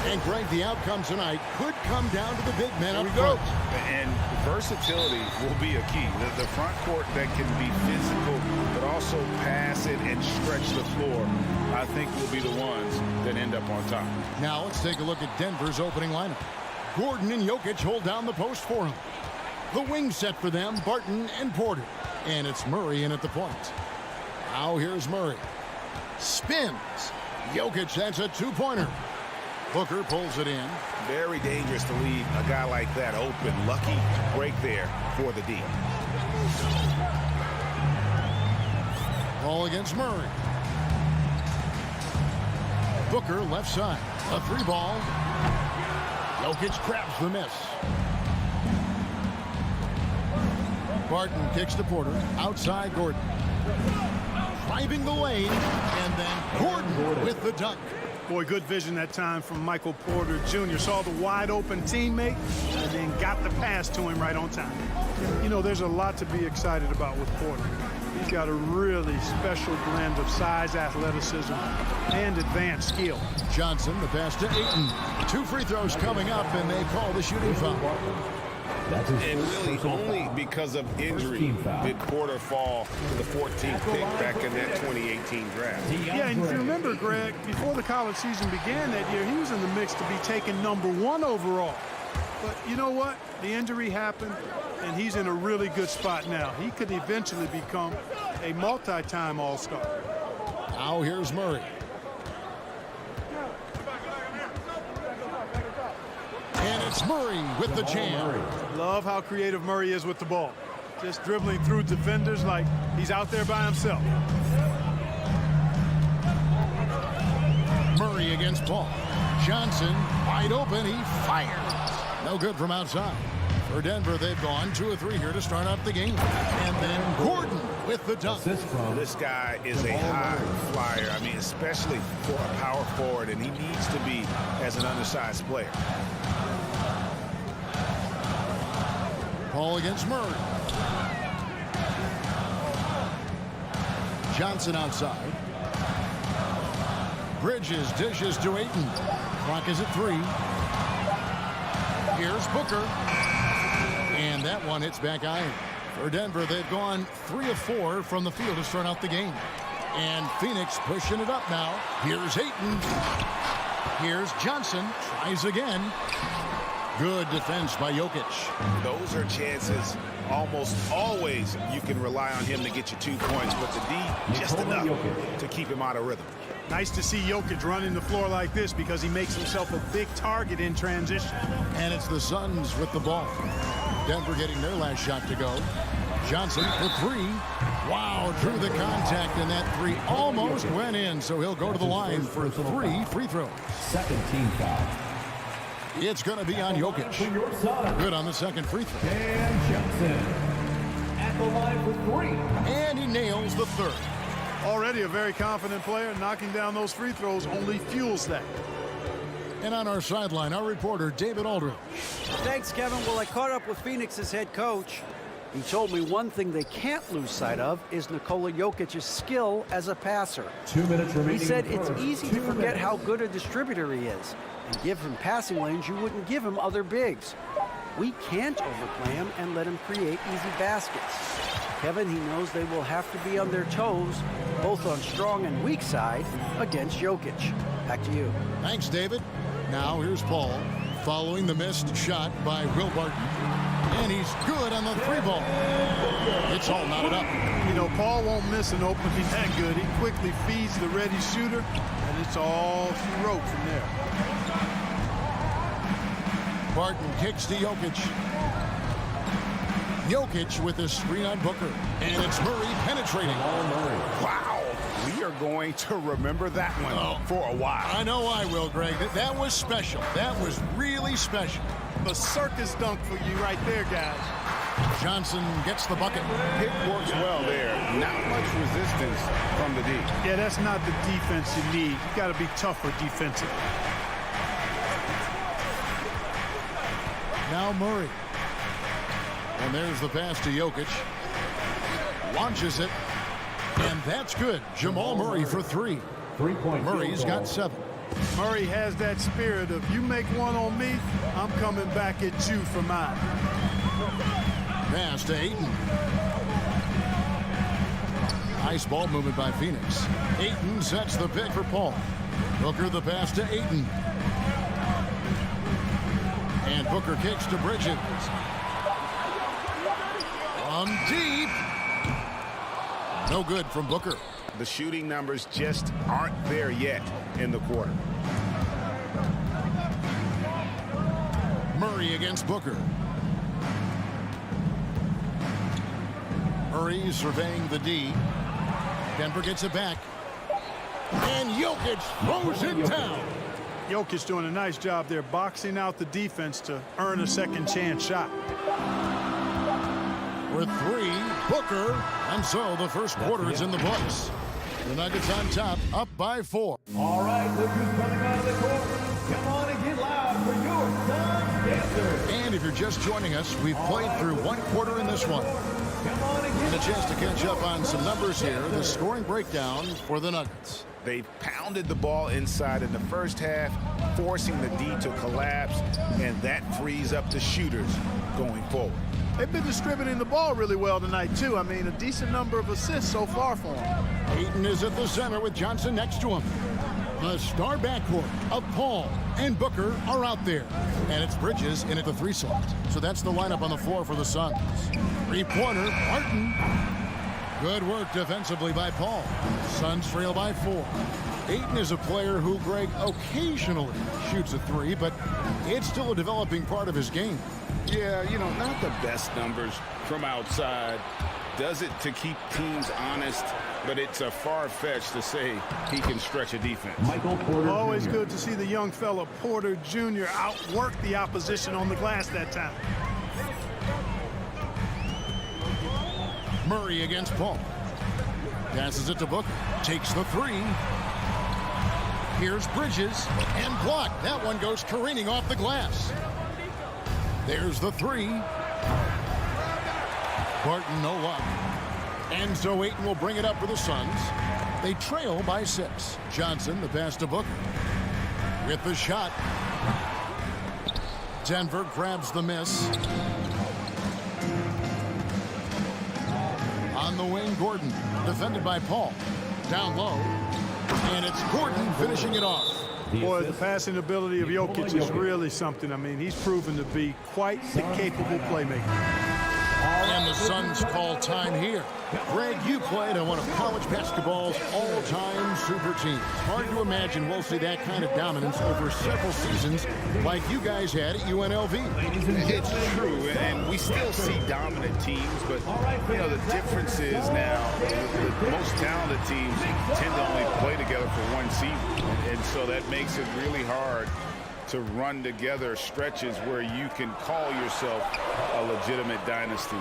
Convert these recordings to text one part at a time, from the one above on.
And Greg, the outcome tonight could come down to the big men up Here we go. front. And versatility will be a key. The front court that can be physical, but also pass it and stretch the floor, I think will be the ones that end up on top. Now let's take a look at Denver's opening lineup. Gordon and Jokic hold down the post for him. The wing set for them, Barton and Porter. And it's Murray in at the point. Now here's Murray. Spins. Jokic, that's a two-pointer. Booker pulls it in. Very dangerous to leave a guy like that open. Lucky break there for the D. Ball against Murray. Booker left side. A three ball. Jokic grabs the miss. Barton kicks to Porter. Outside Gordon. Driving the lane. And then Gordon with the dunk. Boy, good vision that time from Michael Porter Jr. Saw the wide open teammate and then got the pass to him right on time. You know, there's a lot to be excited about with Porter. He's got a really special blend of size, athleticism, and advanced skill. Johnson, the pass to Ayton. 2 free throws coming up, and they call the shooting foul. And really only because of injury did Porter fall to the 14th pick back in that 2018 draft. Yeah, and if you remember, Greg, before the college season began that year, he was in the mix to be taken #1 overall. But you know what? The injury happened, and he's in a really good spot now. He could eventually become a multi-time All-Star. Now here's Murray. And it's Murray with the jam. Love how creative Murray is with the ball. Just dribbling through defenders like he's out there by himself. Murray against Paul. Johnson wide open. He fires. No good from outside. For Denver, they've gone 2 of 3 here to start out the game. And then Gordon with the dunk. This guy is a high flyer. I mean, especially for a power forward, and he needs to be as an undersized player. Paul against Murray. Johnson outside. Bridges dishes to Ayton. Clock is at 3. Here's Booker. And that one hits back iron. For Denver, they've gone 3 of 4 from the field to start out the game. And Phoenix pushing it up now. Here's Ayton. Here's Johnson. Tries again. Good defense by Jokic. Those are chances almost always you can rely on him to get you 2 points, but the D just enough to keep him out of rhythm. Nice to see Jokic running the floor like this because he makes himself a big target in transition. And it's the Suns with the ball. Denver getting their last shot to go. Johnson for 3. Wow, drew the contact, and that 3 almost went in, so he'll go to the line for 3 free throws. Second team foul. It's going to be on Jokic. Good on the second free throw. And Johnson at the line for 3. And he nails the third. Already a very confident player. Knocking down those free throws only fuels that. And on our sideline, our reporter, David Aldridge. Thanks, Kevin. Well, I caught up with Phoenix's head coach. He told me one thing they can't lose sight of is Nikola Jokic's skill as a passer. 2 minutes remaining. He said it's easy to forget how good a distributor he is. And give him passing lanes you wouldn't give him other bigs. We can't overplay him and let him create easy baskets. Kevin, he knows they will have to be on their toes, both on strong and weak side, against Jokic. Back to you. Thanks, David. Now here's Paul following the missed shot by Will Barton. And he's good on the 3 ball. It's all knotted up. You know, Paul won't miss an opening that good. He quickly feeds the ready shooter, and it's all she wrote from there. Barton kicks to Jokic. Jokic with a screen on Booker. And it's Murray penetrating. Wow, we are going to remember that one for a while. I know I will, Greg. That was special. That was really special. A circus dunk for you right there, guys. Johnson gets the bucket. It works well there. Not much resistance from the D. Yeah, that's not the defense you need. You got to be tougher defensively. Now Murray. And there's the pass to Jokic. Launches it. And that's good. Jamal Murray for 3. Three-point Murray's got 7. Murray has that spirit of you make one on me, I'm coming back at you for mine. Pass to Ayton. Nice ball movement by Phoenix. Ayton sets the pick for Paul. Booker the pass to Ayton. And Booker kicks to Bridges. From deep. No good from Booker. The shooting numbers just aren't there yet in the quarter. Murray against Booker. Murray surveying the D. Denver gets it back. And Jokic throws it down. Jokic doing a nice job there boxing out the defense to earn a second chance shot. With three, Booker. And so the first quarter is in the books. The Nuggets on top, up by 4. All right, look who's coming out of the court. Come on and get loud for your Suns Dancers. And if you're just joining us, we've played through one quarter in this one. Come on and And get a chance to catch up on some numbers here. The scoring breakdown for the Nuggets. They've pounded the ball inside in the first half, forcing the D to collapse, and that frees up the shooters going forward. They've been distributing the ball really well tonight, too. I mean, a decent number of assists so far for them. Ayton is at the center with Johnson next to him. The star backcourt of Paul and Booker are out there. And it's Bridges in at the 3 slot. So that's the lineup on the floor for the Suns. 3-pointer, Martin. Good work defensively by Paul. Suns trail by 4. Ayton is a player who, Greg, occasionally shoots a 3, but it's still a developing part of his game. Yeah, you know, not the best numbers from outside. Does it to keep teams honest, but it's a far-fetched to say he can stretch a defense. Michael Porter Always Jr. good to see the young fella Porter Jr. outwork the opposition on the glass that time. Murray against Paul. Passes it to Booker. Takes the 3. Here's Bridges. And blocked. That one goes careening off the glass. There's the 3. Barton, no luck. And so Ayton will bring it up for the Suns. They trail by 6. Johnson, the pass to Booker. With the shot. Denver grabs the miss. On the wing, Gordon. Defended by Paul. Down low. And it's Gordon finishing it off. Boy, the passing ability of Jokic is really something. I mean, he's proven to be quite the capable playmaker. And the Suns call time here. Greg, you played on one of college basketball's all-time super teams. Hard to imagine we'll see that kind of dominance over several seasons like you guys had at UNLV. It's true, and we still see dominant teams, but, you know, the difference is now the most talented teams tend to only play together for one season, and so that makes it really hard to run together stretches where you can call yourself a legitimate dynasty.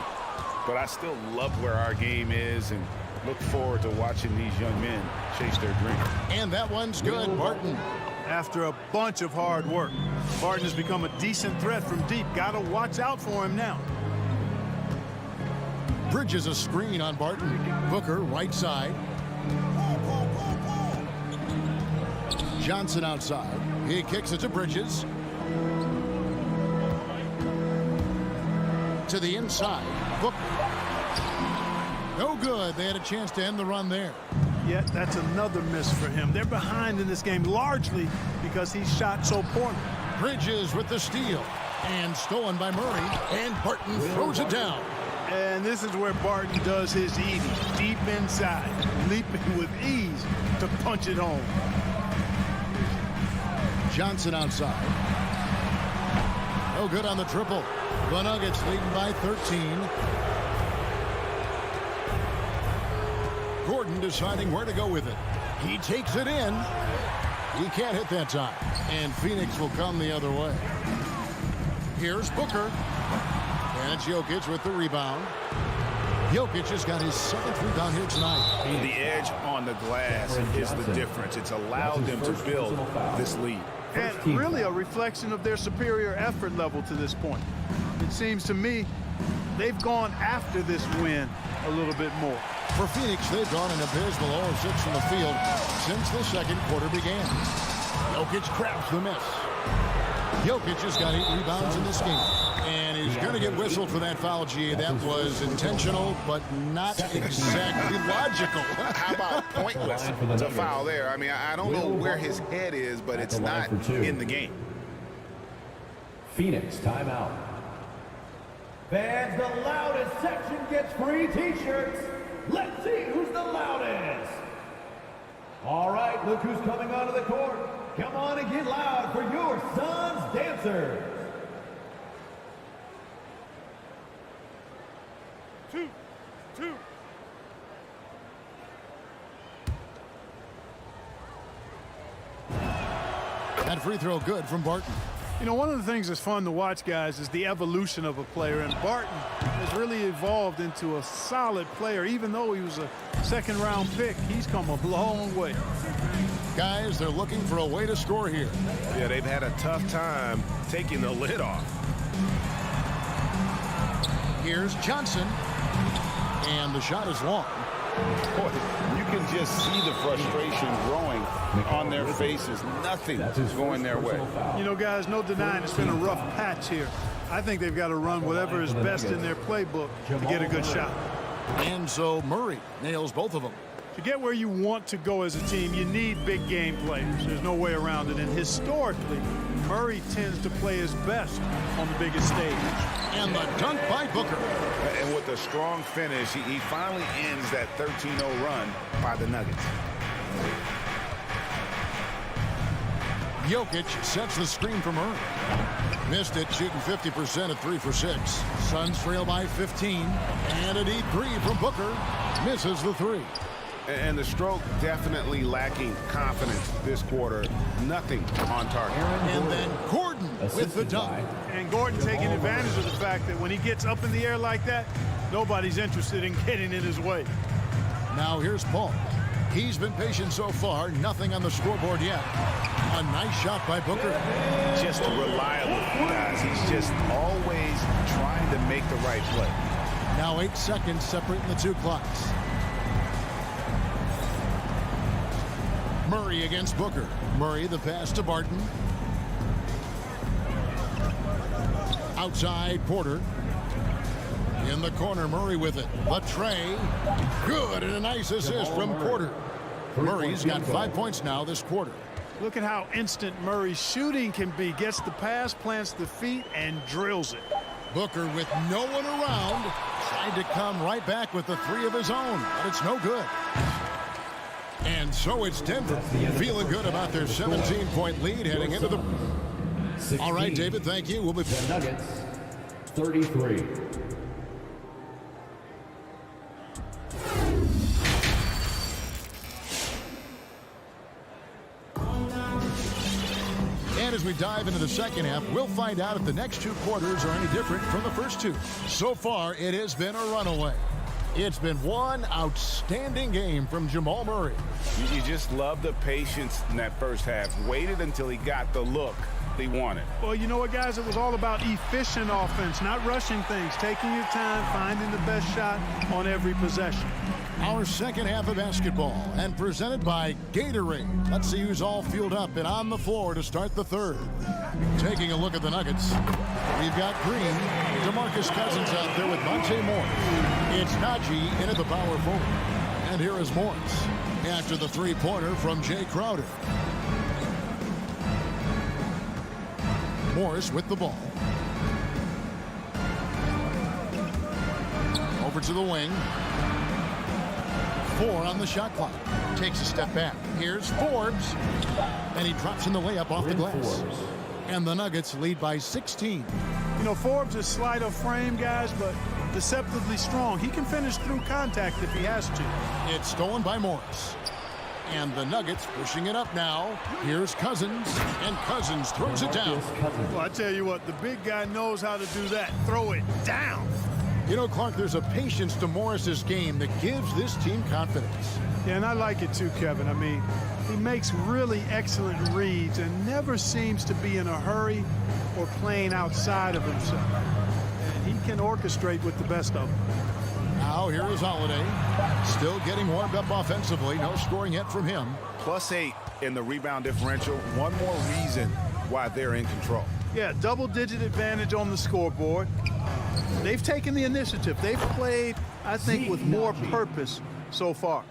But I still love where our game is and look forward to watching these young men chase their dream. And that one's good, Barton. After a bunch of hard work, Barton has become a decent threat from deep. Got to watch out for him now. Bridges a screen on Barton. Booker, right side. Johnson outside. He kicks it to Bridges. To the inside. Booker. No good. They had a chance to end the run there. Yet that's another miss for him. They're behind in this game largely because he shot so poorly. Bridges with the steal. And stolen by Murray. And Barton throws it down. And this is where Barton does his eating. Deep inside. Leaping with ease to punch it home. Johnson outside. No good on the triple. The Nuggets leading by 13. Gordon deciding where to go with it. He takes it in. He can't hit that time. And Phoenix will come the other way. Here's Booker. And it's Jokic with the rebound. Jokic has got his 7th rebound here tonight. The edge on the glass is the difference. It's allowed them to build this lead. And really a reflection of their superior effort level to this point. It seems to me they've gone after this win a little bit more. For Phoenix, they've gone an abysmal 0-6 from the field since the second quarter began. Jokic grabs the miss. Jokic has got 8 rebounds in this game. And he's going to get whistled for that foul, G. That was intentional, but not exactly logical. How about pointless to foul there? I mean, I don't know where his head is, but it's not in the game. Phoenix, timeout. Fans, the loudest section gets free T-shirts. Let's see who's the loudest. All right, look who's coming onto the court. Come on and get loud for your Suns dancers. 2, 2. That free throw good from Barton. You know, one of the things that's fun to watch, guys, is the evolution of a player. And Barton has really evolved into a solid player. Even though he was a second-round pick, he's come a long way. Guys, they're looking for a way to score here. Yeah, they've had a tough time taking the lid off. Here's Johnson. And the shot is long. Boy, you can just see the frustration growing on their faces. Nothing is going their way. You know, guys, no denying it's been a rough patch here. I think they've got to run whatever is best in their playbook to get a good shot. And so Murray nails both of them. To get where you want to go as a team, you need big game players. There's no way around it. And historically, Murray tends to play his best on the biggest stage. And the dunk by Booker. And with a strong finish, he finally ends that 13-0 run by the Nuggets. Jokic sets the screen for Murray. Missed it, shooting 50% at 3 for 6. Suns trail by 15. And a deep 3 from Booker. Misses the 3. And the stroke definitely lacking confidence this quarter. Nothing on target. And then Gordon with the dunk. And Gordon taking advantage of the fact that when he gets up in the air like that, nobody's interested in getting in his way. Now here's Paul. He's been patient so far. Nothing on the scoreboard yet. A nice shot by Booker. Just reliable, guys. He's just always trying to make the right play. Now 8 seconds separating the two clocks. Murray against Booker. Murray the pass to Barton. Outside Porter. In the corner, Murray with it. The tray. Good, and a nice assist from Porter. Murray's got 5 points now this quarter. Look at how instant Murray's shooting can be. Gets the pass, plants the feet, and drills it. Booker with no one around. Tried to come right back with the 3 of his own, but it's no good. And so it's Denver feeling good about their 17-point lead heading into the... 16. All right, David, thank you. We'll be... The Nuggets, 33. And as we dive into the second half, we'll find out if the next 2 quarters are any different from the first 2. So far, it has been a runaway. It's been one outstanding game from Jamal Murray. You just love the patience in that first half. Waited until he got the look he wanted. Well, you know what, guys? It was all about efficient offense, not rushing things, taking your time, finding the best shot on every possession. Our second half of basketball, and presented by Gatorade. Let's see who's all fueled up and on the floor to start the third. Taking a look at the Nuggets, we've got Green, DeMarcus Cousins out there with Monte Morris. It's Najee in at the power forward. And here is Morris after the three-pointer from Jay Crowder. Morris with the ball. Over to the wing. 4 on the shot clock. Takes a step back. Here's Forbes. And he drops in the layup off the glass. And the Nuggets lead by 16. You know, Forbes is slight of frame, guys, but deceptively strong. He can finish through contact if he has to. It's stolen by Morris. And the Nuggets pushing it up now. Here's Cousins. And Cousins throws it down. Well, I tell you what, the big guy knows how to do that. Throw it down. You know, Clark, there's a patience to Morris's game that gives this team confidence. Yeah, and I like it too, Kevin. I mean, he makes really excellent reads and never seems to be in a hurry or playing outside of himself. And he can orchestrate with the best of them. Now here is Holiday. Still getting warmed up offensively. No scoring yet from him. +8 in the rebound differential. One more reason why they're in control. Yeah, double-digit advantage on the scoreboard. They've taken the initiative. They've played, I think, with more purpose so far.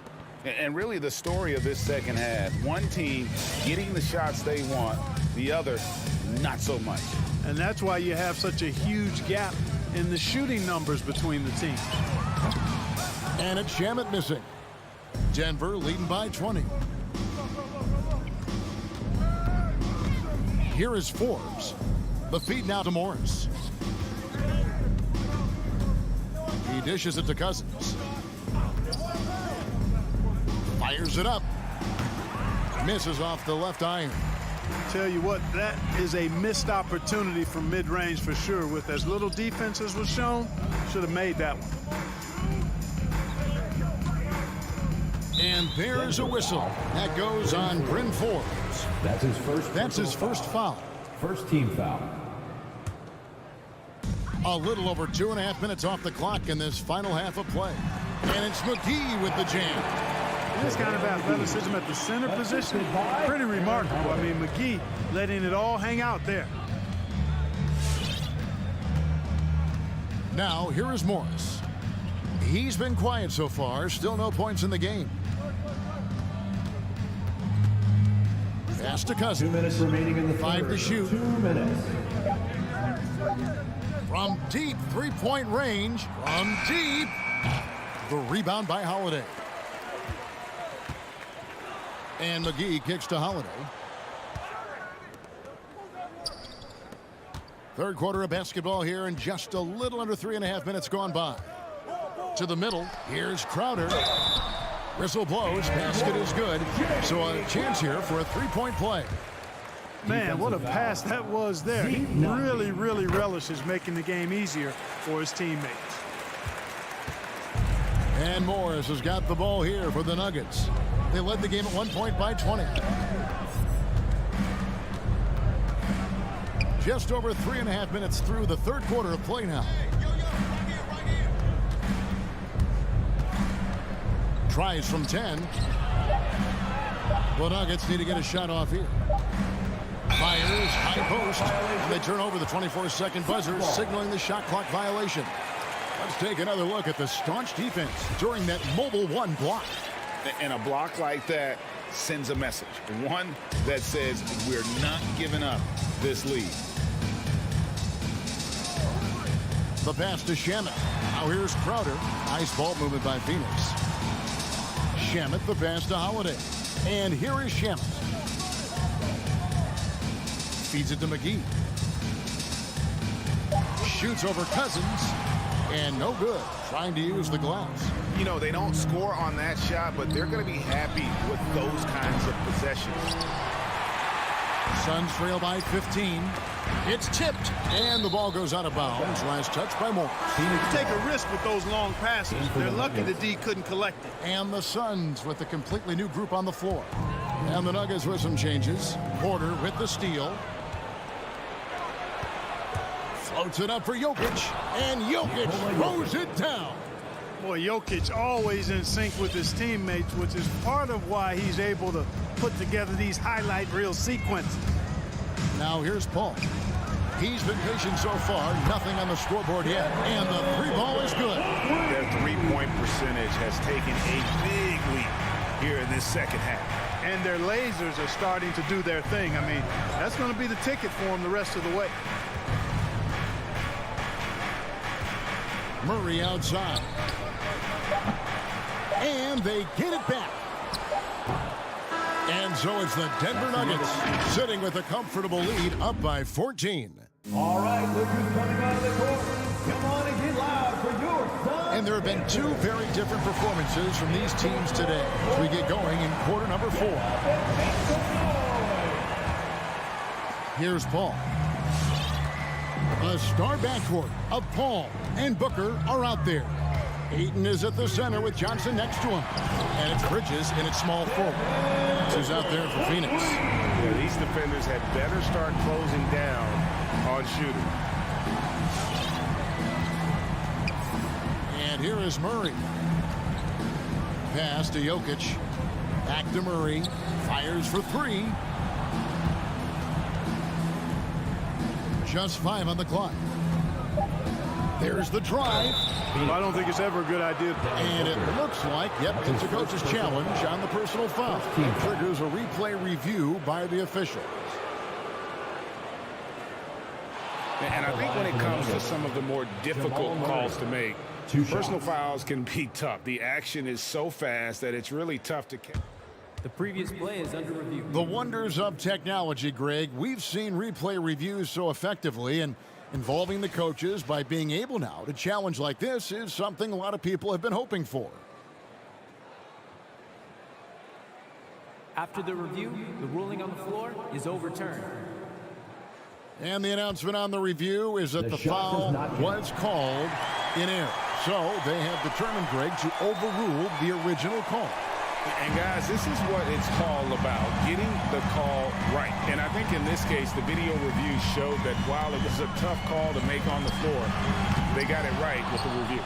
And really the story of this second half, one team getting the shots they want, the other not so much. And that's why you have such a huge gap in the shooting numbers between the teams. And it's Shamet missing. Denver leading by 20. Here is Forbes. The feed now to Morris. He dishes it to Cousins. Fires it up. Misses off the left iron. Tell you what, that is a missed opportunity from mid-range for sure. With as little defense as was shown, should have made that one. And there's a whistle. That goes on Bryn Forbes. That's his first. That's his first foul. First team foul. A little over 2.5 minutes off the clock in this final half of play. And it's McGee with the jam. This kind of athleticism at the center position, pretty remarkable. I mean, McGee letting it all hang out there. Now, here is Morris. He's been quiet so far. Still no points in the game. Pass to 2 Cousins. minutes remaining in the 5 third. to shoot. 2 minutes. From deep three-point range. From deep. The rebound by Holiday. And McGee kicks to Holiday. Third quarter of basketball here, and just a little under 3.5 minutes gone by. To the middle, here's Crowder. Whistle blows, basket is good. So a chance here for a three-point play. Man, what a pass that was there. He really, really relishes making the game easier for his teammates. And Morris has got the ball here for the Nuggets. They led the game at 1 point by 20. Just over 3.5 minutes through the third quarter of play now. Tries from 10. The Nuggets need to get a shot off here. Fires, high post, and they turn over the 24-second buzzer, signaling the shot clock violation. Let's take another look at the staunch defense during that mobile one block. And a block like that sends a message. One that says we're not giving up this lead. The pass to Shamet. Now here's Crowder. Nice ball movement by Phoenix. Shamet, the pass to Holiday. And here is Shamet. Feeds it to McGee. Shoots over Cousins. And no good. Trying to use the glass. You know, they don't score on that shot, but they're going to be happy with those kinds of possessions. Suns trail by 15. It's tipped. And the ball goes out of bounds. Last touch by Moore. Take a risk with those long passes. They're lucky the D couldn't collect it. And the Suns with a completely new group on the floor. And the Nuggets with some changes. Porter with the steal. Floats it up for Jokic. And Jokic throws it down. Boy, Jokic always in sync with his teammates, which is part of why he's able to put together these highlight reel sequences. Now here's Paul. He's been patient so far. Nothing on the scoreboard yet. And the three ball is good. Their three-point percentage has taken a big leap here in this second half. And their lasers are starting to do their thing. I mean, that's going to be the ticket for them the rest of the way. Murray outside. And they get it back. And so it's the Denver Nuggets sitting with a comfortable lead, up by 14. All right, look who's coming out of the court. Come on and get loud for your Suns. And there have been two very different performances from these teams today as we get going in quarter number 4. Here's Paul. The star backcourt of Paul and Booker are out there. Ayton is at the center with Johnson next to him. And it's Bridges in its small forward. Who's out there for Phoenix. Yeah, these defenders had better start closing down on shooting. And here is Murray. Pass to Jokic. Back to Murray. Fires for three. Just 5 on the clock. There's the drive. Well, I don't think it's ever a good idea. And it looks like, yep, it's a coach's challenge on the personal foul. It triggers a replay review by the officials. And I think when it comes to some of the more difficult calls to make, personal fouls can be tough. The action is so fast that it's really tough to catch. The previous play is under review. The wonders of technology, Greg. We've seen replay reviews so effectively, and involving the coaches by being able now to challenge like this is something a lot of people have been hoping for. After the review, the ruling on the floor is overturned. And the announcement on the review is that the foul was called in error. So they have determined, Greg, to overrule the original call. And guys, this is what it's all about, getting the call right. And I think in this case, the video review showed that while it was a tough call to make on the floor, they got it right with the review.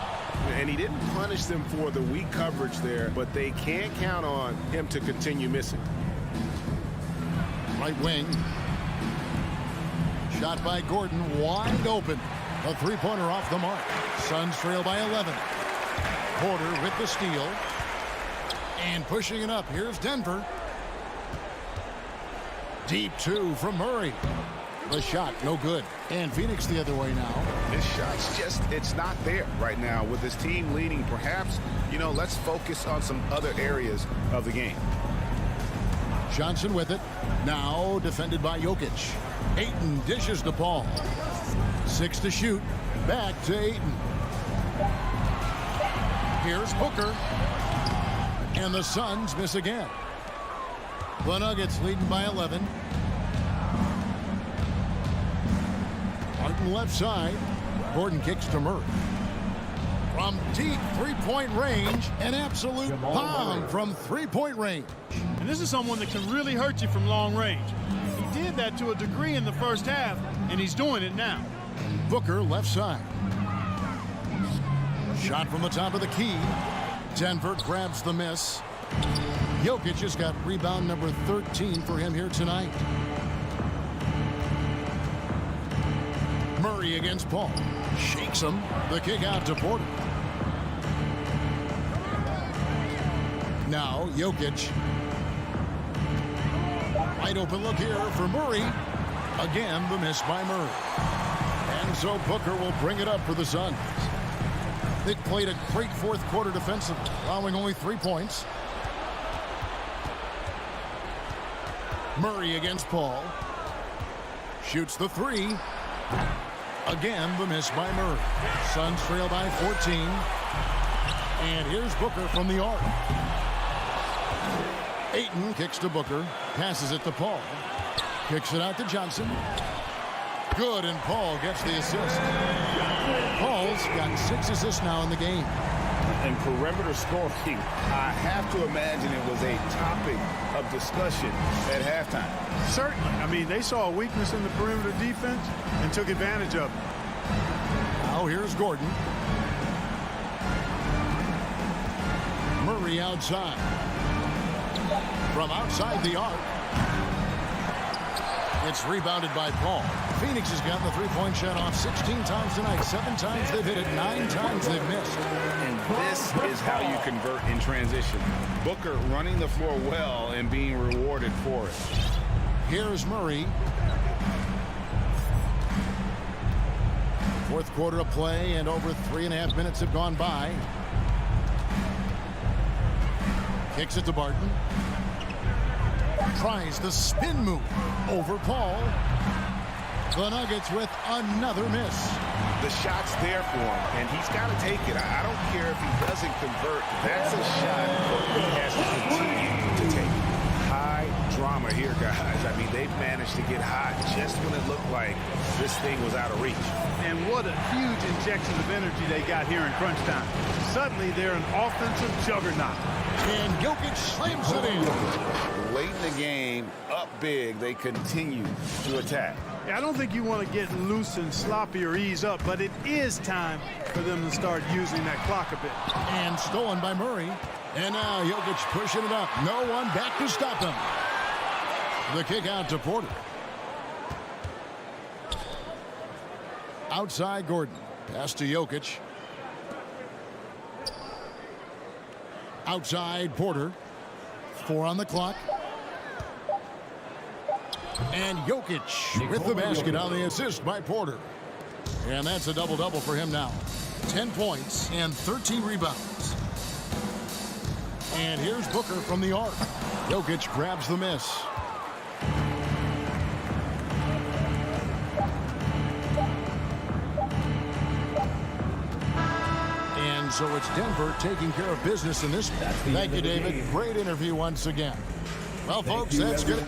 And he didn't punish them for the weak coverage there, but they can't count on him to continue missing. Right wing. Shot by Gordon, wide open. A three-pointer off the mark. Suns trail by 11. Porter with the steal. And pushing it up, here's Denver. Deep two from Murray. The shot, no good. And Phoenix the other way now. This shot's just, it's not there right now with his team leading. Perhaps, let's focus on some other areas of the game. Johnson with it. Now defended by Jokic. Ayton dishes the ball. 6 to shoot. Back to Ayton. Here's Booker. And the Suns miss again. The Nuggets leading by 11. Martin left side. Gordon kicks to Murray. From deep three-point range, an absolute bomb from three-point range. And this is someone that can really hurt you from long range. He did that to a degree in the first half, and he's doing it now. Booker left side. Shot from the top of the key. Denver grabs the miss. Jokic has got rebound number 13 for him here tonight. Murray against Paul. Shakes him. The kick out to Porter. Now Jokic. Wide open look here for Murray. Again, the miss by Murray. And so Booker will bring it up for the Suns. They played a great fourth quarter defensively, allowing only 3 points. Murray against Paul. Shoots the three. Again, the miss by Murray. Suns trail by 14. And here's Booker from the arc. Ayton kicks to Booker. Passes it to Paul. Kicks it out to Johnson. Good, and Paul gets the assist. Paul's got 6 assists now in the game. And perimeter scoring, I have to imagine it was a topic of discussion at halftime. Certainly. I mean, they saw a weakness in the perimeter defense and took advantage of it. Now here's Gordon. Murray outside. From outside the arc. It's rebounded by Paul. Phoenix has gotten the three-point shot off 16 times tonight. 7 times they've hit it, 9 times they've missed. And this is how you convert in transition. Booker running the floor well and being rewarded for it. Here's Murray. Fourth quarter of play, and over 3.5 minutes have gone by. Kicks it to Barton. Tries the spin move over Paul. The Nuggets with another miss. The shot's there for him, and he's got to take it. I don't care if he doesn't convert. That's a shot he has to continue to take. High drama here, guys. I mean, they've managed to get hot just when it looked like this thing was out of reach. And what a huge injection of energy they got here in crunch time. Suddenly, they're an offensive juggernaut. And Jokic slams it in. Late in the game, up big, they continue to attack. Yeah, I don't think you want to get loose and sloppy or ease up, but it is time for them to start using that clock a bit. And stolen by Murray. And now Jokic pushing it up. No one back to stop him. The kick out to Porter. Outside Gordon. Pass to Jokic. Outside Porter. 4 on the clock. And Jokic with the basket on the assist by Porter. And that's a double-double for him now. 10 points and 13 rebounds. And here's Booker from the arc. Jokic grabs the miss. And so it's Denver taking care of business in this one. Thank you, David. Great interview once again. Well, folks, that's good.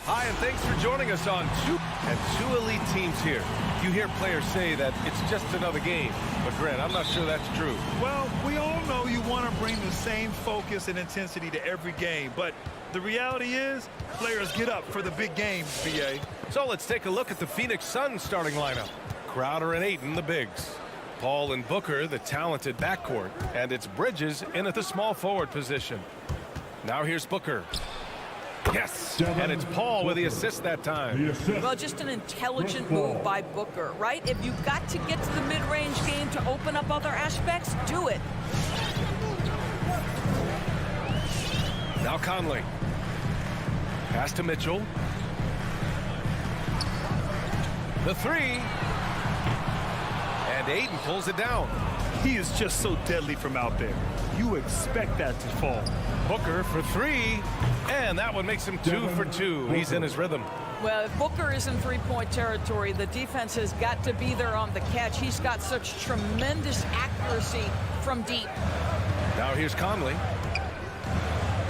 Hi, and thanks for joining us on two elite teams here. You hear players say that it's just another game, but Grant, I'm not sure that's true. Well, we all know you want to bring the same focus and intensity to every game, but the reality is players get up for the big games, B.A. So let's take a look at the Phoenix Suns starting lineup. Crowder and Ayton, the bigs. Paul and Booker, the talented backcourt. And it's Bridges in at the small forward position. Now here's Booker. Yes, and it's Paul with the assist that time. Well, just an intelligent move by Booker, right? If you've got to get to the mid-range game to open up other aspects, do it. Now Conley. Pass to Mitchell. The three. And Ayton pulls it down. He is just so deadly from out there. You expect that to fall. Booker for three. And that one makes him 2 for 2. He's in his rhythm. Well, if Booker is in three-point territory, the defense has got to be there on the catch. He's got such tremendous accuracy from deep. Now here's Conley.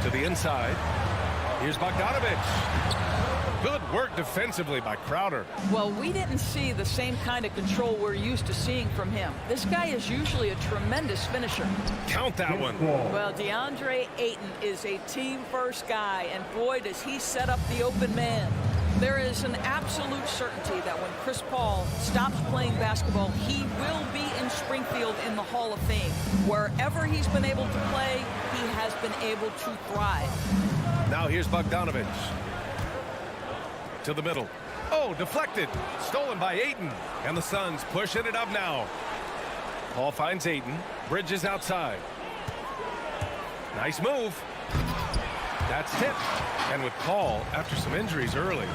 To the inside. Here's Bogdanovich. Good work defensively by Crowder. Well, we didn't see the same kind of control we're used to seeing from him. This guy is usually a tremendous finisher. Count that one. Well, DeAndre Ayton is a team-first guy, and boy, does he set up the open man. There is an absolute certainty that when Chris Paul stops playing basketball, he will be in Springfield in the Hall of Fame. Wherever he's been able to play, he has been able to thrive. Now here's Bogdanovich. To the middle. Oh, deflected. Stolen by Ayton. And the Suns pushing it up now. Paul finds Ayton. Bridges outside. Nice move. That's tipped. And with Paul, after some injuries early,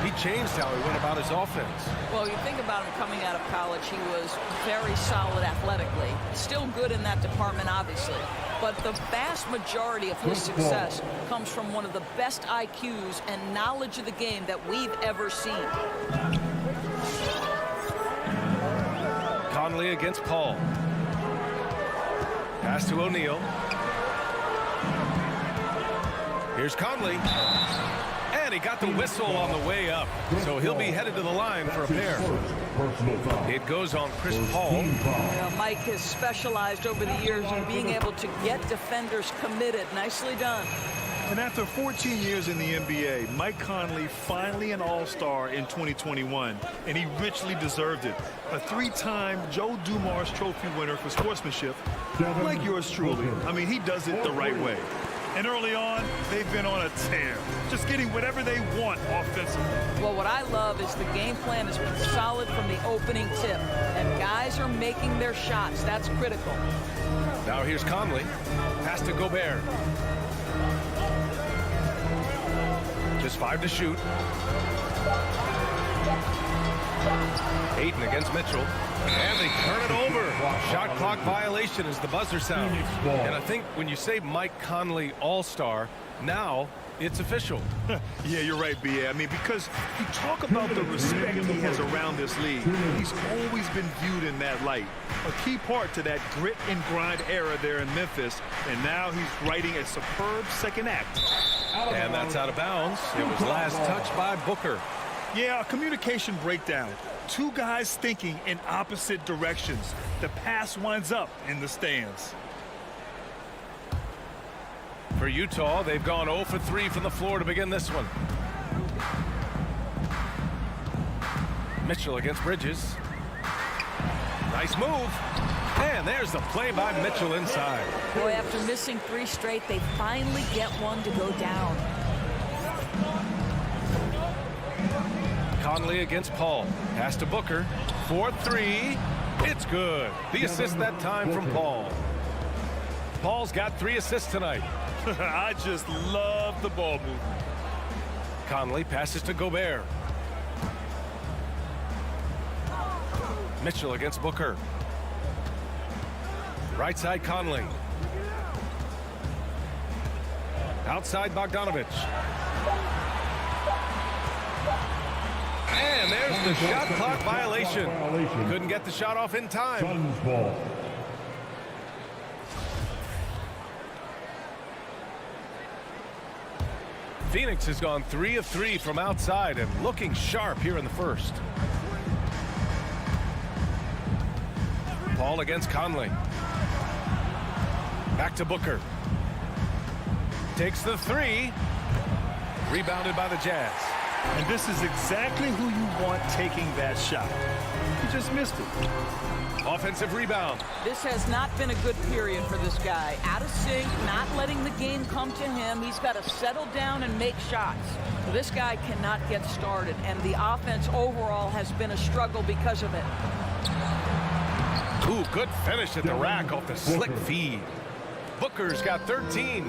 he changed how he went about his offense. Well, you think about him coming out of college, he was very solid athletically. Still good in that department, obviously. But the vast majority of his success comes from one of the best IQs and knowledge of the game that we've ever seen. Conley against Paul. Pass to O'Neal. Here's Conley. And he got the whistle on the way up. So he'll be headed to the line for a pair. It goes on Chris Paul. Mike has specialized over the years in being able to get defenders committed. Nicely done. And after 14 years in the NBA, Mike Conley finally an all-star in 2021, and he richly deserved it. A three-time Joe Dumars Trophy winner for sportsmanship, like yours truly. I mean, he does it the right way. And early on, they've been on a tear, just getting whatever they want offensively. Well, what I love is the game plan has been solid from the opening tip, and guys are making their shots. That's critical. Now here's Conley. Pass to Gobert. Just 5 to shoot. Ayton against Mitchell. And they turn it over. Shot clock violation as the buzzer sounds. And I think when you say Mike Conley All-Star, now it's official. Yeah, you're right, B.A. I mean, because you talk about the respect he has around this league. He's always been viewed in that light. A key part to that grit and grind era there in Memphis. And now he's writing a superb second act. And that's out of bounds. It was last touched by Booker. Yeah, a communication breakdown. Two guys thinking in opposite directions. The pass winds up in the stands. For Utah, they've gone 0 for 3 from the floor to begin this one. Mitchell against Bridges. Nice move. And there's the play by Mitchell inside. Boy, after missing 3 straight, they finally get one to go down. Conley against Paul. Pass to Booker. 4-3. It's good. The assist that time from Paul. Paul's got 3 assists tonight. I just love the ball movement. Conley passes to Gobert. Mitchell against Booker. Right side Conley. Outside Bogdanovich. And there's the shot clock violation. Couldn't get the shot off in time. Phoenix has gone 3 of 3 from outside and looking sharp here in the first. Paul against Conley. Back to Booker. Takes the 3. Rebounded by the Jazz. And this is exactly who you want taking that shot. He just missed it. Offensive rebound. This has not been a good period for this guy. Out of sync, not letting the game come to him. He's got to settle down and make shots. This guy cannot get started, and the offense overall has been a struggle because of it. Ooh, good finish at the rack off the slick feed. Booker's got 13.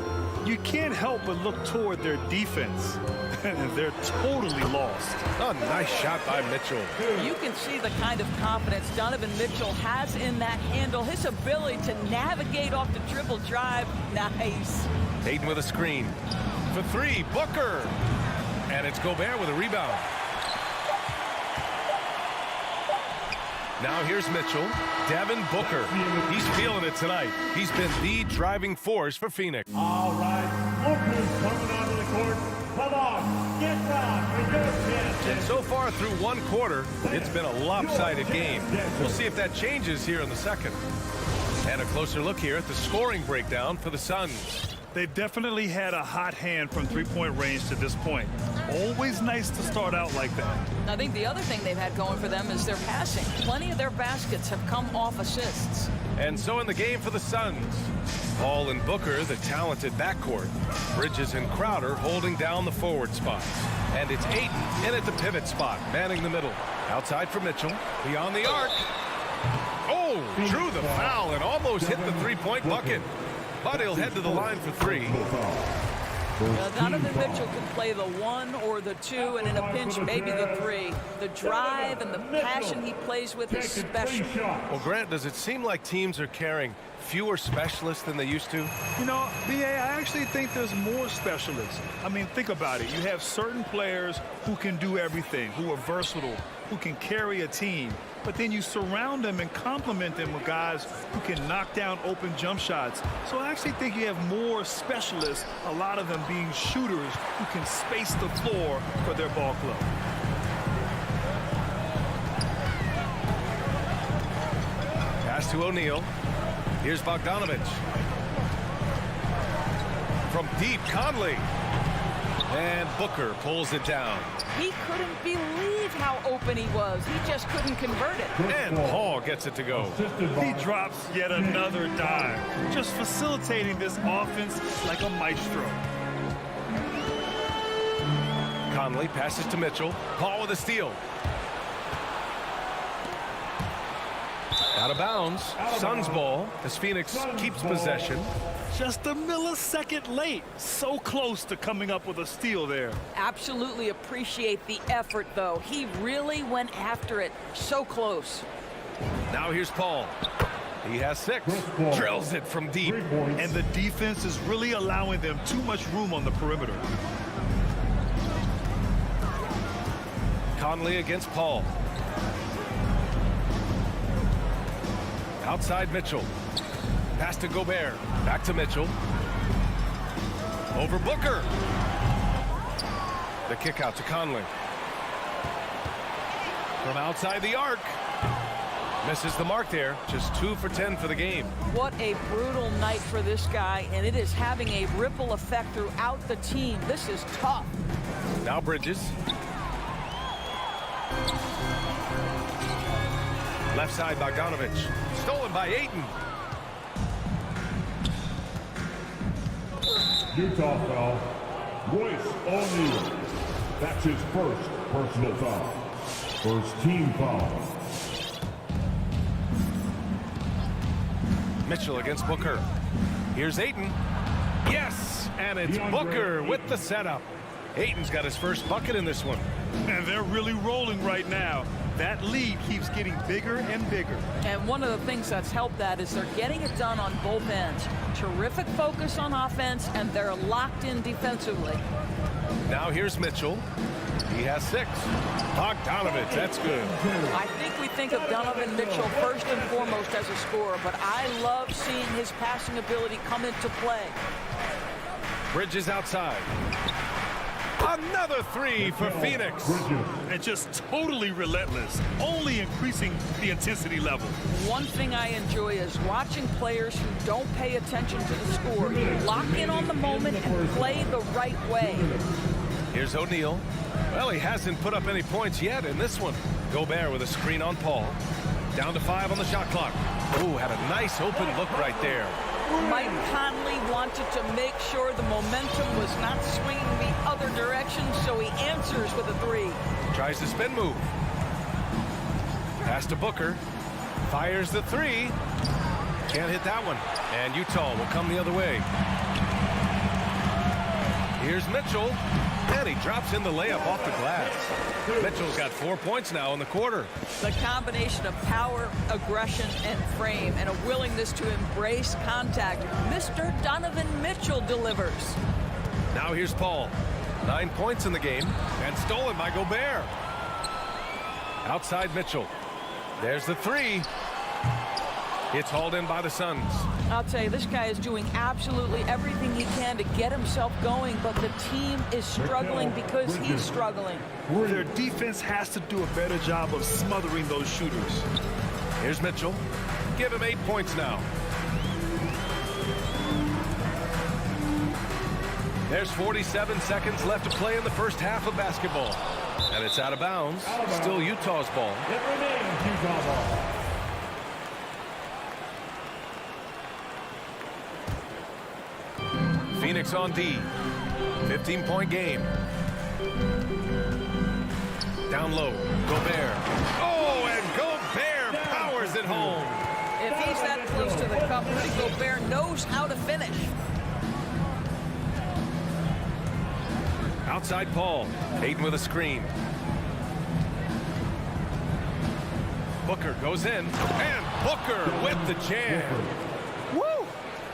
You can't help but look toward their defense. They're totally lost. Oh, nice shot by Mitchell. You can see the kind of confidence Donovan Mitchell has in that handle. His ability to navigate off the dribble drive. Nice. Ayton with a screen. For 3, Booker. And it's Gobert with a rebound. Now here's Mitchell. Devin Booker. He's feeling it tonight. He's been the driving force for Phoenix. All right, Booker's coming onto the court. Come on, get down with your chance. And so far through one quarter, it's been a lopsided game. We'll see if that changes here in the second. And a closer look here at the scoring breakdown for the Suns. They've definitely had a hot hand from three-point range to this point. Always nice to start out like that. I think the other thing they've had going for them is their passing. Plenty of their baskets have come off assists. And so in the game for the Suns, Paul and Booker, the talented backcourt. Bridges and Crowder holding down the forward spot. And it's Ayton in at the pivot spot, manning the middle. Outside for Mitchell, beyond the arc. Oh, drew the foul and almost hit the three-point bucket. But he'll head to the line for 3. Donovan Mitchell can play the 1 or the 2, and in a pinch, maybe the 3. The drive and the passion he plays with is special. Well, Grant, does it seem like teams are carrying fewer specialists than they used to? You know, B.A., I actually think there's more specialists. I mean, think about it. You have certain players who can do everything, who are versatile, who can carry a team. But then you surround them and complement them with guys who can knock down open jump shots. So I actually think you have more specialists, a lot of them being shooters who can space the floor for their ball club. Pass to O'Neal. Here's Bogdanovich. From deep, Conley. And Booker pulls it down. He couldn't believe how open he was. He just couldn't convert it. And Paul gets it to go. He drops yet another dime, just facilitating this offense like a maestro. Conley passes to Mitchell. Paul with a steal. Out of bounds. Suns ball as Phoenix keeps possession. Just a millisecond late. So close to coming up with a steal there. Absolutely appreciate the effort, though. He really went after it. So close. Now here's Paul. He has 6. Drills it from deep. And the defense is really allowing them too much room on the perimeter. Conley against Paul. Outside Mitchell. Pass to Gobert. Back to Mitchell. Over Booker. The kick out to Conley. From outside the arc. Misses the mark there. Just 2 for 10 for the game. What a brutal night for this guy, and it is having a ripple effect throughout the team. This is tough. Now Bridges. Left side Bogdanovich. Stolen by Ayton. Utah foul. Royce O'Neal. That's his first personal foul. First team foul. Mitchell against Booker. Here's Ayton. Yes! And it's Booker with the setup. Ayton's got his first bucket in this one. And they're really rolling right now. That lead keeps getting bigger and bigger. And one of the things that's helped that is they're getting it done on both ends. Terrific focus on offense, and they're locked in defensively. Now here's Mitchell. He has 6. Bogdanovich, that's good. I think we think of Donovan Mitchell first and foremost as a scorer, but I love seeing his passing ability come into play. Bridges outside. Another three for Phoenix. And just totally relentless, only increasing the intensity level. One thing I enjoy is watching players who don't pay attention to the score lock in on the moment and play the right way. Here's O'Neal. Well, he hasn't put up any points yet in this one. Gobert with a screen on Paul. Down to 5 on the shot clock. Ooh, had a nice open look right there. Mike Conley wanted to make sure the momentum was not swinging the other direction, so he answers with a 3. Tries the spin move. Pass to Booker. Fires the 3. Can't hit that one. And Utah will come the other way. Here's Mitchell. And he drops in the layup off the glass. Mitchell's got 4 points now in the quarter. The combination of power, aggression, and frame, and a willingness to embrace contact. Mr. Donovan Mitchell delivers. Now here's Paul. 9 points in the game, and stolen by Gobert. Outside Mitchell. There's the 3. It's hauled in by the Suns. I'll tell you, this guy is doing absolutely everything he can to get himself going, but the team is struggling because he's struggling. Their defense has to do a better job of smothering those shooters. Here's Mitchell. Give him 8 points now. There's 47 seconds left to play in the first half of basketball. And it's out of bounds. Still Utah's ball. It remains Utah ball. Phoenix on D. 15-point game. Down low. Gobert. Oh, and Gobert powers it home. If he's that close to the cup, Rudy Gobert knows how to finish. Outside Paul. Ayton with a screen. Booker goes in. And Booker with the jam. Woo!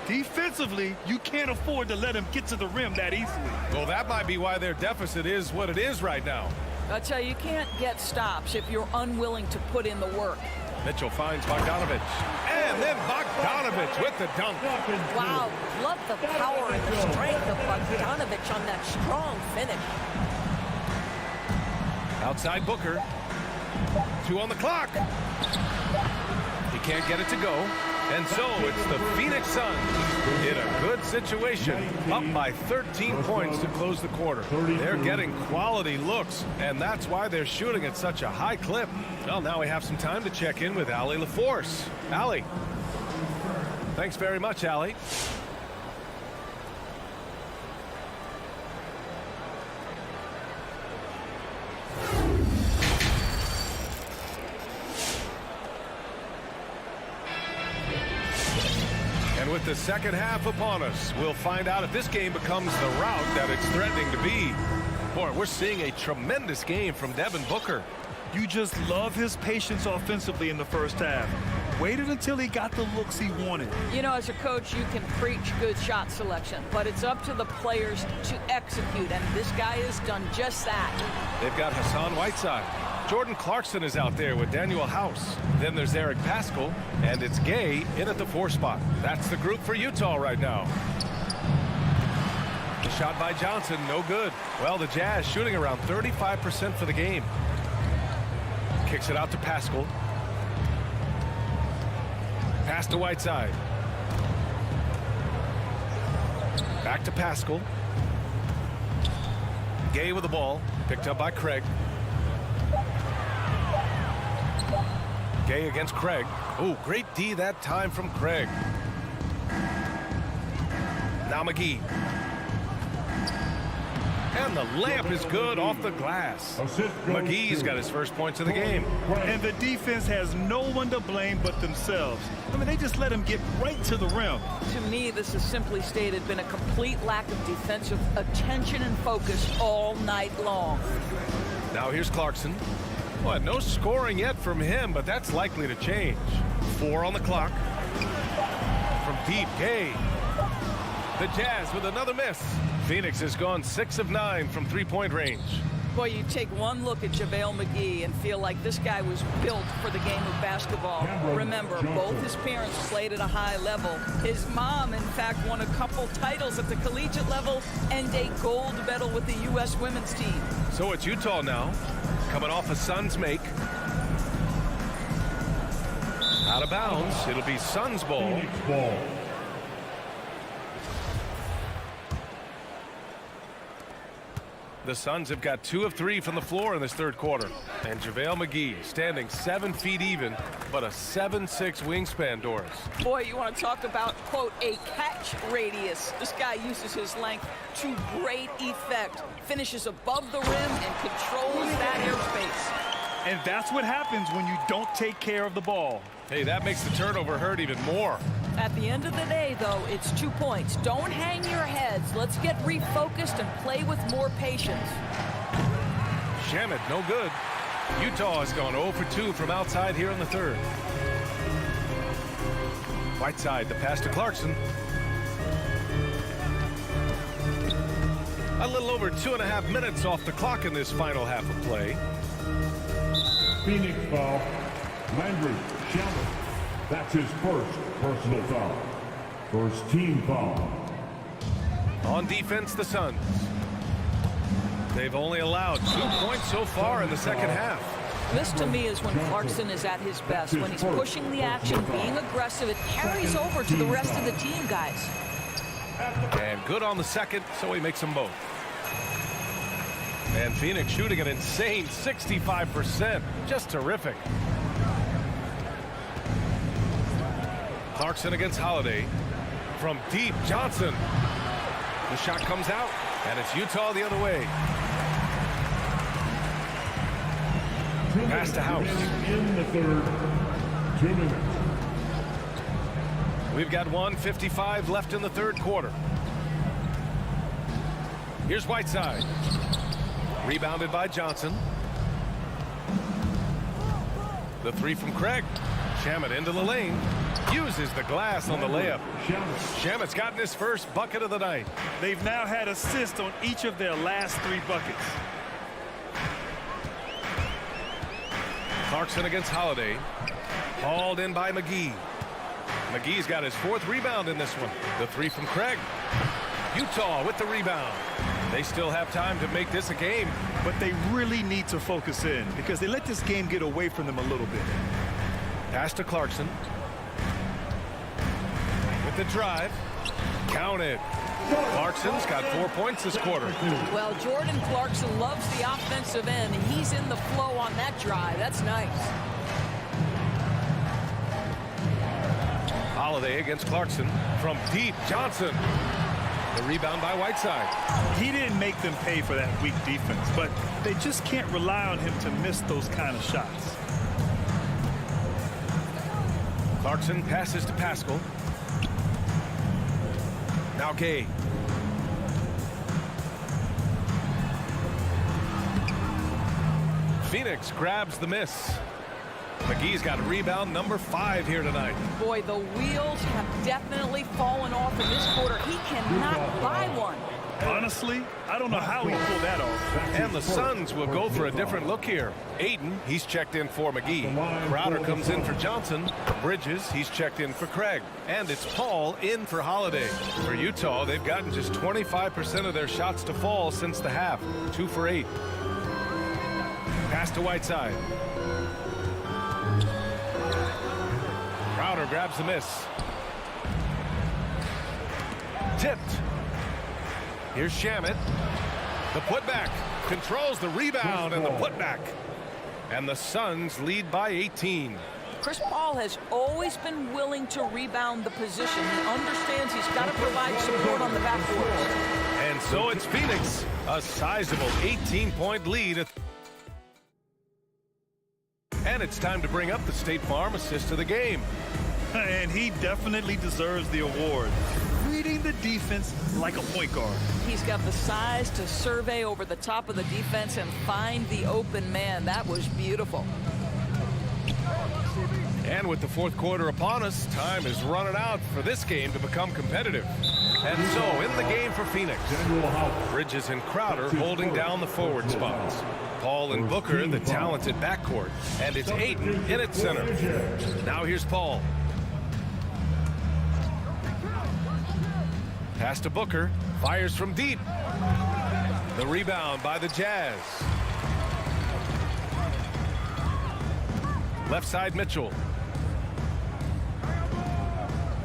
Defensively, you can't afford to let him get to the rim that easily. Well, that might be why their deficit is what it is right now. I tell you, you can't get stops if you're unwilling to put in the work. Mitchell finds Bogdanovich. And then Bogdanovich with the dunk. Wow, love the power and the strength of Bogdanovich on that strong finish. Outside Booker. 2 on the clock. He can't get it to go. And so it's the Phoenix Suns in a good situation, up by 13 points to close the quarter. They're getting quality looks, and that's why they're shooting at such a high clip. Well, now we have some time to check in with Allie LaForce. Allie. Thanks very much, Allie. And with the second half upon us, we'll find out if this game becomes the rout that it's threatening to be. Boy, we're seeing a tremendous game from Devin Booker. You just love his patience offensively in the first half. Waited until he got the looks he wanted. You know, as a coach, you can preach good shot selection, but it's up to the players to execute, and this guy has done just that. They've got Hassan Whiteside. Jordan Clarkson is out there with Daniel House. Then there's Eric Paschall, and it's Gay in at the 4 spot. That's the group for Utah right now. The shot by Johnson, no good. Well, the Jazz shooting around 35% for the game. Kicks it out to Paschall. Pass to Whiteside. Back to Paschall. Gay with the ball. Picked up by Craig. Gay against Craig. Oh, great D that time from Craig. Now McGee. And the layup is good off the glass. McGee's got his first points of the game. And the defense has no one to blame but themselves. I mean, they just let him get right to the rim. To me, this has simply stated been a complete lack of defensive attention and focus all night long. Now here's Clarkson. Well, no scoring yet from him, but that's likely to change. 4 on the clock. From deep, Gay. The Jazz with another miss. Phoenix has gone 6 of 9 from 3-point range. Boy, you take one look at JaVale McGee and feel like this guy was built for the game of basketball. Remember, both his parents played at a high level. His mom, in fact, won a couple titles at the collegiate level and a gold medal with the U.S. women's team. So it's Utah now, coming off a Suns make. Out of bounds. It'll be Suns ball. Phoenix ball. The Suns have got 2 of 3 from the floor in this third quarter. And JaVale McGee standing 7 feet even, but a 7'6" wingspan, Doris. Boy, you want to talk about, quote, a catch radius. This guy uses his length to great effect. Finishes above the rim and controls that airspace. And that's what happens when you don't take care of the ball. Hey, that makes the turnover hurt even more. At the end of the day, though, it's 2 points. Don't hang your heads. Let's get refocused and play with more patience. Shamet, no good. Utah has gone 0 for 2 from outside here in the third. Whiteside, the pass to Clarkson. A little over 2.5 minutes off the clock in this final half of play. Phoenix foul. Landry Shamet. That's his first personal foul. First team foul. On defense, the Suns. They've only allowed 2 points so far in the second half. This, to me, is when Clarkson is at his best. When he's pushing the action, being aggressive, it carries over to the rest of the team, guys. And good on the second, so he makes them both. And Phoenix shooting an insane 65%. Just terrific. Clarkson against Holiday. From deep, Johnson. The shot comes out, and it's Utah the other way. Pass to House. In the third. 2 minutes. We've got 1:55 left in the third quarter. Here's Whiteside. Rebounded by Johnson. The 3 from Craig. Shamet into the lane. Uses the glass on the layup. Shamet's gotten his first bucket of the night. They've now had assists on each of their last 3 buckets. Clarkson against Holiday. Hauled in by McGee. McGee's got his 4th rebound in this one. The 3 from Craig. Utah with the rebound. They still have time to make this a game. But they really need to focus in because they let this game get away from them a little bit. Pass to Clarkson. With the drive. Counted. Clarkson's got 4 points this quarter. Well, Jordan Clarkson loves the offensive end. He's in the flow on that drive. That's nice. Holiday against Clarkson. From deep, Johnson. The rebound by Whiteside. He didn't make them pay for that weak defense, but they just can't rely on him to miss those kind of shots. Clarkson passes to Pascal. Now Gay. Phoenix grabs the miss. McGee's got rebound number 5 here tonight. Boy, the wheels have definitely fallen off in this quarter. He cannot buy one. Honestly, I don't know how he pulled that off. And the Suns will go for a different look here. Aiden, he's checked in for McGee. Crowder comes in for Johnson. Bridges, he's checked in for Craig. And it's Paul in for Holiday. For Utah, they've gotten just 25% of their shots to fall since the half. 2 for 8. Pass to Whiteside. Crowder grabs the miss. Tipped. Here's Shamet. The putback. Controls the rebound and the putback. And the Suns lead by 18. Chris Paul has always been willing to rebound the position. He understands he's got to provide support on the backboard. And so it's Phoenix. A sizable 18-point lead. And it's time to bring up the State Farm assist of the game. And he definitely deserves the award. Reading the defense like a point guard. He's got the size to survey over the top of the defense and find the open man. That was beautiful. And with the fourth quarter upon us, time is running out for this game to become competitive. And so, in the game for Phoenix, Bridges and Crowder holding down the forward spots. Paul and Booker, the talented backcourt. And it's Ayton in at center. Now here's Paul. Pass to Booker. Fires from deep. The rebound by the Jazz. Left side, Mitchell.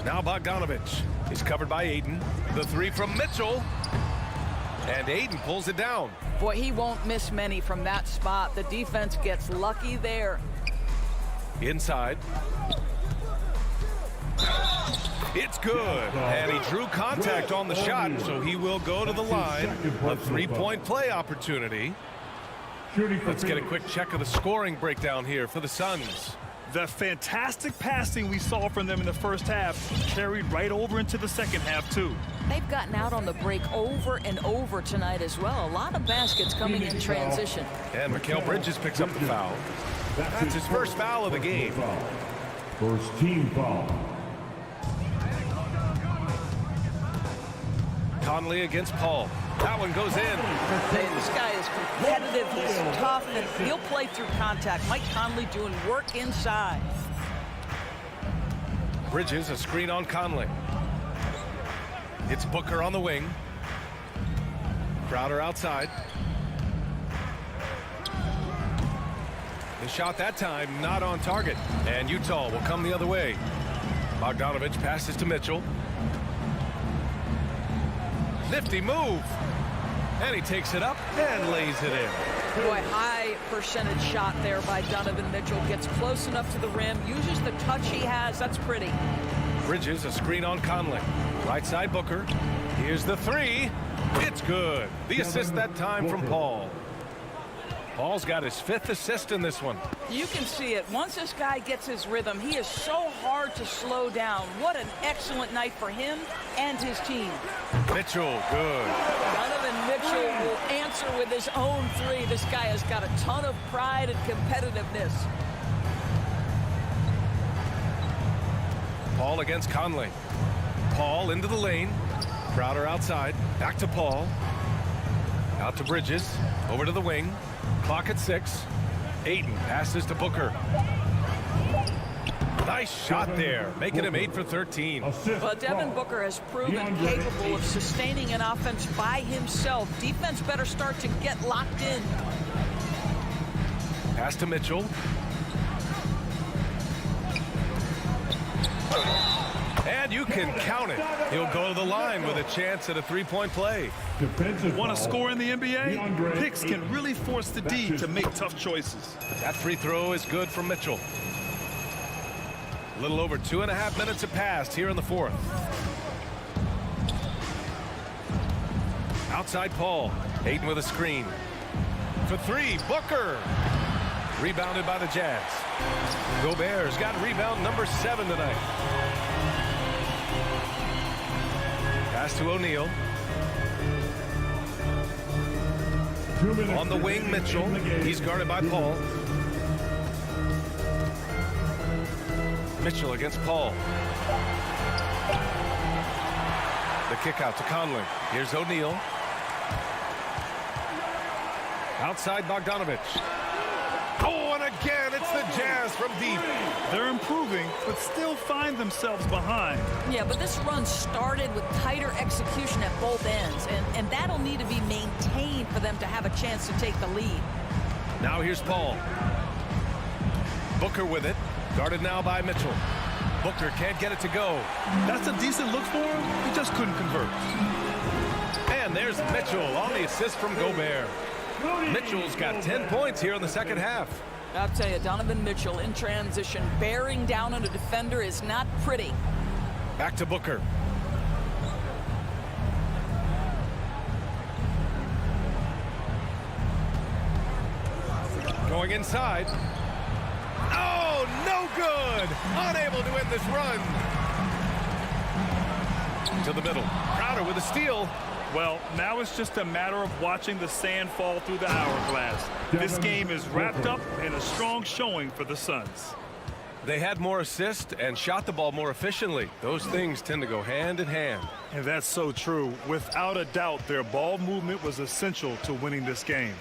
Now Bogdanovich. He's covered by Ayton. The three from Mitchell. And Ayton pulls it down. Boy, he won't miss many from that spot. The defense gets lucky there. Inside. It's good. And he drew contact on the shot, so he will go to the line. A three-point play opportunity. Let's get a quick check of the scoring breakdown here for the Suns. The fantastic passing we saw from them in the first half carried right over into the second half, too. They've gotten out on the break over and over tonight as well. A lot of baskets coming in transition. And Mikal Bridges picks up the foul. That's his first foul of the game. First team foul. Conley against Paul. That one goes in. This guy is competitive, he's tough, and he'll play through contact. Mike Conley doing work inside. Bridges, a screen on Conley. It's Booker on the wing. Crowder outside. The shot that time not on target. And Utah will come the other way. Bogdanovich passes to Mitchell. Nifty move. And he takes it up and lays it in. Boy, high percentage shot there by Donovan Mitchell. Gets close enough to the rim, uses the touch he has. That's pretty. Bridges, a screen on Conley. Right side, Booker. Here's the three. It's good. The assist that time from Paul. Paul's got his 5th assist in this one. You can see it. Once this guy gets his rhythm, he is so hard to slow down. What an excellent night for him and his team. Mitchell, good. Donovan Mitchell will answer with his own three. This guy has got a ton of pride and competitiveness. Paul against Conley. Paul into the lane. Crowder outside. Back to Paul. Out to Bridges. Over to the wing. Clock at 6. Ayton passes to Booker. Nice shot there, making him 8 for 13. Well, Devin Booker has proven capable of sustaining an offense by himself. Defense better start to get locked in. Pass to Mitchell. And you can count it. He'll go to the line with a chance at a three-point play. Want to score in the NBA? Picks can really force the D to make tough choices. That free throw is good from Mitchell. A little over 2.5 minutes have passed here in the 4th. Outside Paul. Ayton with a screen. For 3, Booker. Rebounded by the Jazz. Gobert's got rebound number 7 tonight. Pass to O'Neal. On the wing, Mitchell. He's guarded by Paul. Mitchell against Paul. The kick out to Conley. Here's O'Neal. Outside Bogdanovich. Oh, and again, it's the Jazz from deep. They're improving, but still find themselves behind. Yeah, but this run started with tighter execution at both ends, and that'll need to be maintained for them to have a chance to take the lead. Now here's Paul. Booker with it. Guarded now by Mitchell. Booker can't get it to go. That's a decent look for him. He just couldn't convert. And there's Mitchell on the assist from Gobert. Mitchell's got 10 points here in the second half. I'll tell you, Donovan Mitchell in transition, bearing down on a defender is not pretty. Back to Booker. Going inside. Oh, no good. Unable to end this run. To the middle. Crowder with a steal. Well, now it's just a matter of watching the sand fall through the hourglass. This game is wrapped up in a strong showing for the Suns. They had more assists and shot the ball more efficiently. Those things tend to go hand in hand. And that's so true. Without a doubt, their ball movement was essential to winning this game.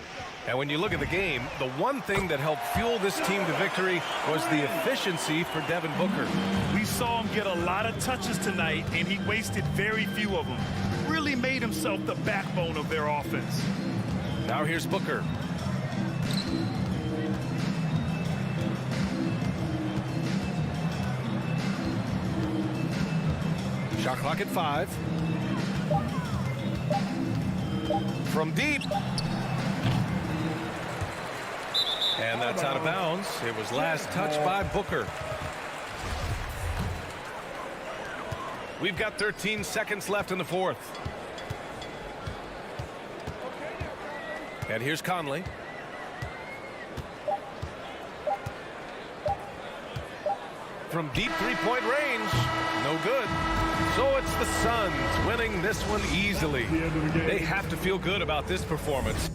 And when you look at the game, the one thing that helped fuel this team to victory was the efficiency for Devin Booker. We saw him get a lot of touches tonight, and he wasted very few of them. Really made himself the backbone of their offense. Now here's Booker. Shot clock at 5. From deep. And that's out of bounds. It was last touched by Booker. We've got 13 seconds left in the fourth. And here's Conley. From deep three-point range. No good. So it's the Suns winning this one easily. They have to feel good about this performance.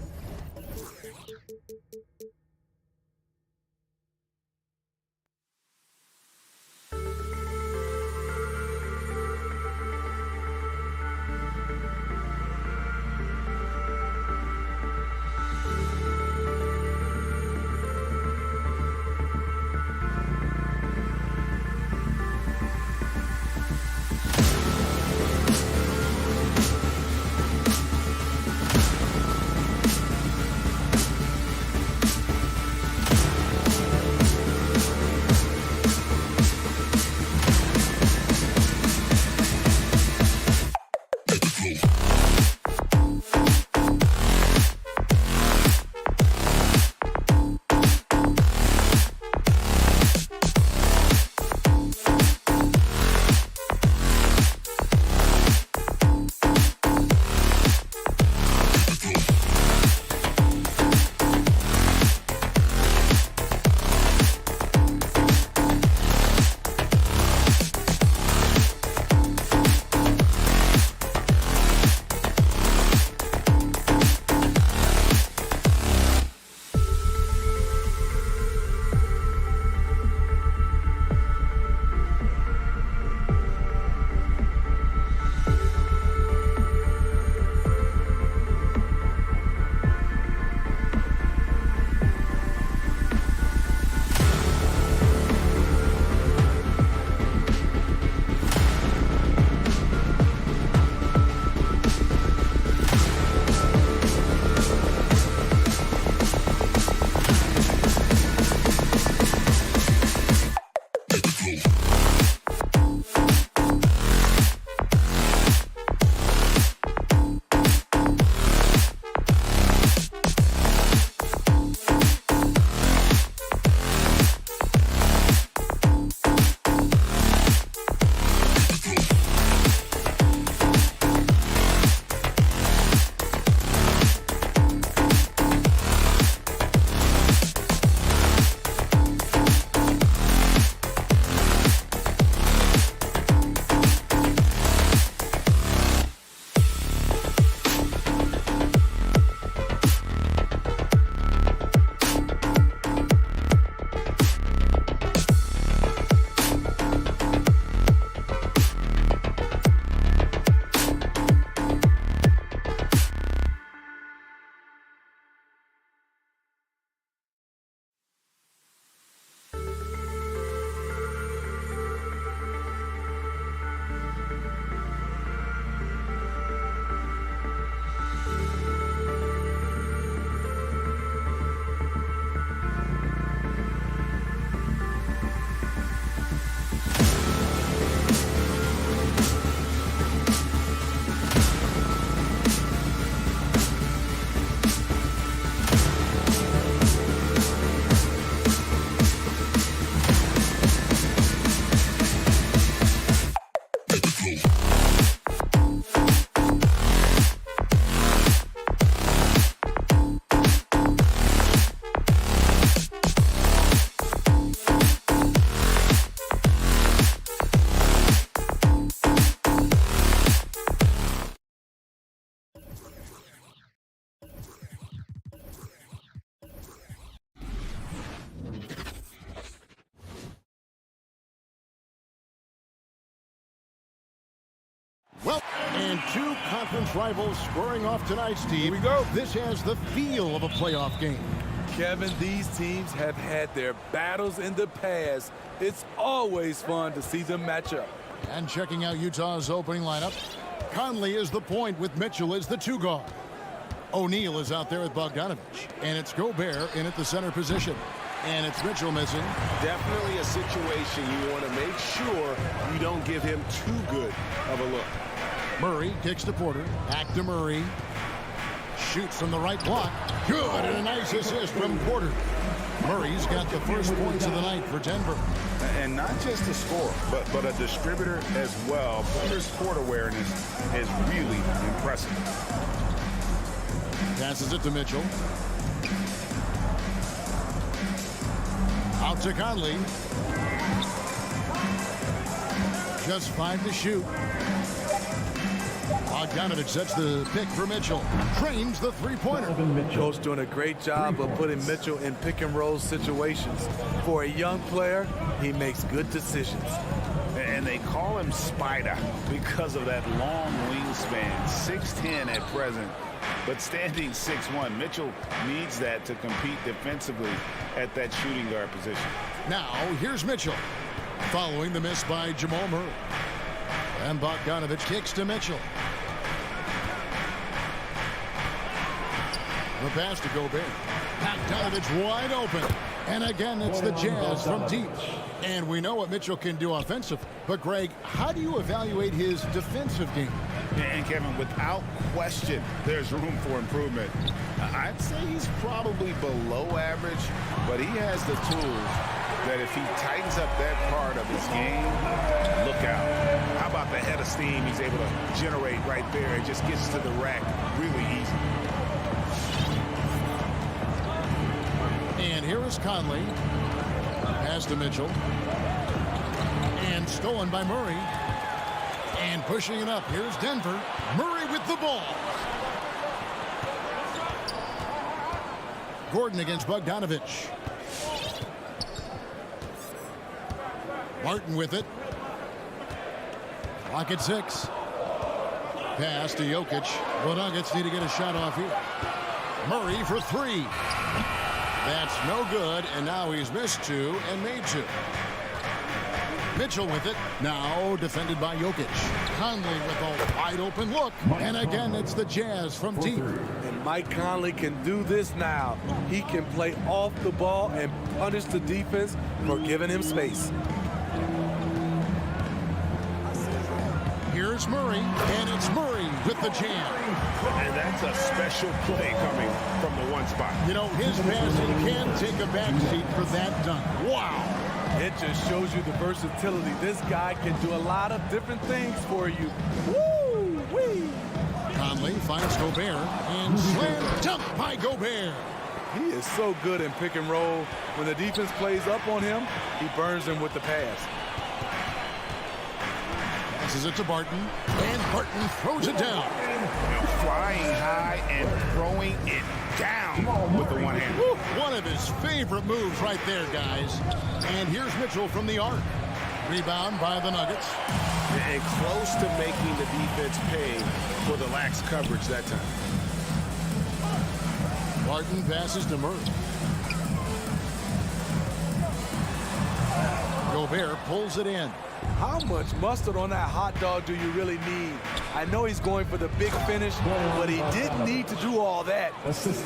conference rivals squaring off tonight, Steve. Here we go. This has the feel of a playoff game. Kevin, these teams have had their battles in the past. It's always fun to see them match up. And checking out Utah's opening lineup, Conley is the point with Mitchell as the 2 guard. O'Neal is out there with Bogdanovich, and it's Gobert in at the center position. And it's Mitchell missing. Definitely a situation you want to make sure you don't give him too good of a look. Murray kicks to Porter. Back to Murray. Shoots from the right block. Good, and a nice assist from Porter. Murray's got the first points of the night for Denver. And not just a scorer, but a distributor as well. Porter's court awareness is really impressive. Passes it to Mitchell. Out to Conley. Just 5 to shoot. Bogdanovich sets the pick for Mitchell. Trains the three-pointer. Coach doing a great job of putting Mitchell in pick-and-roll situations. For a young player, he makes good decisions. And they call him Spider because of that long wingspan, 6'10" at present. But standing 6'1", Mitchell needs that to compete defensively at that shooting guard position. Now, here's Mitchell, following the miss by Jamal Murray. And Bogdanovich kicks to Mitchell. The pass to Gobert. Bogdanovich wide open. And again, it's the Jazz from deep. And we know what Mitchell can do offensively. But, Greg, how do you evaluate his defensive game? And, Kevin, without question, there's room for improvement. I'd say he's probably below average, but he has the tools that if he tightens up that part of his game, look out. How about the head of steam he's able to generate right there? It just gets to the rack really easy. And here is Conley. Pass to Mitchell. And stolen by Murray. And pushing it up. Here's Denver. Murray with the ball. Gordon against Bogdanovich. Martin with it. Clock at 6. Pass to Jokic. The Nuggets need to get a shot off here. Murray for 3. That's no good, and now he's missed 2 and made 2. Mitchell with it. Now defended by Jokic. Conley with a wide open look. And again, it's the Jazz from deep. And Mike Conley can do this now. He can play off the ball and punish the defense for giving him space. Here's Murray, and it's Murray with the jam. And that's a special play coming from the one spot. You know, his passing can take a backseat for that dunk. Wow. It just shows you the versatility. This guy can do a lot of different things for you. Woo-wee! Conley finds Gobert, and slam dunk by Gobert. He is so good in pick and roll. When the defense plays up on him, he burns them with the pass. Passes it to Barton, and Barton throws it down. Flying high and throwing it down with the one hand. Woo, one of his favorite moves right there, guys. And here's Mitchell from the arc. Rebound by the Nuggets. And close to making the defense pay for the lax coverage that time. Barton passes to Murray. Gobert pulls it in. How much mustard on that hot dog do you really need? I know he's going for the big finish, but he didn't need to do all that.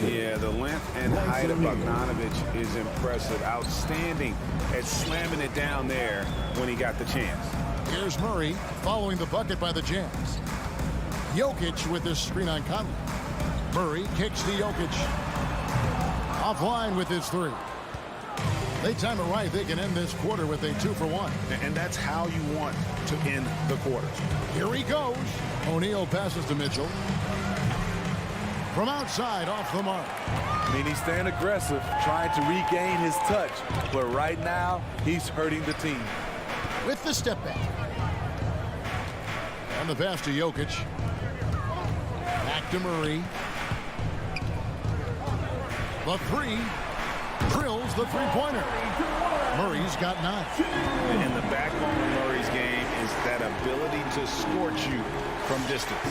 Yeah, the length and height of Bogdanovich is impressive. Outstanding at slamming it down there when he got the chance. Here's Murray following the bucket by the Jazz. Jokic with this screen on Conley. Murray kicks to Jokic. Offline with his 3. They time it right. They can end this quarter with a 2-for-1. And that's how you want to end the quarter. Here he goes. O'Neal passes to Mitchell. From outside, off the mark. I mean, he's staying aggressive, trying to regain his touch. But right now, he's hurting the team. With the step back. And the pass to Jokic. Back to Murray. The 3. Drills the three-pointer. Murray's got 9. And the backbone of Murray's game is that ability to scorch you from distance.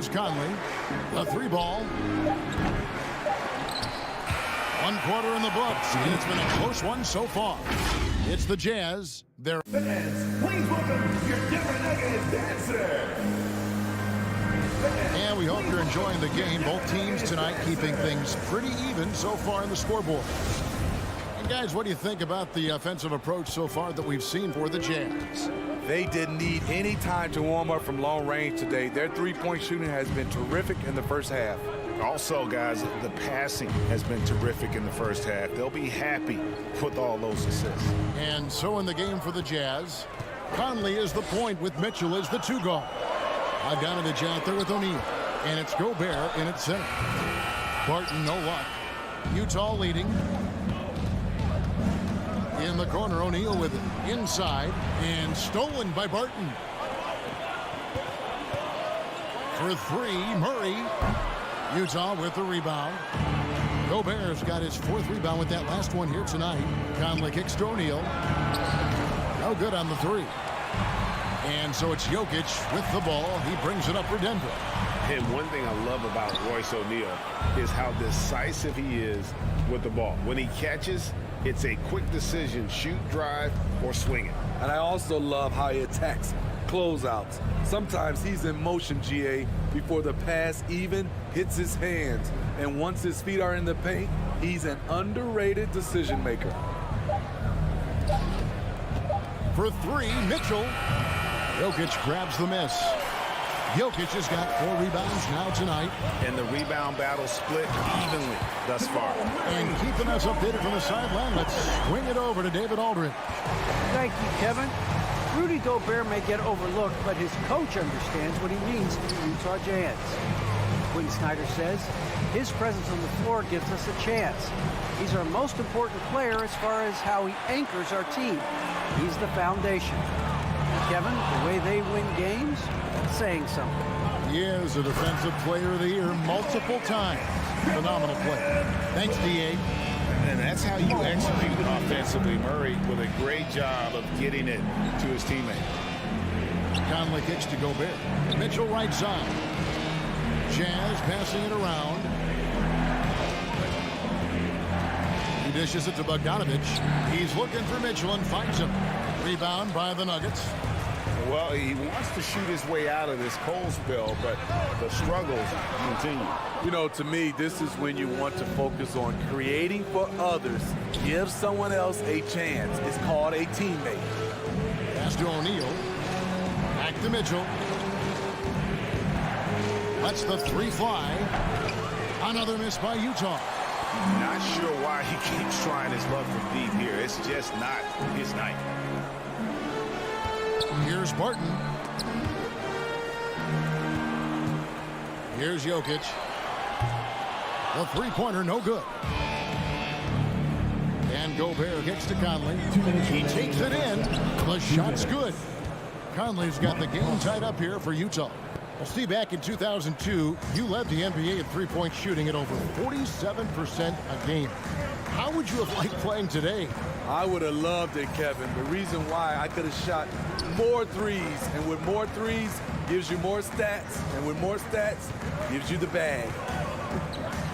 is Conley. The three ball. 1 quarter in the books, and it's been a close one so far. It's the Jazz. They're Fans, please welcome your Denver Nuggets dancer. And we hope you're enjoying the game. Both teams tonight keeping things pretty even so far in the scoreboard. And guys, what do you think about the offensive approach so far that we've seen for the Jazz? They didn't need any time to warm up from long range today. Their three-point shooting has been terrific in the first half. Also, guys, the passing has been terrific in the first half. They'll be happy with all those assists. And so in the game for the Jazz, Conley is the point with Mitchell as the two guard. Bogdanovich out there with O'Neal. And it's Gobert in its center. Barton, no luck. Utah leading. In the corner, O'Neal with it. Inside. And stolen by Barton. For three, Murray. Utah with the rebound. Gobert's got his 4th rebound with that last one here tonight. Conley kicks to O'Neal. No good on the 3. And so it's Jokic with the ball. He brings it up for Denver. And one thing I love about Royce O'Neal is how decisive he is with the ball. When he catches, it's a quick decision, shoot, drive, or swing it. And I also love how he attacks closeouts. Sometimes he's in motion, GA, before the pass even hits his hands. And once his feet are in the paint, he's an underrated decision maker. For 3, Mitchell. Jokic grabs the miss. Jokic has got 4 rebounds now tonight. And the rebound battle split evenly thus far. And keeping us updated from the sideline, let's swing it over to David Aldridge. Thank you, Kevin. Rudy Gobert may get overlooked, but his coach understands what he means to the Utah Jazz. Quinn Snyder says, his presence on the floor gives us a chance. He's our most important player as far as how he anchors our team. He's the foundation. Kevin, the way they win games, that's saying something. He is a Defensive Player of the Year multiple times. Phenomenal play. Thanks, D.A. And that's how you execute offensively. Murray with a great job of getting it to his teammate. Conley kicks to Gobert. Mitchell right side. Jazz passing it around. He dishes it to Bogdanovich. He's looking for Mitchell and finds him. Rebound by the Nuggets. Well, he wants to shoot his way out of this cold spell, but the struggles continue. You know, to me, this is when you want to focus on creating for others. Give someone else a chance. It's called a teammate. Pass to O'Neal. Back to Mitchell. Lets the 3 fly. Another miss by Utah. Not sure why he keeps trying his luck from deep here. It's just not his night. Here's Barton. Here's Jokic. The 3-pointer, no good. And Gobert kicks to Conley. He takes it in. The shot's good. Conley's got the game tied up here for Utah. Well, Steve, back in 2002, you led the NBA in 3-point shooting at over 47% a game. How would you have liked playing today? I would have loved it, Kevin. The reason why, I could have shot more threes, and with more threes gives you more stats, and with more stats gives you the bag.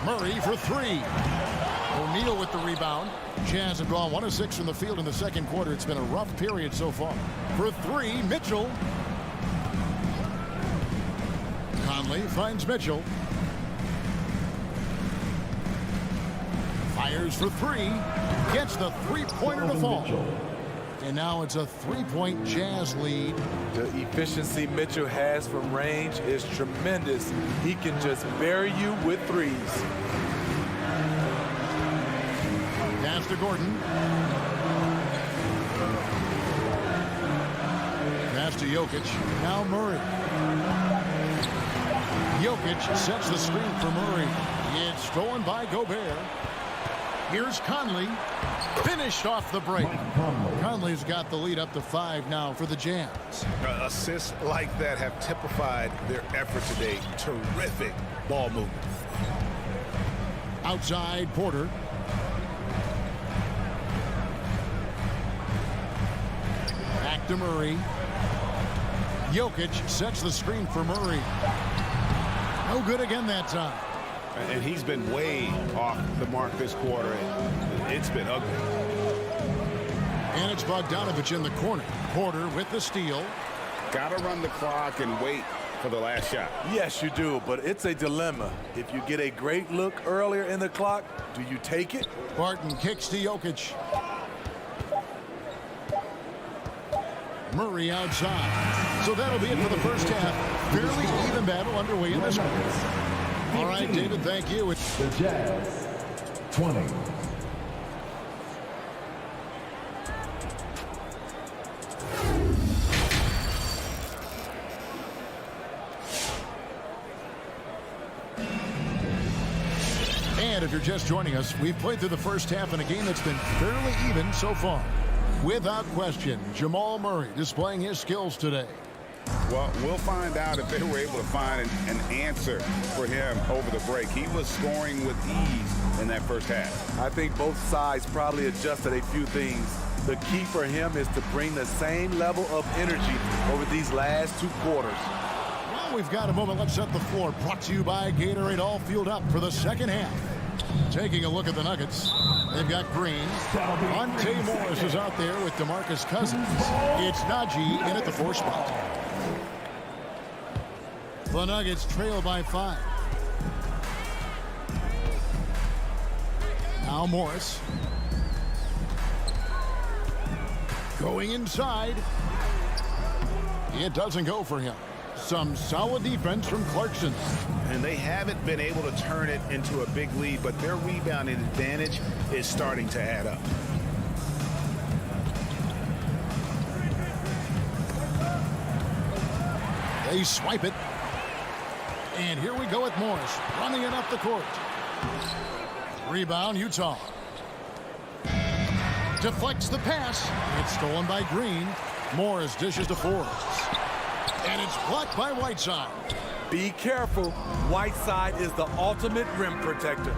Murray for 3. O'Neal with the rebound. Jazz have gone 1 of 6 from the field in the second quarter. It's been a rough period so far. For 3, Mitchell. Conley finds Mitchell. Fires for 3. Gets the 3-pointer to fall. And now it's a 3-point Jazz lead. The efficiency Mitchell has from range is tremendous. He can just bury you with threes. Pass to Gordon. Pass to Jokic. Now Murray. Jokic sets the screen for Murray. It's stolen by Gobert. Here's Conley. Finished off the break. Conley's got the lead up to 5 now for the Jazz. Assists like that have typified their effort today. Terrific ball movement. Outside, Porter. Back to Murray. Jokic sets the screen for Murray. No good again that time. And he's been way off the mark this quarter. It's been ugly. And it's Bogdanovich in the corner. Porter with the steal. Got to run the clock and wait for the last shot. Yes, you do, but it's a dilemma. If you get a great look earlier in the clock, do you take it? Barton kicks to Jokic. Murray outside. So that'll be it for the first half. Fairly even battle underway in this one. All right, David, thank you. The Jazz, 20. And if you're just joining us, we've played through the first half in a game that's been fairly even so far. Without question, Jamal Murray displaying his skills today. Well, we'll find out if they were able to find an answer for him over the break. He was scoring with ease in that first half. I think both sides probably adjusted a few things. The key for him is to bring the same level of energy over these last 2 quarters. Well, we've got a moment. Let's set the floor. Brought to you by Gatorade, all fueled up for the second half. Taking a look at the Nuggets, they've got Green. Monte Morris is out there with DeMarcus Cousins. It's Najee in at the 4 spot. The Nuggets trail by 5. Now Morris. Going inside. It doesn't go for him. Some solid defense from Clarkson. And they haven't been able to turn it into a big lead, but their rebounding advantage is starting to add up. They swipe it. And here we go with Morris running it up the court. Rebound, Utah. Deflects the pass. It's stolen by Green. Morris dishes to Forbes. And it's blocked by Whiteside. Be careful. Whiteside is the ultimate rim protector.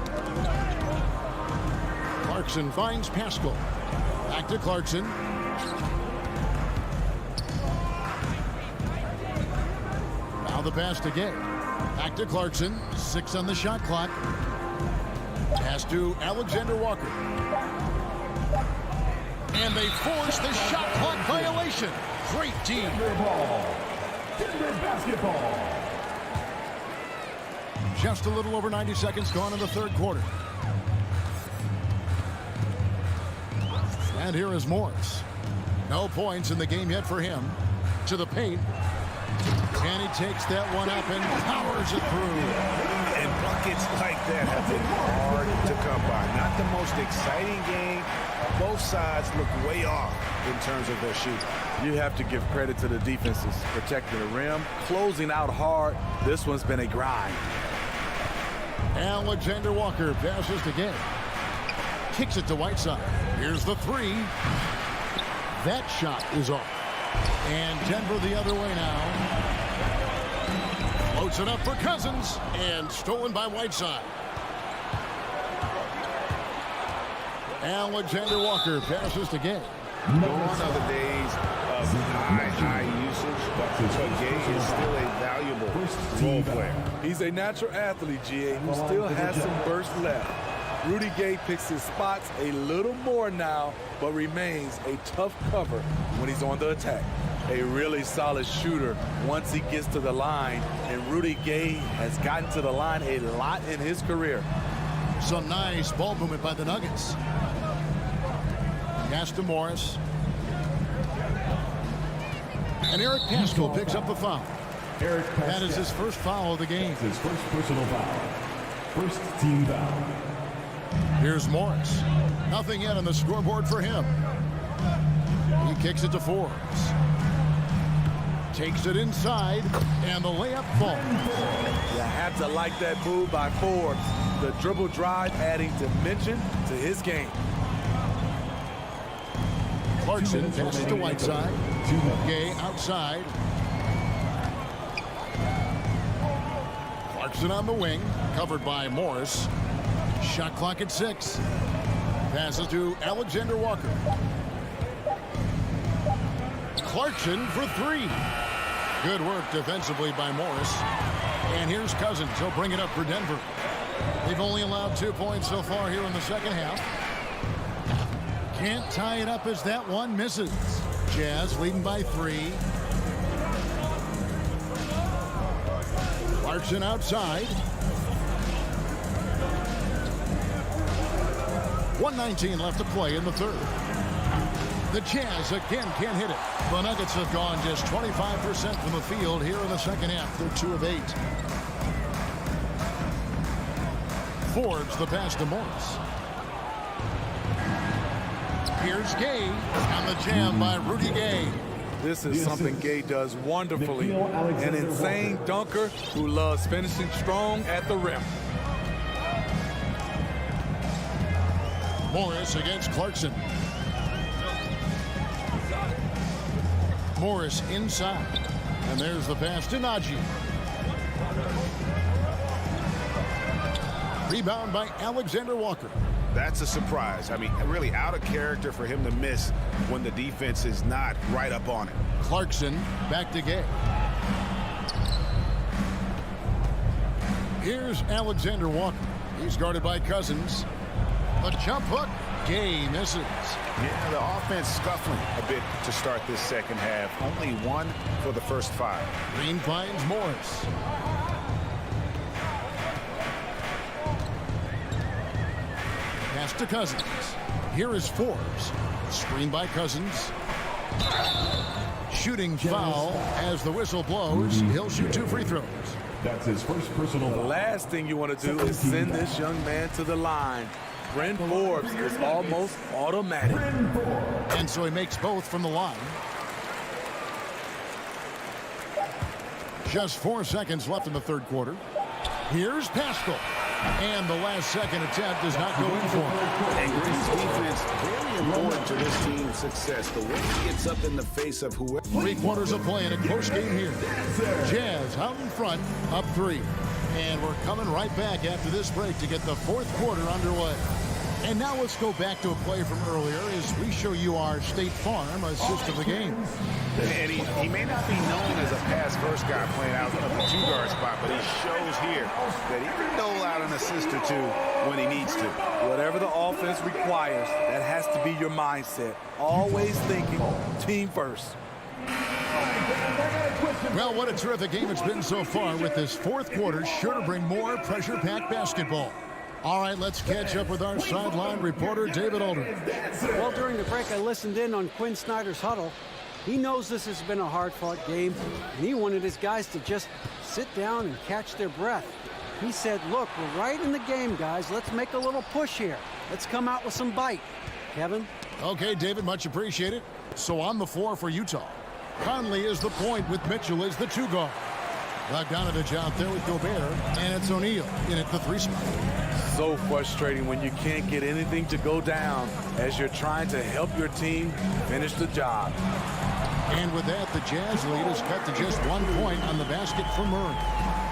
Clarkson finds Pascal. Back to Clarkson. Now the pass to Gay. Back to Clarkson. 6 on the shot clock. Pass to Alexander Walker. And they force the shot clock violation. Great team. Denver basketball. Just a little over 90 seconds gone in the third quarter. And here is Morris. No points in the game yet for him. To the paint. And he takes that one up and powers it through. And buckets like that have been hard to come by. Not the most exciting game. Both sides look way off in terms of their shooting. You have to give credit to the defenses. Protecting the rim, closing out hard. This one's been a grind. Alexander Walker passes to Gay. Kicks it to Whiteside. Here's the 3. That shot is off. And Denver the other way now. Floats it up for Cousins. And stolen by Whiteside. Alexander Walker passes to Gay. Gone are the days of high usage, but Gay is still a valuable role player. He's a natural athlete, GA, who still has some burst left. Rudy Gay picks his spots a little more now, but remains a tough cover when he's on the attack. A really solid shooter once he gets to the line, and Rudy Gay has gotten to the line a lot in his career. Some nice ball movement by the Nuggets. Pass to Morris. And Eric Pascal picks up the foul. That is his first foul of the game. His first personal foul. First team foul. Here's Morris. Nothing yet on the scoreboard for him. He kicks it to Forbes. Takes it inside, and the layup falls. You have to like that move by Forbes. The dribble drive adding dimension to his game. Clarkson passes to Whiteside. Gay outside. Clarkson on the wing, covered by Morris. Shot clock at 6. Passes to Alexander Walker. Clarkson for 3. Good work defensively by Morris. And here's Cousins. He'll bring it up for Denver. They've only allowed 2 points so far here in the second half. Can't tie it up as that one misses. Jazz leading by 3. Clarkson outside. 1:19 left to play in the third. The Jazz again can't hit it. The Nuggets have gone just 25% from the field here in the second half. They're 2 of 8. Forbes the pass to Morris. Here's Gay on the jam by Rudy Gay. This is something Gay does wonderfully. An insane dunker who loves finishing strong at the rim. Morris against Clarkson. Morris inside. And there's the pass to Najee. Rebound by Alexander Walker. That's a surprise. I mean, really out of character for him to miss when the defense is not right up on it. Clarkson back to Gay. Here's Alexander Walker. He's guarded by Cousins. The jump hook. Gay misses. Yeah, the offense scuffling a bit to start this second half. Only 1 for the first 5. Green finds Morris. Pass to Cousins. Here is Forbes. Screen by Cousins. Shooting foul as the whistle blows. He'll shoot 2 free throws. That's his first personal. The last thing you want to do is send this young man to the line. Bryn Forbes is almost automatic. And so he makes both from the line. Just 4 seconds left in the third quarter. Here's Pascal. And the last second attempt does not go in for him. And Green's defense, very important to this team's success. The way he gets up in the face of whoever. 3 quarters of play in a close game here. Jazz out in front, up 3. And we're coming right back after this break to get the fourth quarter underway. And now let's go back to a play from earlier as we show you our State Farm assist of the game. And he may not be known as a pass-first guy playing out of the 2-guard spot, but he shows here that he can dole out an assist or 2 when he needs to. Whatever the offense requires, that has to be your mindset. Always thinking team first. Well, what a terrific game it's been so far with this fourth quarter. Sure to bring more pressure-packed basketball. All right, let's catch up with our sideline reporter, David Aldridge. Well, during the break, I listened in on Quinn Snyder's huddle. He knows this has been a hard-fought game, and he wanted his guys to just sit down and catch their breath. He said, look, we're right in the game, guys. Let's make a little push here. Let's come out with some bite. Kevin? Okay, David, much appreciated. So on the floor for Utah. Conley is the point with Mitchell as the 2-guard. Bogdanovich out there with Gobert, and it's O'Neal in at the 3 spot. So frustrating when you can't get anything to go down as you're trying to help your team finish the job. And with that, the Jazz lead is cut to just 1 point on the basket for Murray.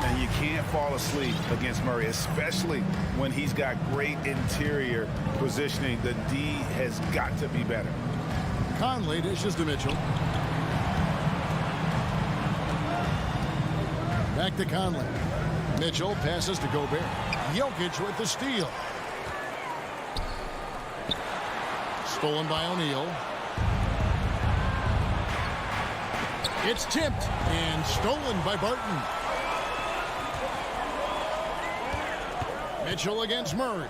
And you can't fall asleep against Murray, especially when he's got great interior positioning. The D has got to be better. Conley dishes to Mitchell. Back to Conley. Mitchell passes to Gobert. Jokic with the steal. Stolen by O'Neal. It's tipped and stolen by Barton. Mitchell against Murray.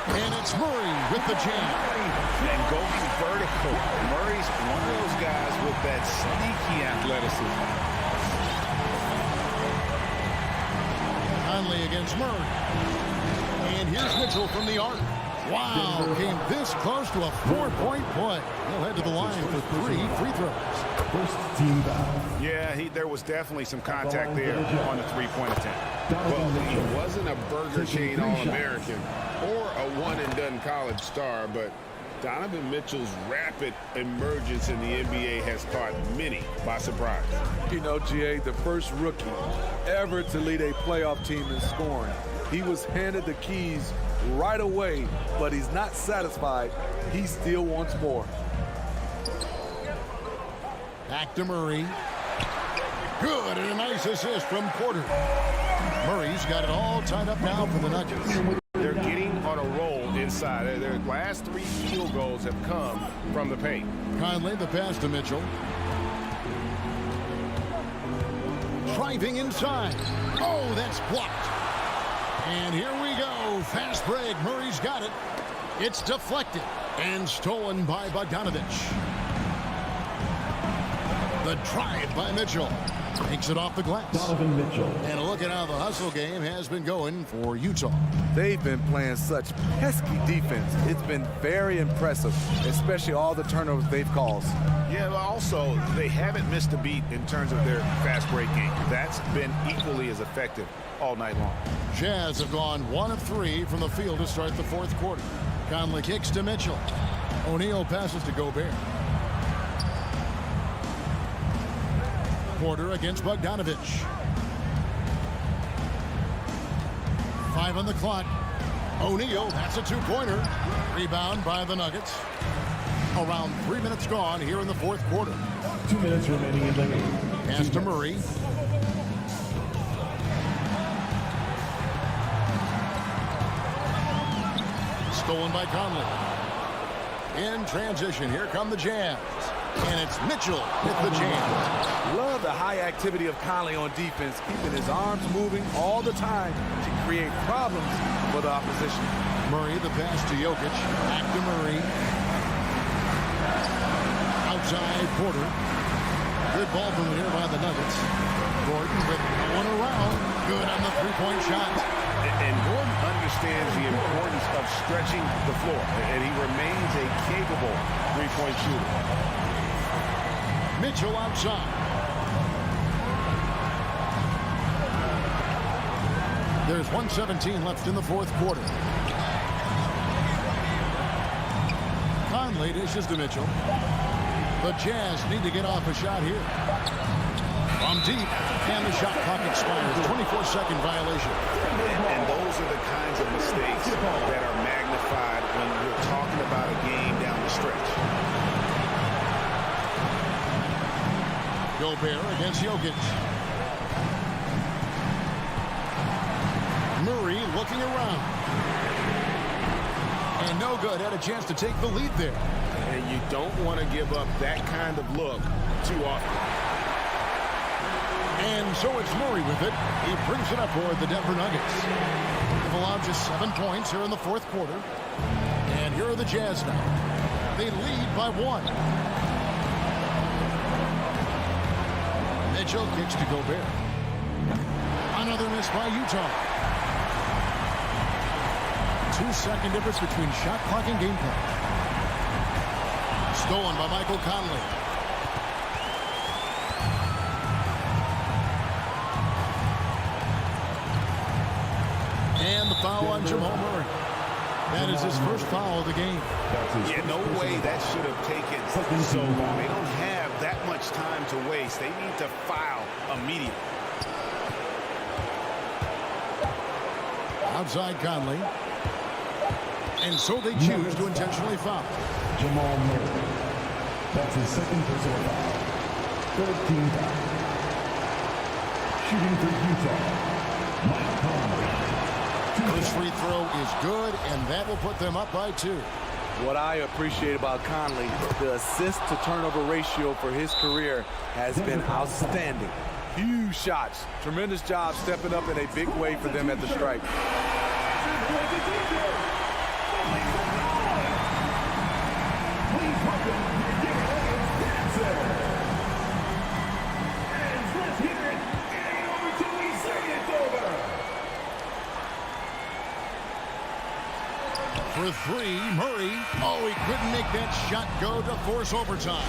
And it's Murray with the jam. And going vertical. Murray's one of those guys with that sneaky athleticism. Conley against Murray. And here's Mitchell from the arc. Wow, came this close to a 4-point play. He'll head to the line for 3 free throws. First team foul. Yeah, there was definitely some contact there on the 3-point attempt. Well, he wasn't a Burger Chain All-American or a one-and-done college star, but Donovan Mitchell's rapid emergence in the NBA has caught many by surprise. You know, GA, the first rookie ever to lead a playoff team in scoring. He was handed the keys right away, but he's not satisfied. He still wants more. Back to Murray. Good, and a nice assist from Porter. Murray's got it all tied up now for the Nuggets. They're getting on a roll inside. Their last 3 field goals have come from the paint. Conley, the pass to Mitchell. Driving inside. Oh, that's blocked. And here we go. Fast break. Murray's got it. It's deflected and stolen by Bogdanovich. The drive by Mitchell. Takes it off the glass. Donovan Mitchell. And look at how the hustle game has been going for Utah. They've been playing such pesky defense. It's been very impressive, especially all the turnovers they've caused. Yeah, but also, they haven't missed a beat in terms of their fast break game. That's been equally as effective all night long. Jazz have gone 1 of 3 from the field to start the 4th quarter. Conley kicks to Mitchell. O'Neal passes to Gobert. Porter against Bogdanovich. 5 on the clock. O'Neal, that's a 2-pointer. Rebound by the Nuggets. Around 3 minutes gone here in the 4th quarter. 2 minutes remaining in the game. Pass to Murray. Stolen by Conley. In transition, here come the Jazz. And it's Mitchell with the jam. Love the high activity of Conley on defense, keeping his arms moving all the time to create problems for the opposition. Murray, the pass to Jokic. Back to Murray. Outside Porter. Good ball movement here by the Nuggets. Gordon with one around. Good on the 3-point shot. And Gordon understands the importance of stretching the floor. And he remains a capable 3-point shooter. Mitchell outside. There's 1:17 left in the 4th quarter. Conley dishes to Mitchell. The Jazz need to get off a shot here. From deep, and the shot clock expires. 24-second violation. And those are the kinds of mistakes that are magnified when we're talking about a game down the stretch. Gobert against Jokic. Murray looking around. And no good. Had a chance to take the lead there. And you don't want to give up that kind of look too often. And so it's Murray with it. He brings it up for the Denver Nuggets. They've allowed just 7 points here in the 4th quarter. And here are the Jazz now. They lead by 1. Mitchell kicks to Gobert. Another miss by Utah. 2-second difference between shot clock and game clock. Stolen by Michael Conley. And the foul on Jamal Murray. That is his first foul of the game. Yeah, no way that should have taken so long. They don't have that much time to waste. They need to foul immediately. Outside Conley. And so they choose to intentionally foul. Jamal Murray. That's his 2nd personal foul. 3rd team foul. Shooting for Utah, Mike Conley. This free throw is good, and that will put them up by 2. What I appreciate about Conley, the assist-to-turnover ratio for his career has been outstanding. Huge shots. Tremendous job stepping up in a big way for them at the stripe. For 3, Murray. Oh, he couldn't make that shot go to force overtime.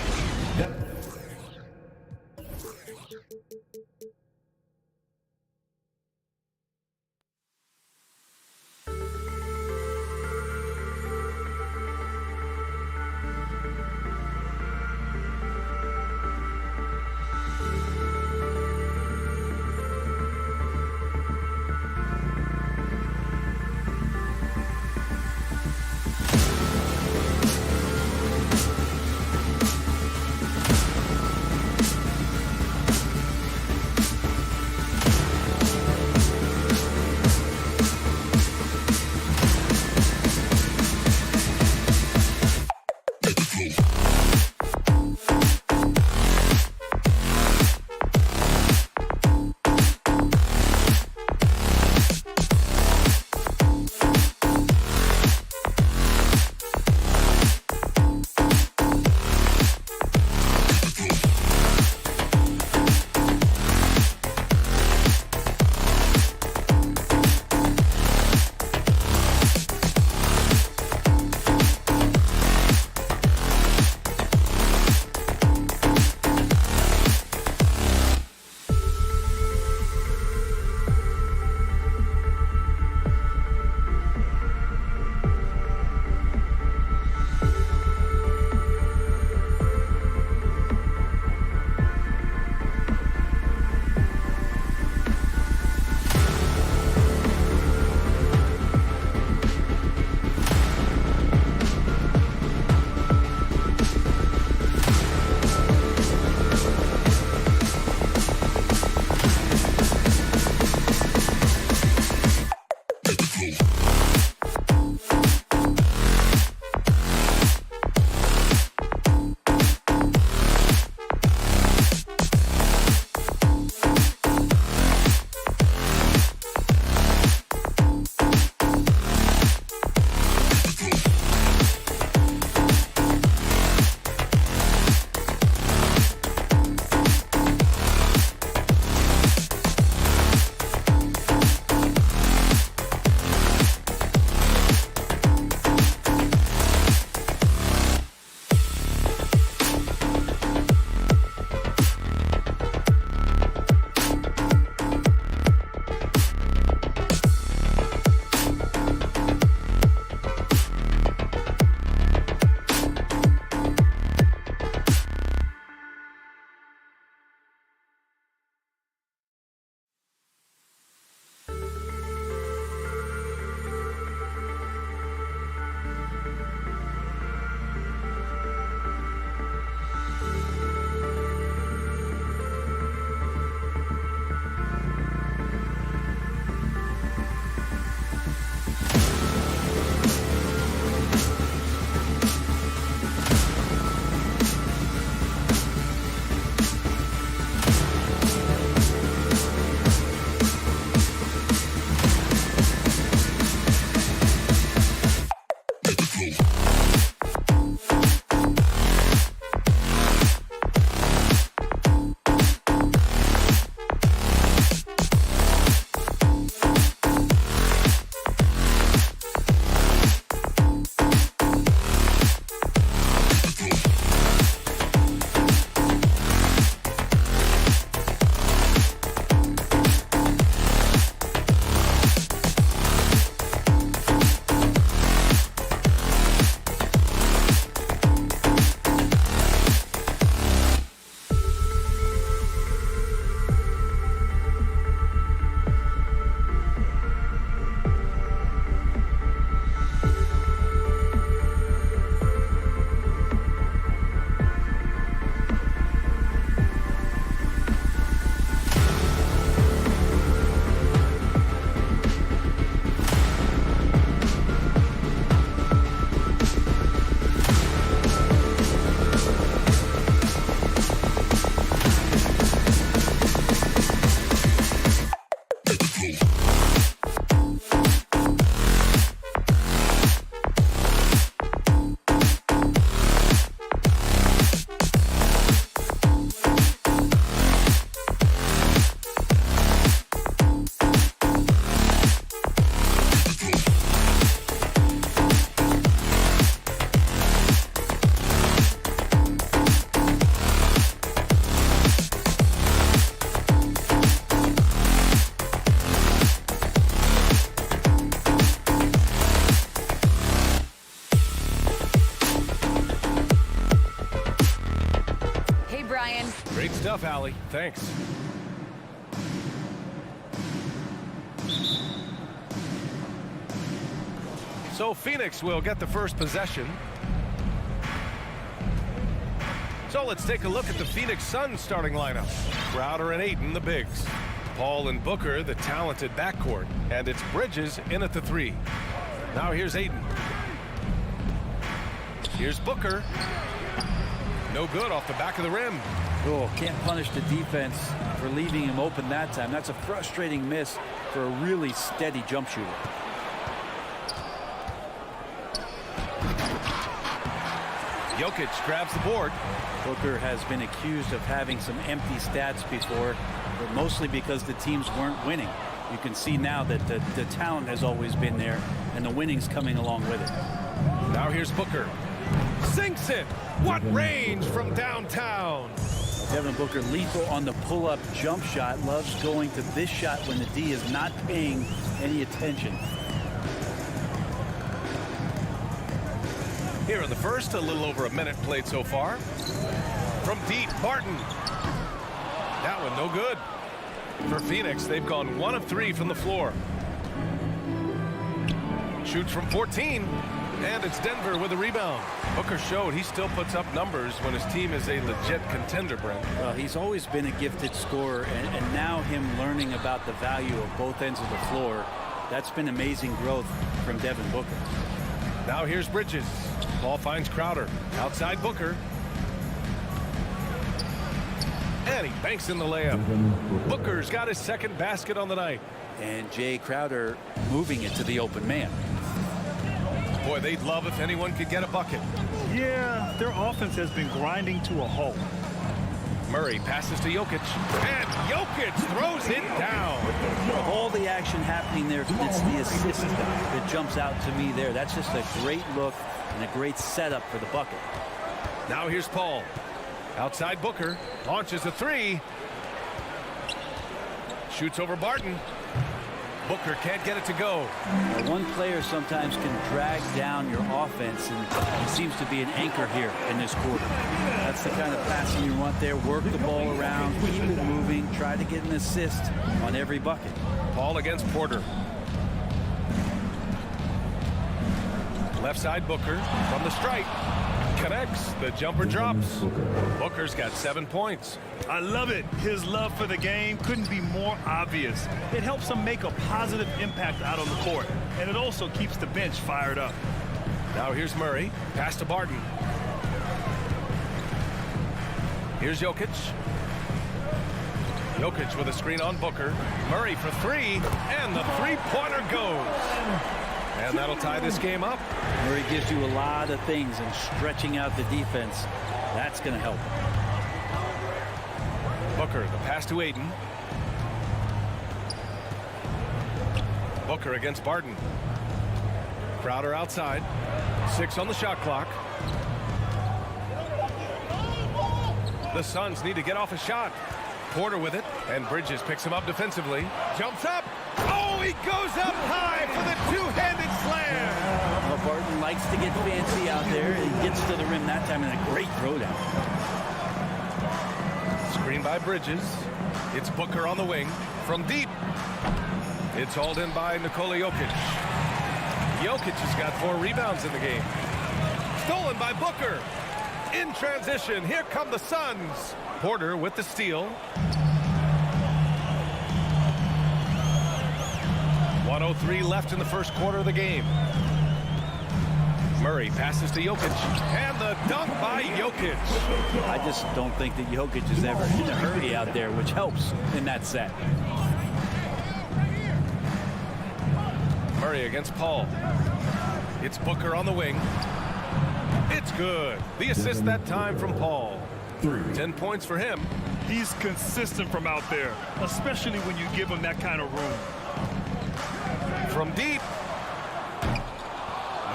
enough, Allie. Thanks. So Phoenix will get the first possession. So let's take a look at the Phoenix Suns starting lineup. Crowder and Ayton, the bigs. Paul and Booker, the talented backcourt. And it's Bridges in at the 3. Now here's Ayton. Here's Booker. No good off the back of the rim. Oh, can't punish the defense for leaving him open that time. That's a frustrating miss for a really steady jump shooter. Jokic grabs the board. Booker has been accused of having some empty stats before, but mostly because the teams weren't winning. You can see now that the talent has always been there, and the winning's coming along with it. Now here's Booker. Sinks it. What range from downtown. Devin Booker lethal on the pull-up jump shot. Loves going to this shot when the D is not paying any attention. Here in the first, a little over a minute played so far. From deep, Barton. That one no good. For Phoenix, they've gone 1 of 3 from the floor. Shoots from 14, and it's Denver with a rebound. Booker showed he still puts up numbers when his team is a legit contender, Brent. Well, he's always been a gifted scorer, and now him learning about the value of both ends of the floor, that's been amazing growth from Devin Booker. Now here's Bridges. Ball finds Crowder. Outside Booker. And he banks in the layup. Booker's got his second basket on the night. And Jay Crowder moving it to the open man. Boy, they'd love if anyone could get a bucket. Yeah, their offense has been grinding to a halt. Murray passes to Jokic. And Jokic throws it down. Of all the action happening there, it's the assist that jumps out to me there. That's just a great look and a great setup for the bucket. Now here's Paul. Outside Booker. Launches a 3. Shoots over Barton. Booker can't get it to go. Now, one player sometimes can drag down your offense, and he seems to be an anchor here in this quarter. That's the kind of passing you want there. Work the ball around, keep it moving, try to get an assist on every bucket. Paul against Porter. Left side Booker from the stripe. Connects. The jumper drops. Booker's got 7 points. I love it. His love for the game couldn't be more obvious. It helps him make a positive impact out on the court, and it also keeps the bench fired up. Now here's Murray. Pass to Barton. Here's Jokic. Jokic with a screen on Booker. Murray for 3, and the three-pointer goes. And that'll tie this game up. Murray gives you a lot of things, and stretching out the defense, that's going to help. Booker, the pass to Ayton. Booker against Barton. Crowder outside. 6 on the shot clock. The Suns need to get off a shot. Porter with it, and Bridges picks him up defensively. Jumps up. Oh, he goes up high for the two-handed slam. Well, Barton likes to get fancy out there. He gets to the rim that time in a great throwdown. Screen by Bridges. It's Booker on the wing. From deep. It's hauled in by Nikola Jokic. Jokic has got 4 rebounds in the game. Stolen by Booker. In transition, here come the Suns. Porter with the steal. 1:03 left in the first quarter of the game. Murray passes to Jokic, and the dunk by Jokic. I just don't think that Jokic is ever in a hurry out there, which helps in that set. Murray against Paul. It's Booker on the wing. It's good. The assist that time from Paul. 10 points for him. He's consistent from out there, especially when you give him that kind of room. From deep.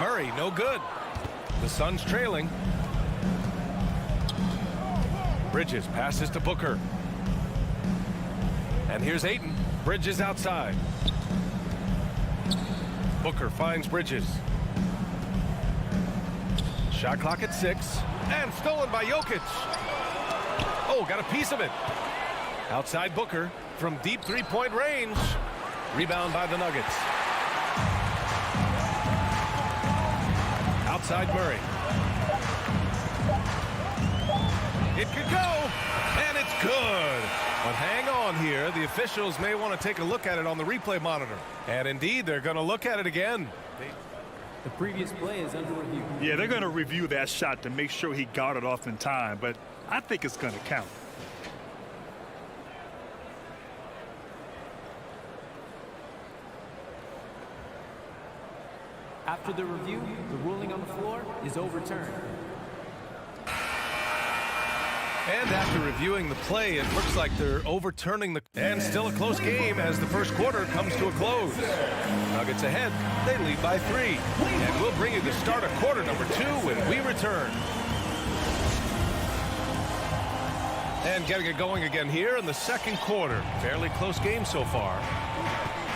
Murray, no good. The Suns trailing. Bridges passes to Booker. And here's Ayton. Bridges outside. Booker finds Bridges. Shot clock at 6. And stolen by Jokic. Oh, got a piece of it. Outside Booker from deep three-point range. Rebound by the Nuggets. Outside Murray. It could go, and it's good. But hang on here. The officials may want to take a look at it on the replay monitor. And indeed, they're going to look at it again. The previous play is under review. Yeah, they're going to review that shot to make sure he got it off in time, but I think it's going to count. After the review, the ruling on the floor is overturned. And after reviewing the play, it looks like they're overturning the... And still a close game as the first quarter comes to a close. Nuggets ahead. They lead by 3. And we'll bring you the start of quarter number 2 when we return. And getting it going again here in the second quarter. Fairly close game so far.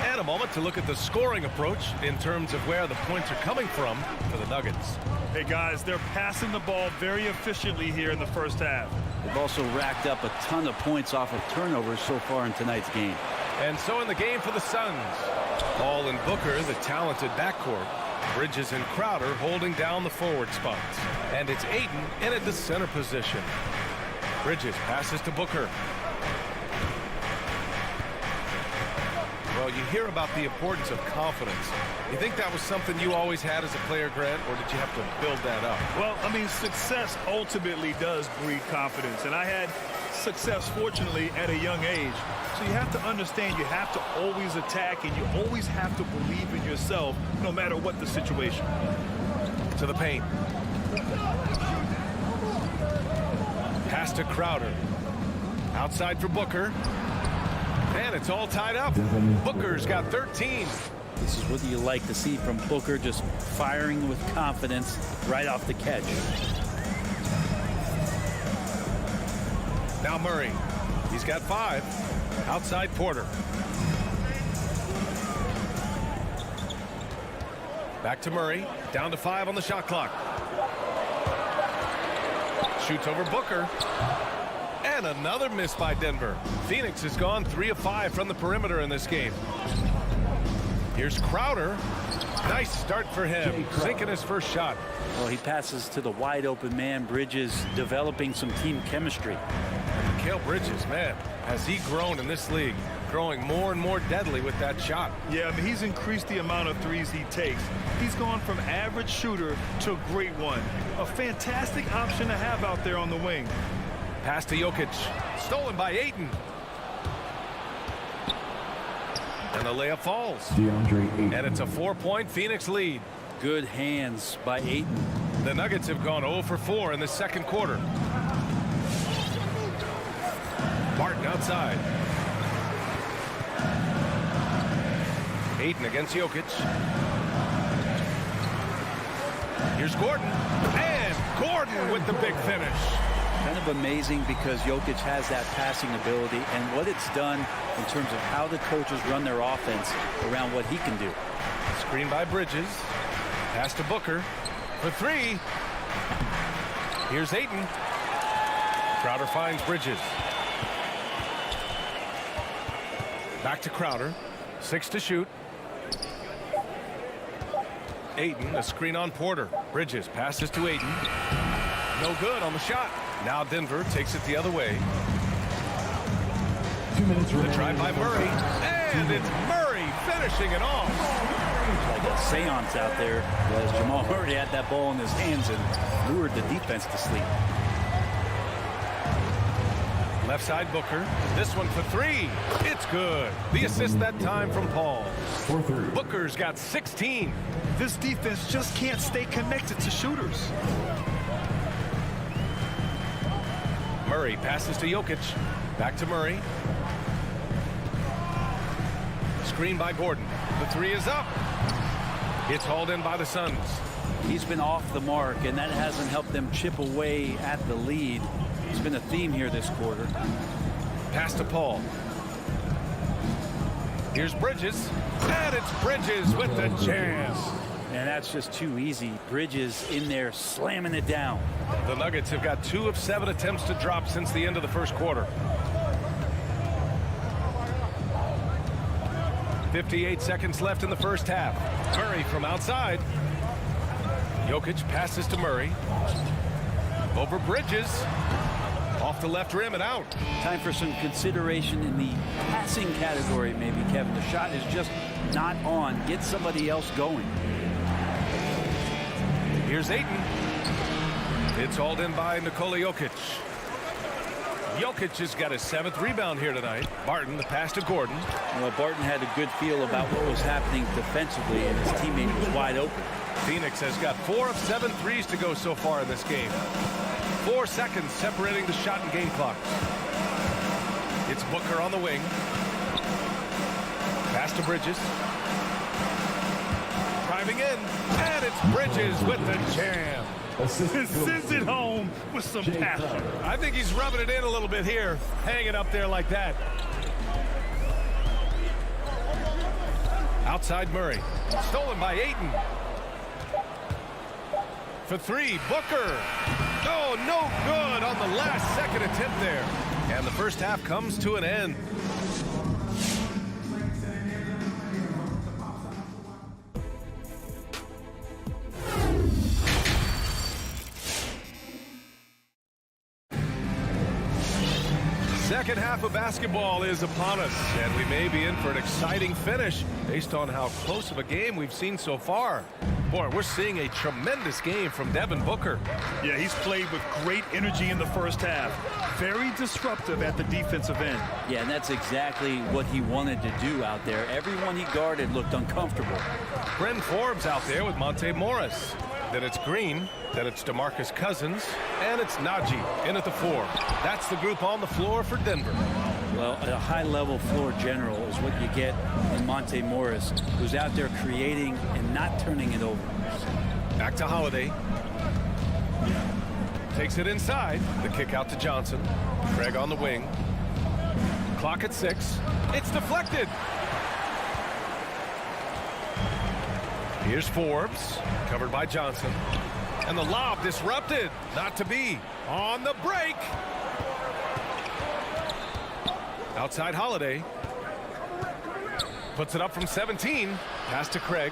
And a moment to look at the scoring approach in terms of where the points are coming from for the Nuggets. Hey, guys, they're passing the ball very efficiently here in the first half. They've also racked up a ton of points off of turnovers so far in tonight's game. And so in the game for the Suns, Paul and Booker, the talented backcourt. Bridges and Crowder holding down the forward spots. And it's Ayton in at the center position. Bridges passes to Booker. Well, you hear about the importance of confidence. You think that was something you always had as a player, Grant, or did you have to build that up? Well, I mean, success ultimately does breed confidence, and I had success, fortunately, at a young age. So you have to understand you have to always attack, and you always have to believe in yourself, no matter what the situation. To the paint. Pass to Crowder. Outside for Booker. And it's all tied up. Booker's got 13. This is what you like to see from Booker, just firing with confidence right off the catch. Now Murray. He's got 5. Outside Porter. Back to Murray. Down to 5 on the shot clock. Shoots over Booker. And another miss by Denver. Phoenix has gone 3 of 5 from the perimeter in this game. Here's Crowder. Nice start for him. Sinking his first shot. Well, he passes to the wide open man. Bridges developing some team chemistry. Mikal Bridges, man, has he grown in this league? Growing more and more deadly with that shot. Yeah, I mean, he's increased the amount of threes he takes. He's gone from average shooter to a great one. A fantastic option to have out there on the wing. Pass to Jokic. Stolen by Ayton. And the layup falls. DeAndre Ayton. And it's a 4-point Phoenix lead. Good hands by Ayton. The Nuggets have gone 0 for 4 in the second quarter. Martin outside. Ayton against Jokic. Here's Gordon. And Gordon with the big finish. Kind of amazing because Jokic has that passing ability and what it's done in terms of how the coaches run their offense around what he can do. Screen by Bridges. Pass to Booker for 3. Here's Ayton. Crowder finds Bridges. Back to Crowder. 6 to shoot. Ayton, a screen on Porter. Bridges passes to Ayton. No good on the shot. Now Denver takes it the other way. 2 minutes remaining. The drive by Murray. And it's Murray finishing it off. Like a seance out there as Jamal Murray had that ball in his hands and lured the defense to sleep. Left side Booker. This one for 3. It's good. The assist that time from Paul. Booker's got 16. This defense just can't stay connected to shooters. Murray passes to Jokic. Back to Murray. Screen by Gordon. The 3 is up. It's hauled in by the Suns. He's been off the mark, and that hasn't helped them chip away at the lead. It's been a theme here this quarter. Pass to Paul. Here's Bridges. And it's Bridges with the jam. And that's just too easy. Bridges in there slamming it down. The Nuggets have got 2 of 7 attempts to drop since the end of the first quarter. 58 seconds left in the first half. Murray from outside. Jokic passes to Murray. Over Bridges. Off the left rim and out. Time for some consideration in the passing category, maybe, Kevin. The shot is just not on. Get somebody else going. Here's Ayton. It's hauled in by Nikola Jokic. Jokic has got his 7th rebound here tonight. Barton, the pass to Gordon. Well, Barton had a good feel about what was happening defensively, and his teammate was wide open. Phoenix has got 4 of 7 threes to go so far in this game. 4 seconds separating the shot and game clock. It's Booker on the wing. Pass to Bridges. Driving in, and it's Bridges with the jam. Sends it home with some passion. I think he's rubbing it in a little bit here, hanging up there like that. Outside Murray, stolen by Ayton. For 3, Booker. Oh, no good on the last second attempt there. And the first half comes to an end. Second half of basketball is upon us, and we may be in for an exciting finish based on how close of a game we've seen so far. Boy, we're seeing a tremendous game from Devin Booker. Yeah, he's played with great energy in the first half. Very disruptive at the defensive end. Yeah, and that's exactly what he wanted to do out there. Everyone he guarded looked uncomfortable. Bryn Forbes out there with Monte Morris. Then it's Green. Then it's DeMarcus Cousins. And it's Najee in at the 4. That's the group on the floor for Denver. Well, a high-level floor general is what you get in Monte Morris, who's out there creating and not turning it over. Back to Holiday. Takes it inside. The kick out to Johnson. Craig on the wing. Clock at 6. It's deflected. Here's Forbes, covered by Johnson. And the lob disrupted. Not to be. On the break. Outside Holiday. Puts it up from 17. Pass to Craig.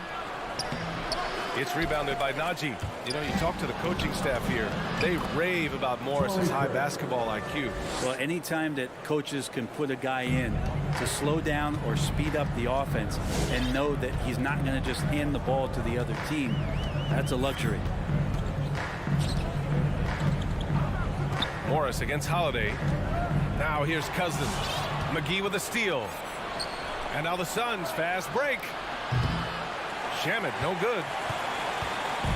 It's rebounded by Najee. You know, you talk to the coaching staff here. They rave about Morris's high basketball IQ. Well, anytime that coaches can put a guy in to slow down or speed up the offense and know that he's not going to just hand the ball to the other team, that's a luxury. Morris against Holiday. Now here's Cousins. McGee with a steal. And now the Suns fast break. Shamet, no good.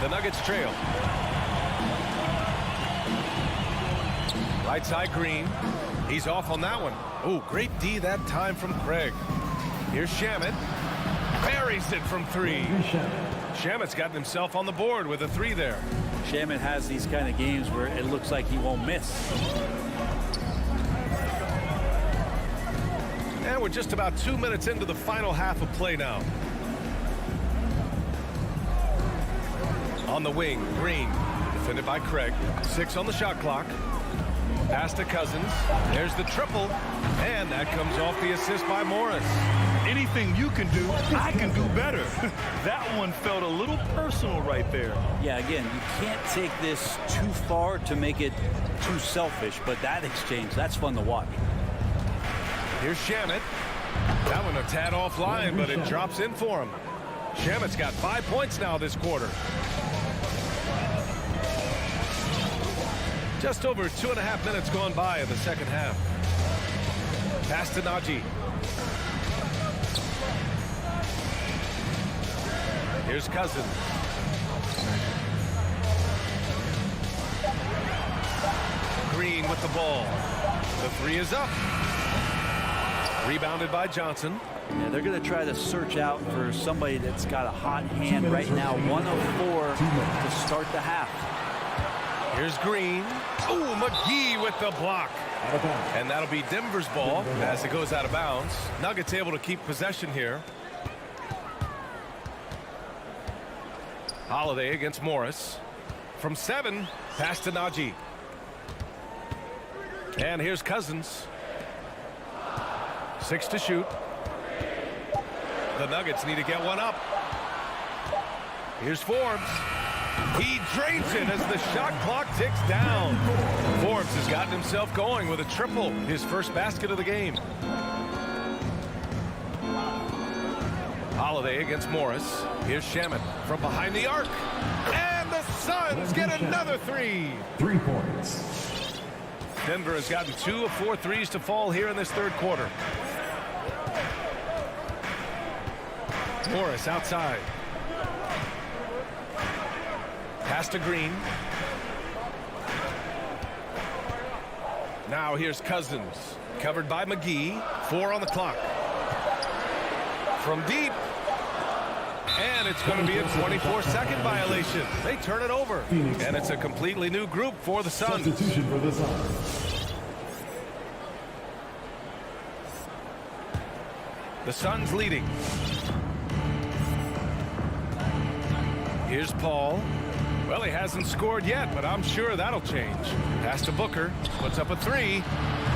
The Nuggets trail. Right side Green. He's off on that one. Oh, great D that time from Craig. Here's Shamet. Buries it from 3. Shamet's gotten himself on the board with a 3 there. Shamet has these kind of games where it looks like he won't miss. And we're just about 2 minutes into the final half of play now. On the wing, Green, defended by Craig. 6 on the shot clock. Pass to Cousins. There's the triple. And that comes off the assist by Morris. Anything you can do, I can do better. That one felt a little personal right there. Yeah, again, you can't take this too far to make it too selfish, but that exchange, that's fun to watch. Here's Shamet. That one a tad offline, but it drops in for him. Shamet's got 5 points now this quarter. Just over 2.5 minutes gone by in the second half. Pass to Najee. Here's Cousins. Green with the ball. The 3 is up. Rebounded by Johnson. Yeah, they're going to try to search out for somebody that's got a hot hand right now. 1 of 4 to start the half. Here's Green. Ooh, McGee with the block. And that'll be Denver's ball as it goes out of bounds. Nuggets able to keep possession here. Holiday against Morris. From 7, pass to Najee. And here's Cousins. 6 to shoot. The Nuggets need to get one up. Here's Forbes. He drains it as the shot clock ticks down. Forbes has gotten himself going with a triple, his first basket of the game. Holiday against Morris. Here's Shamet from behind the arc. And the Suns get another 3. 3 points. Denver has gotten 2 of 4 threes to fall here in this third quarter. Morris outside. Pass to Green. Now here's Cousins. Covered by McGee. 4 on the clock. From deep. And it's going to be a 24-second violation. They turn it over. And it's a completely new group for the Suns. Substitution for the Suns. The Suns leading. Here's Paul. Well, he hasn't scored yet, but I'm sure that'll change. Pass to Booker. Puts up a 3.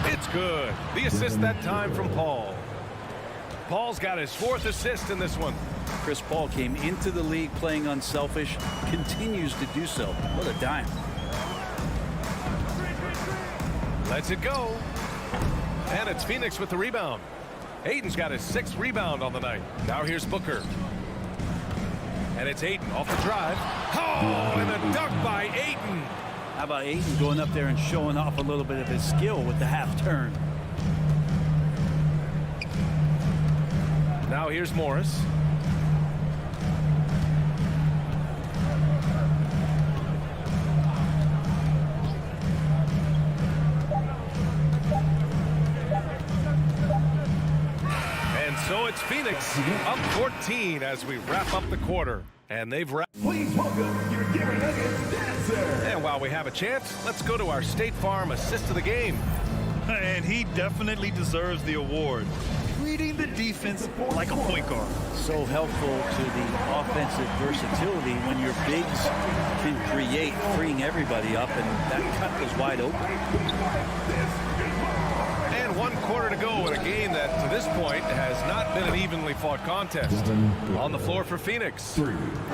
It's good. The assist that time from Paul. Paul's got his 4th assist in this one. Chris Paul came into the league playing unselfish, continues to do so. What a dime. Lets it go. And it's Phoenix with the rebound. Ayton's got his 6th rebound on the night. Now here's Booker. And it's Ayton off the drive. Oh, and a dunk by Ayton. How about Ayton going up there and showing off a little bit of his skill with the half turn? Now here's Morris. And so it's Phoenix up 14 as we wrap up the quarter. And they've wrapped. Please welcome your Denver Nuggets dancer. And while we have a chance, let's go to our State Farm assist of the game. And he definitely deserves the award. Reading the defense like a point guard. So helpful to the offensive versatility when your bigs can create, freeing everybody up, and that cut was wide open. And 1 quarter to go in a game that, to this point, has not been an evenly fought contest. On the floor for Phoenix.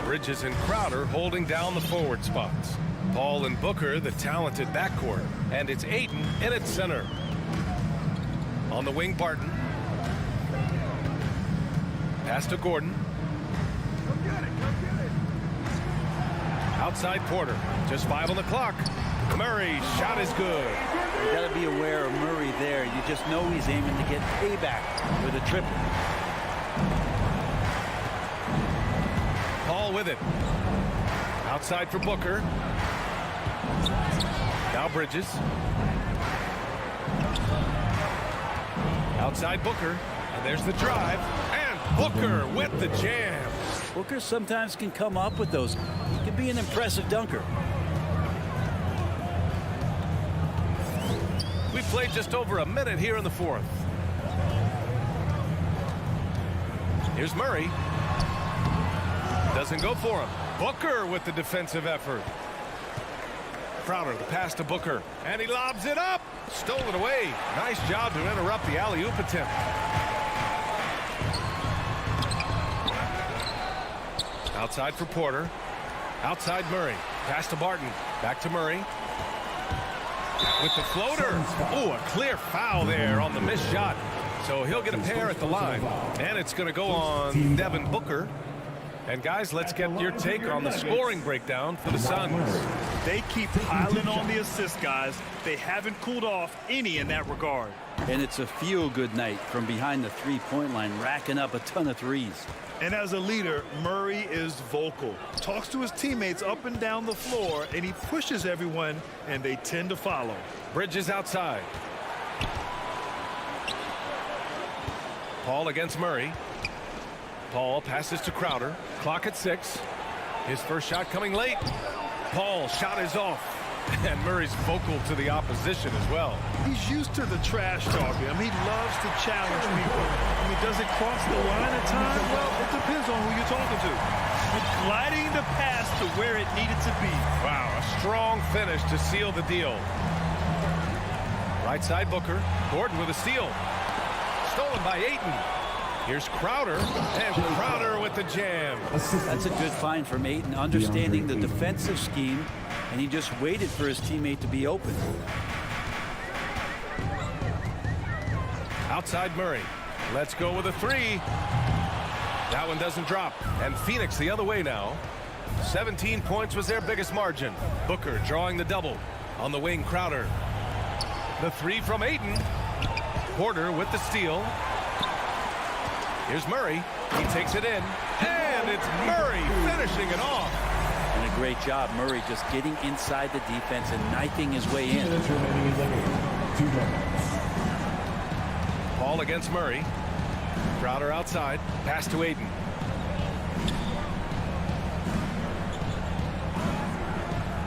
Bridges and Crowder holding down the forward spots. Paul and Booker, the talented backcourt. And it's Ayton in its center. On the wing, Barton. Pass to Gordon. Outside Porter. Just 5 on the clock. Murray, shot is good. You got to be aware of Murray there. You just know he's aiming to get payback with a triple. Paul with it. Outside for Booker. Now Bridges. Outside Booker. And there's the drive. And Booker with the jam. Booker sometimes can come up with those. He can be an impressive dunker. We've played just over a minute here in the 4th. Here's Murray. Doesn't go for him. Booker with the defensive effort. Crowder, the pass to Booker. And he lobs it up. Stolen away. Nice job to interrupt the alley-oop attempt. Outside for Porter. Outside Murray. Pass to Barton. Back to Murray. With the floater. Oh, a clear foul there on the missed shot. So he'll get a pair at the line. And it's going to go on Devin Booker. And guys, let's get your take on the scoring breakdown for the Suns. They keep piling on the assist, guys. They haven't cooled off any in that regard. And it's a feel-good night from behind the three-point line, racking up a ton of threes. And as a leader, Murray is vocal. Talks to his teammates up and down the floor, and he pushes everyone, and they tend to follow. Bridges outside. Paul against Murray. Paul passes to Crowder. Clock at 6. His first shot coming late. Paul shot is off. And Murray's vocal to the opposition as well. He's used to the trash talking. I mean, he loves to challenge people. I mean, does it cross the line at times? Well, it depends on who you're talking to. But gliding the pass to where it needed to be. Wow, a strong finish to seal the deal. Right side Booker. Gordon with a steal. Stolen by Ayton. Here's Crowder, and Crowder with the jam. That's a good find from Ayton, understanding the defensive scheme, and he just waited for his teammate to be open. Outside Murray. Let's go with a three. That one doesn't drop. And Phoenix the other way now. 17 points was their biggest margin. Booker drawing the double. On the wing, Crowder. The three from Ayton. Porter with the steal. Here's Murray. He takes it in. And it's Murray finishing it off. And a great job, Murray just getting inside the defense and knifing his way in. Ball against Murray. Crowder outside. Pass to Ayton.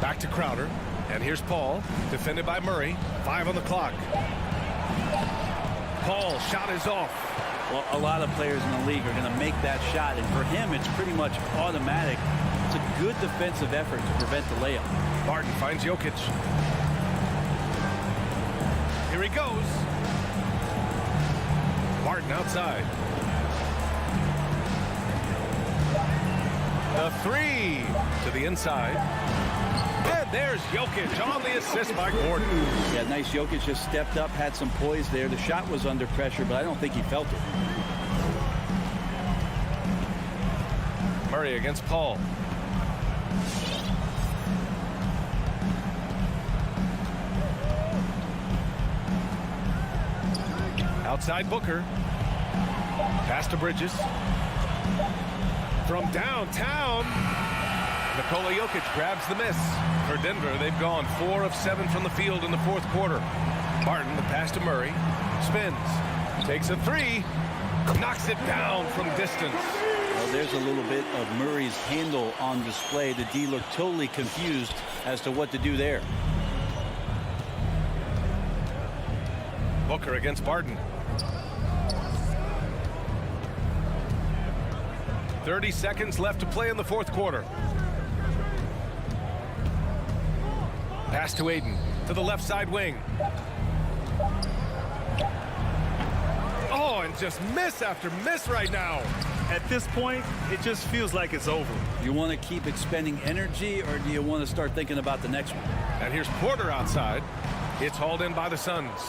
Back to Crowder. And here's Paul. Defended by Murray. 5 on the clock. Paul, shot is off. Well, a lot of players in the league are going to make that shot, and for him, it's pretty much automatic. It's a good defensive effort to prevent the layup. Barton finds Jokic. Here he goes. Barton outside. The three to the inside. And there's Jokic on the assist by Gordon. Yeah, nice. Jokic just stepped up, had some poise there. The shot was under pressure, but I don't think he felt it. Murray against Paul. Outside Booker. Pass to Bridges. From downtown. Nikola Jokic grabs the miss. For Denver, they've gone 4 of 7 from the field in the fourth quarter. Barton, the pass to Murray. Spins. Takes a three. Knocks it down from distance. Well, there's a little bit of Murray's handle on display. The D looked totally confused as to what to do there. Booker against Barton. 30 seconds left to play in the fourth quarter. Pass to Ayton to the left side wing. Oh, and just miss after miss right now. At this point, it just feels like it's over. You want to keep expending energy, or do you want to start thinking about the next one? And here's Porter outside. It's hauled in by the Suns.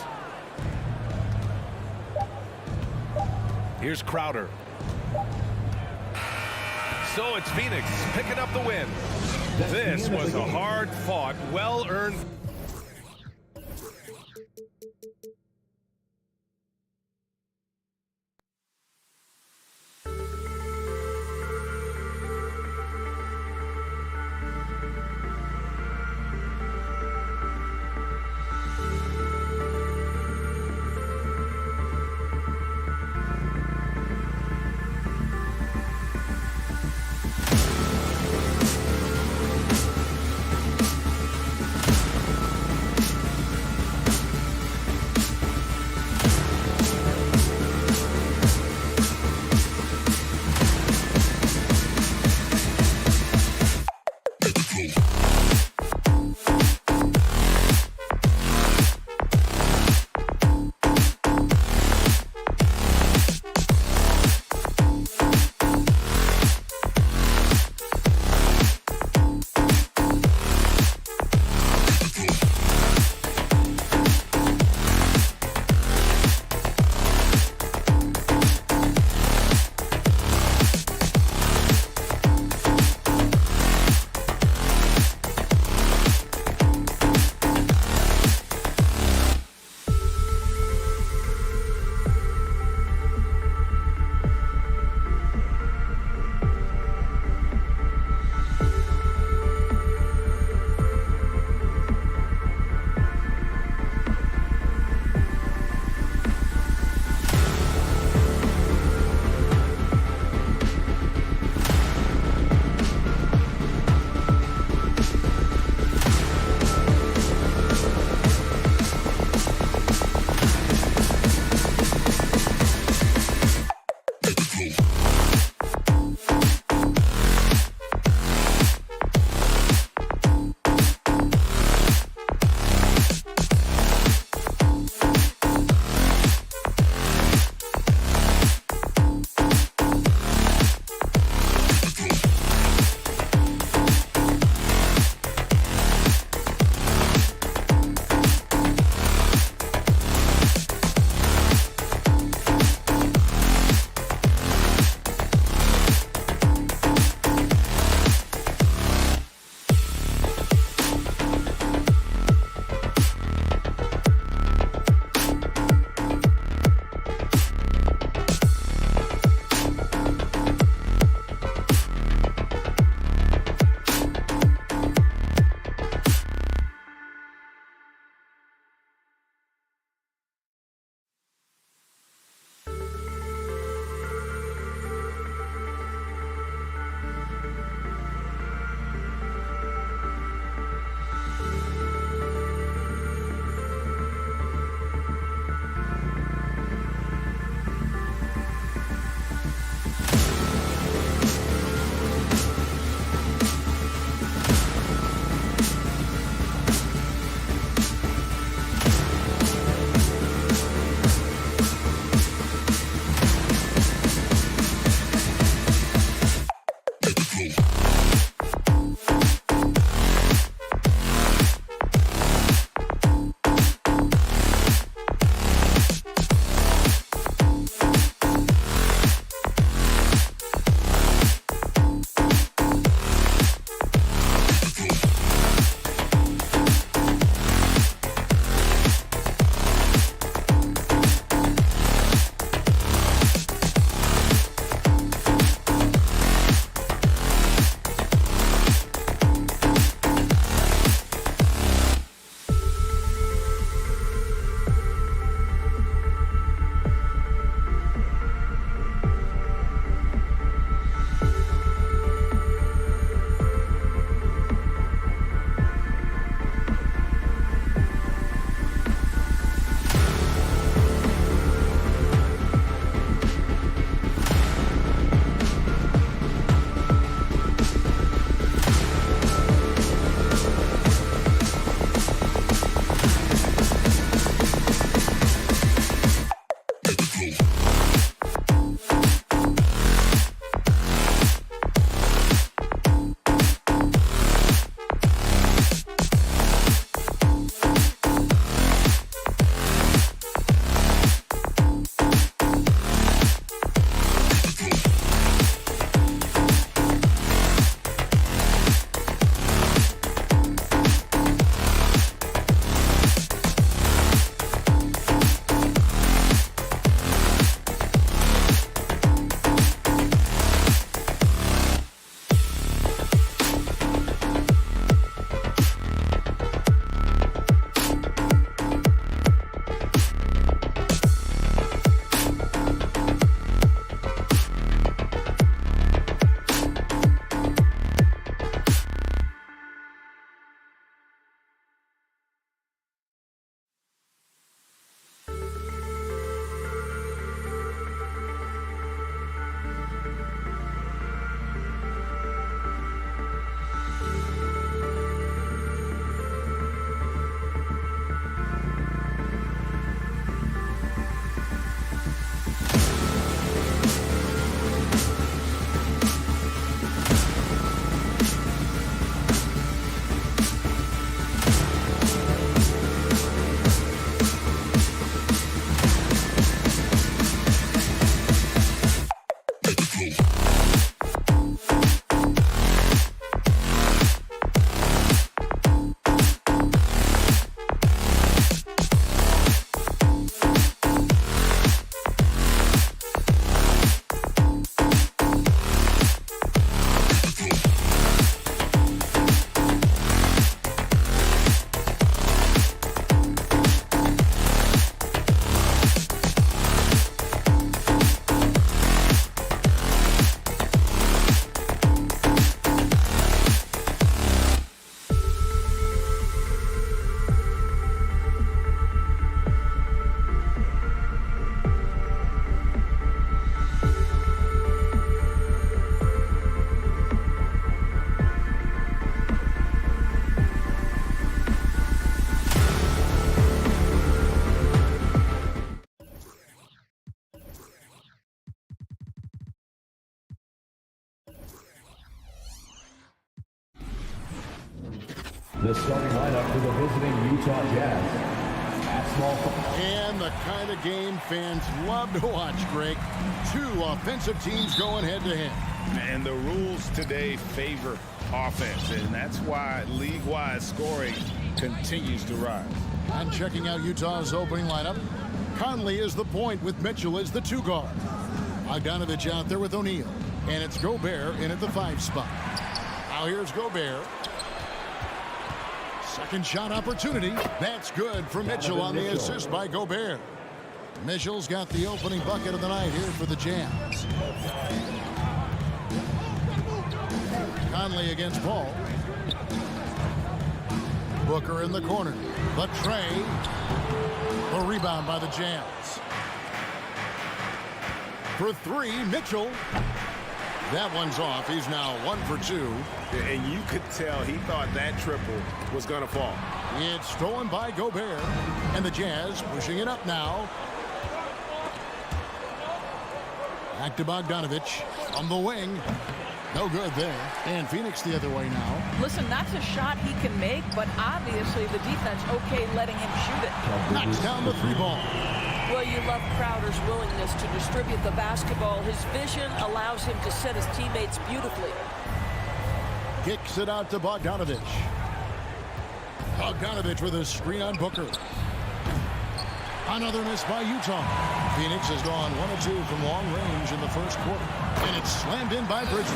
Here's Crowder. So it's Phoenix picking up the win. This was a hard-fought, well-earned The starting lineup for the visiting Utah Jazz. At small forward. And the kind of game fans love to watch, Greg. Two offensive teams going head-to-head. And the rules today favor offense, and that's why league-wide scoring continues to rise. And checking out Utah's opening lineup, Conley is the point with Mitchell as the 2 guard. Bogdanovich out there with O'Neal. And it's Gobert in at the 5 spot. Now here's Gobert. Second shot opportunity. That's good for Mitchell on the assist by Gobert. Mitchell's got the opening bucket of the night here for the Jazz. Conley against Paul. Booker in the corner. The tray. The rebound by the Jazz. For 3, Mitchell. That one's off. He's now 1 for 2. And you could tell he thought that triple was going to fall. It's stolen by Gobert. And the Jazz pushing it up now. Back to Bogdanovich on the wing. No good there. And Phoenix the other way now. Listen, that's a shot he can make, but obviously the defense okay letting him shoot it. Knocks down the 3 ball. Well, you love Crowder's willingness to distribute the basketball. His vision allows him to set his teammates beautifully. Kicks it out to Bogdanovich. Bogdanovich with a screen on Booker. Another miss by Utah. Phoenix has gone 1 of 2 from long range in the first quarter. And it's slammed in by Bridges.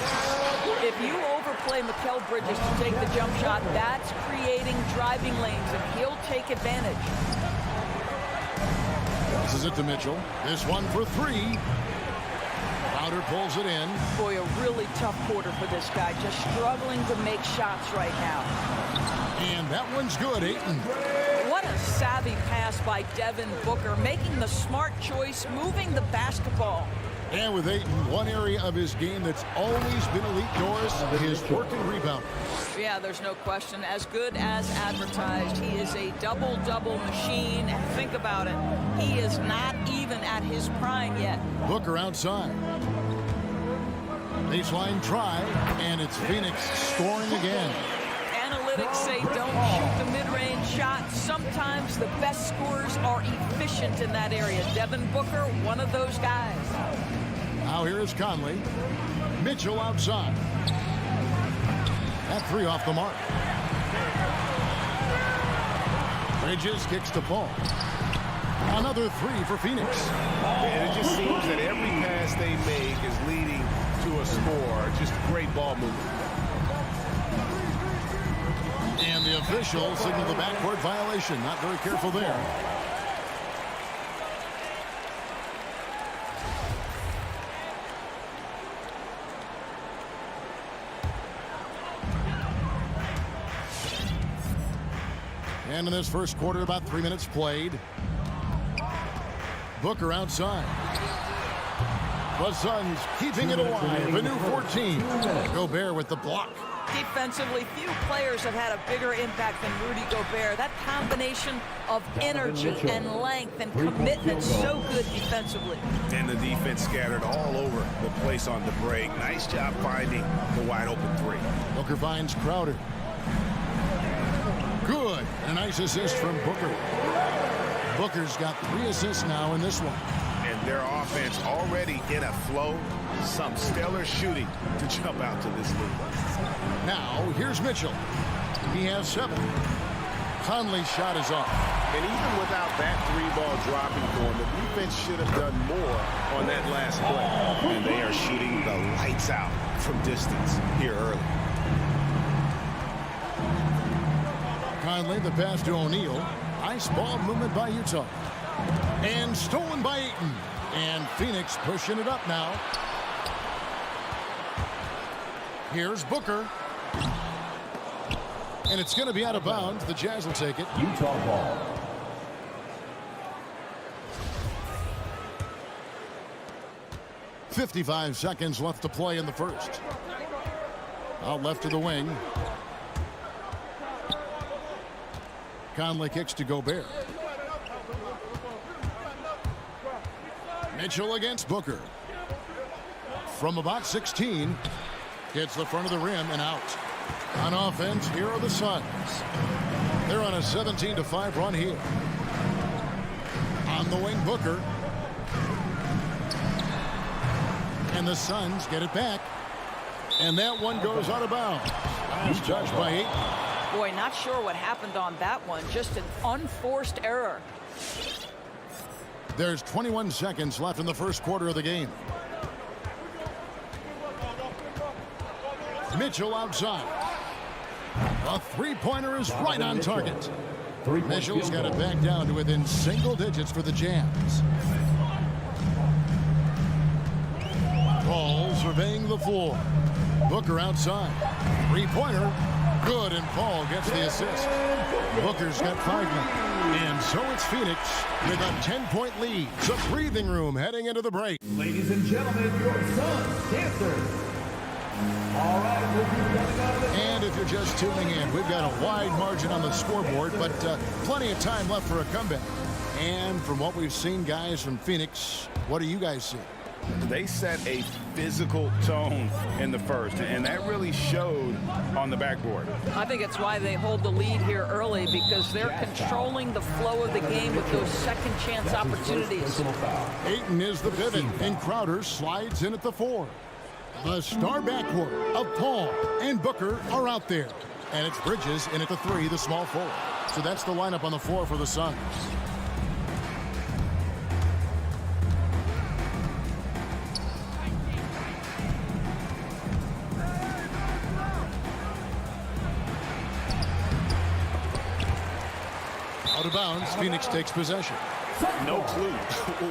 If you overplay Mikal Bridges to take the jump shot, that's creating driving lanes, and he'll take advantage. This is it to Mitchell. This one for 3. Crowder pulls it in. Boy, a really tough quarter for this guy. Just struggling to make shots right now. And that one's good, Ayton. What a savvy pass by Devin Booker, making the smart choice, moving the basketball. And with Ayton, one area of his game that's always been elite, Doris, is work and rebound. Yeah, there's no question. As good as advertised, he is a double-double machine. And think about it, he is not even at his prime yet. Booker outside. Baseline try, and it's Phoenix scoring again. Analytics say don't shoot the mid-range shot. Sometimes the best scorers are efficient in that area. Devin Booker, one of those guys. Now here is Conley. Mitchell outside. That 3 off the mark. Bridges kicks to Paul. Another 3 for Phoenix. And it just seems that every pass they make is leading to a score. Just great ball movement. And the official signaled the backcourt violation. Not very careful there. And in this first quarter, about 3 minutes played. Booker outside. The Suns keeping it alive. A new 14. Gobert with the block. Defensively, few players have had a bigger impact than Rudy Gobert. That combination of energy and length and commitment, so good defensively. And the defense scattered all over the place on the break. Nice job finding the wide open 3. Booker finds Crowder. Good. A nice assist from Booker. Booker's got 3 assists now in this one. And their offense already in a flow. Some stellar shooting to jump out to this lead. Now, here's Mitchell. He has 7. Conley's shot is off. And even without that 3-ball dropping for him, the defense should have done more on that last play. And they are shooting the lights out from distance here early. Conley, the pass to O'Neal. Nice ball movement by Utah. And stolen by Ayton. And Phoenix pushing it up now. Here's Booker. And it's going to be out of bounds. The Jazz will take it. Utah ball. .55 seconds left to play in the first. Out left to the wing. Conley kicks to Gobert. Mitchell against Booker. From about 16, hits the front of the rim and out. On offense, here are the Suns. They're on a 17-5 run here. On the wing, Booker. And the Suns get it back. And that one goes out of bounds. It's judged by 8. Boy, not sure what happened on that one. Just an unforced error. There's 21 seconds left in the first quarter of the game. Mitchell outside. A three-pointer is right on target. Mitchell's got it back down to within single digits for the Jams. Paul surveying the floor. Booker outside. Three-pointer. Good, and Paul gets the assist. Booker's got 5 now. And so it's Phoenix with a 10-point lead. It's a breathing room heading into the break. Ladies and gentlemen, your Suns dancers. All right, we'll be running out of the... And if you're just tuning in, we've got a wide margin on the scoreboard, but plenty of time left for a comeback. And from what we've seen, guys, from Phoenix, what do you guys see? They set a physical tone in the first, and that really showed on the backboard. I think it's why they hold the lead here early, because they're controlling the flow of the game with those second chance opportunities. Ayton is the pivot, and Crowder slides in at the 4. The star backcourt of Paul and Booker are out there. And it's Bridges in at the 3, the small forward. So that's the lineup on the floor for the Suns. Out of bounds, Phoenix takes possession. No clue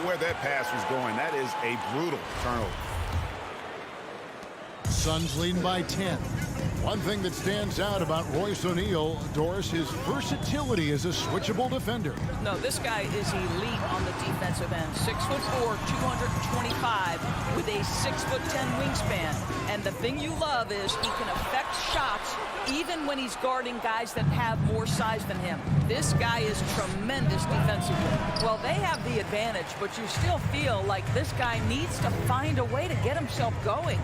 where that pass was going. That is a brutal turnover. Suns leading by 10. One thing that stands out about Royce O'Neal, Doris, his versatility as a switchable defender. No, this guy is elite on the defensive end. 6'4", 225, with a 6'10" wingspan. And the thing you love is he can affect shots even when he's guarding guys that have more size than him. This guy is tremendous defensively. Well, they have the advantage, but you still feel like this guy needs to find a way to get himself going.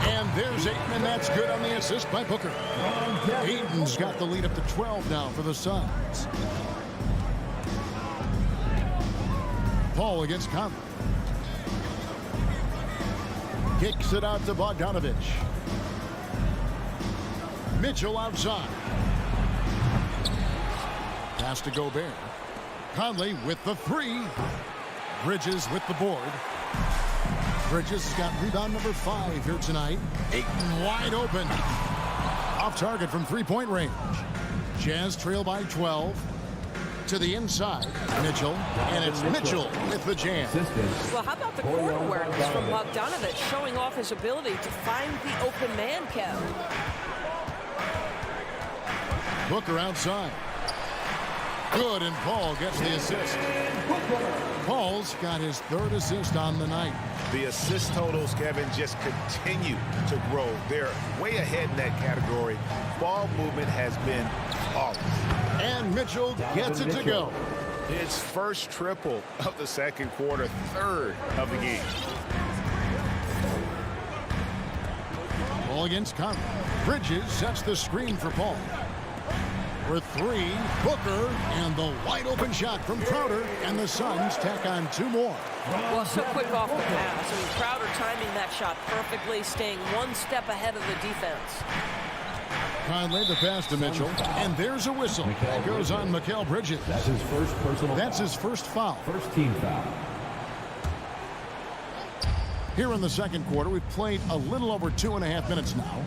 And there's Ayton, and that's good on the assist by Booker. Ayton's got the lead up to 12 now for the Suns. Paul against Conley. Kicks it out to Bogdanovich. Mitchell outside. Pass to Gobert. Conley with the 3. Bridges with the board. Bridges has got rebound number 5 here tonight. Ayton wide open. Off target from three-point range. Jazz trail by 12. To the inside, Mitchell. And it's Mitchell with the jam. Well, how about the court awareness from Bogdanovich, showing off his ability to find the open man, Kev. Booker outside. Good, and Paul gets the assist. Paul's got his 3rd assist on the night. The assist totals, Kevin, just continue to grow. They're way ahead in that category. Ball movement has been flawless. And Mitchell gets it to go. His first triple of the second quarter, 3rd of the game. Ball against Conley. Bridges sets the screen for Paul. For 3, Booker, and the wide open shot from Crowder, and the Suns tack on 2 more. Well, so quick off the pass. I mean, Crowder timing that shot perfectly, staying 1 step ahead of the defense. Conley the pass to Mitchell, and there's a whistle. That goes on Mikal Bridges. That's his first personal. That's his first foul. First team foul. Here in the second quarter, we've played a little over 2.5 minutes now.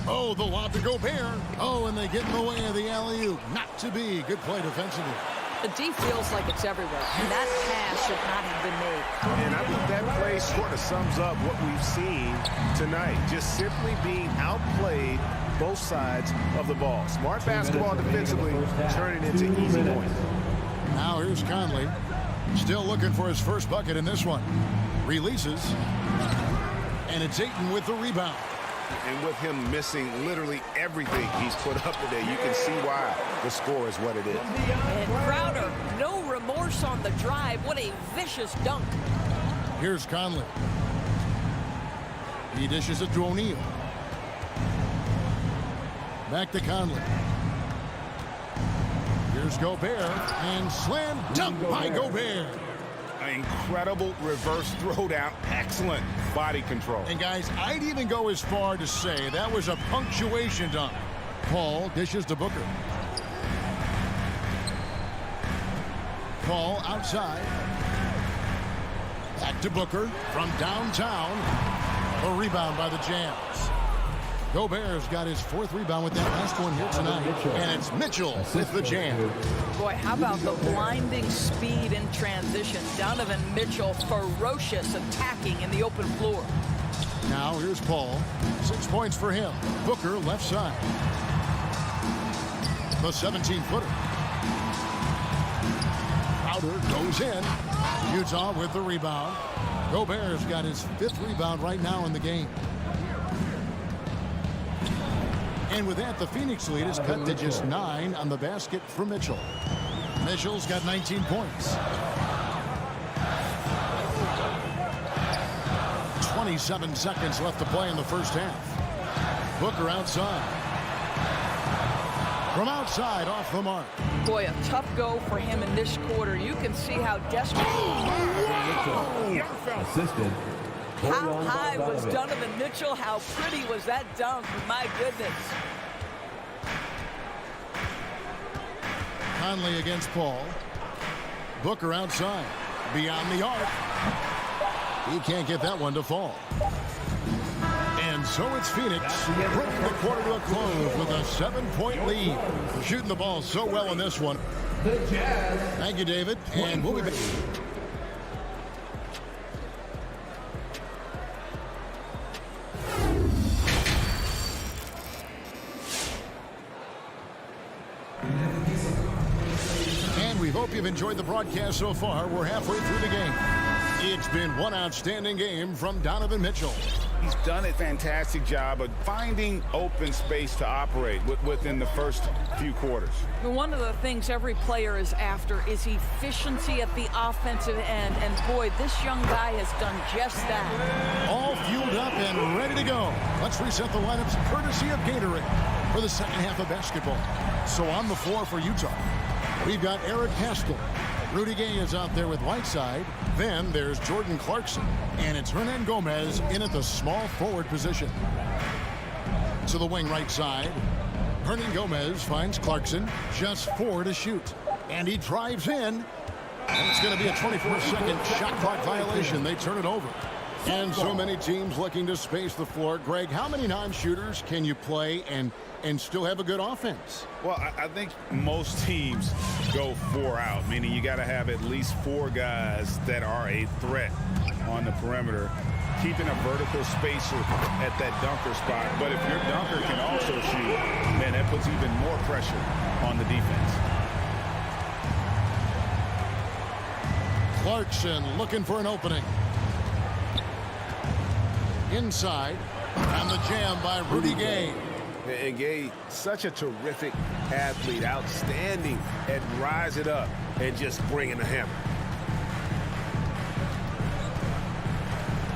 Oh, the lob to Gobert. Oh, and they get in the way of the alley-oop. Not to be. Good play defensively. The D feels like it's everywhere. And that pass should not have been made. And I think that play sort of sums up what we've seen tonight. Just simply being outplayed both sides of the ball. Smart basketball defensively, turning into easy points. Now here's Conley. Still looking for his first bucket in this one. Releases. And it's Ayton with the rebound. And with him missing literally everything he's put up today, you can see why the score is what it is. And Crowder, no remorse on the drive. What a vicious dunk. Here's Conley. He dishes it to O'Neal. Back to Conley. Here's Gobert, and slam dunk by Gobert. An incredible reverse throwdown. Excellent body control. And guys, I'd even go as far to say that was a punctuation dunk. Paul dishes to Booker. Paul outside. Back to Booker from downtown. A rebound by the Jazz. Gobert's got his 4th rebound with that last one here tonight. And it's Mitchell with the jam. Boy, how about the blinding speed in transition? Donovan Mitchell, ferocious attacking in the open floor. Now here's Paul. 6 points for him. Booker left side. The 17-footer. Crowder goes in. Utah with the rebound. Gobert's got his 5th rebound right now in the game. And with that, the Phoenix lead is cut to just 9 on the basket for Mitchell. Mitchell's got 19 points. 27 seconds left to play in the first half. Booker outside. From outside, off the mark. Boy, a tough go for him in this quarter. You can see how desperate. Assisted. How high was Donovan Mitchell? How pretty was that dunk? My goodness. Conley against Paul. Booker outside. Beyond the arc. He can't get that one to fall. And so it's Phoenix. Bring the quarter to a close with a 7-point lead. Shooting the ball so well in this one. Thank you, David. And we'll be back. We hope you've enjoyed the broadcast so far. We're halfway through the game. It's been one outstanding game from Donovan Mitchell. He's done a fantastic job of finding open space to operate within the first few quarters. One of the things every player is after is efficiency at the offensive end. And boy, this young guy has done just that. All fueled up and ready to go. Let's reset the lineups courtesy of Gatorade for the second half of basketball. So on the floor for Utah, we've got Eric Paschall. Rudy Gay is out there with Whiteside. Then there's Jordan Clarkson. And it's Hernan Gomez in at the small forward position. To the wing right side. Hernan Gomez finds Clarkson. Just 4 to shoot. And he drives in. And it's going to be a 24-second shot clock violation. They turn it over. And so many teams looking to space the floor. Greg, how many non-shooters can you play and still have a good offense? Well, I think most teams go 4 out, meaning you got to have at least 4 guys that are a threat on the perimeter, keeping a vertical spacer at that dunker spot. But if your dunker can also shoot, man, that puts even more pressure on the defense. Clarkson looking for an opening. Inside, and the jam by Rudy Gay. And Gay, such a terrific athlete, outstanding at rise it up and just bringing the hammer.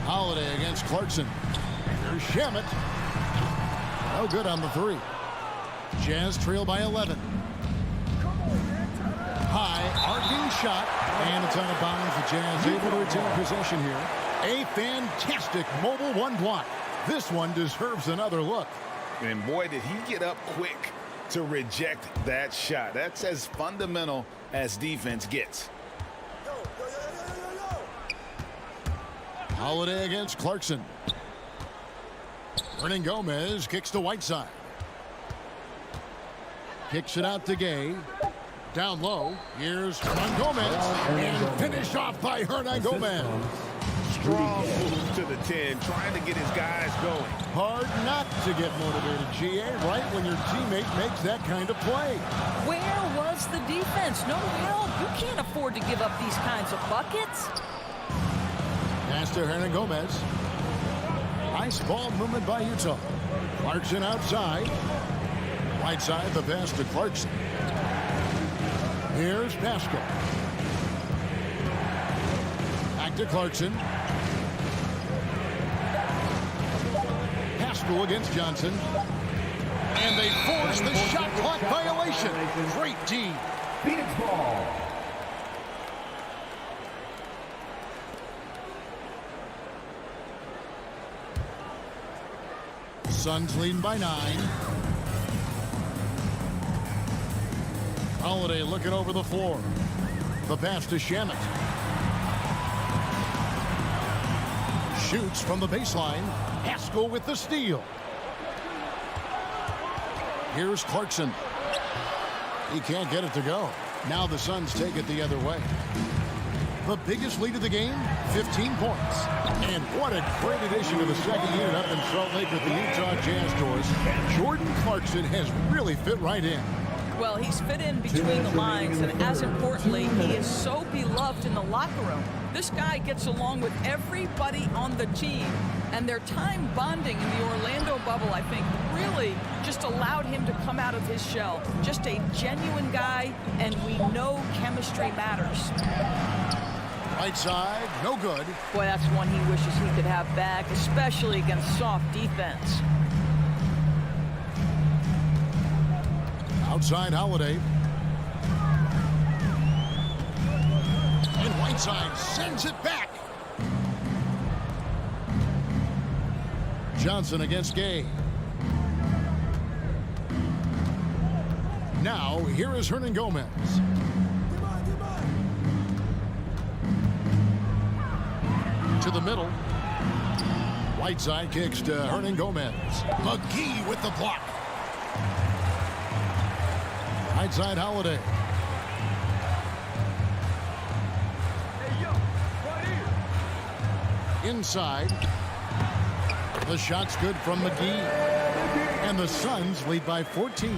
Holiday against Clarkson. Here's Shamet. No good on the 3. Jazz trail by 11. High arcing shot, and it's out of bounds. The Jazz able to retain possession here. A fantastic mobile 1 block. This one deserves another look. And boy, did he get up quick to reject that shot. That's as fundamental as defense gets. Holiday against Clarkson. Hernan Gomez kicks to Whiteside. Kicks it out to Gay. Down low. Here's Hernan Gomez. And finished off by Hernan Gomez. Strong move to the 10, trying to get his guys going. Hard not to get motivated, GA, right when your teammate makes that kind of play. Where was the defense? No help. You can't afford to give up these kinds of buckets. Pass to Hernan Gomez. Nice ball movement by Utah. Clarkson outside. Right side, the pass to Clarkson. Here's Paschall. Back to Clarkson. School against Johnson. And they force the shot clock violation. Great D. Phoenix ball. Suns leading by 9. Holiday looking over the floor. The pass to Shamet. Shoots from the baseline. Haskell with the steal. Here's Clarkson. He can't get it to go. Now the Suns take it the other way. The biggest lead of the game, 15 points. And what a great addition to the second unit up in Salt Lake with the Utah Jazz doors. Jordan Clarkson has really fit right in. Well, he's fit in between the lines, and as importantly, he is so beloved in the locker room. This guy gets along with everybody on the team, and their time bonding in the Orlando bubble, I think, really just allowed him to come out of his shell. Just a genuine guy, and we know chemistry matters. Right side, no good. Boy, that's one he wishes he could have back, especially against soft defense. Outside Holiday. And Whiteside sends it back. Johnson against Gay. Now, here is Hernan Gomez. To the middle. Whiteside kicks to Hernan Gomez. McGee with the block. Outside Holiday. Inside. The shot's good from McGee. And the Suns lead by 14.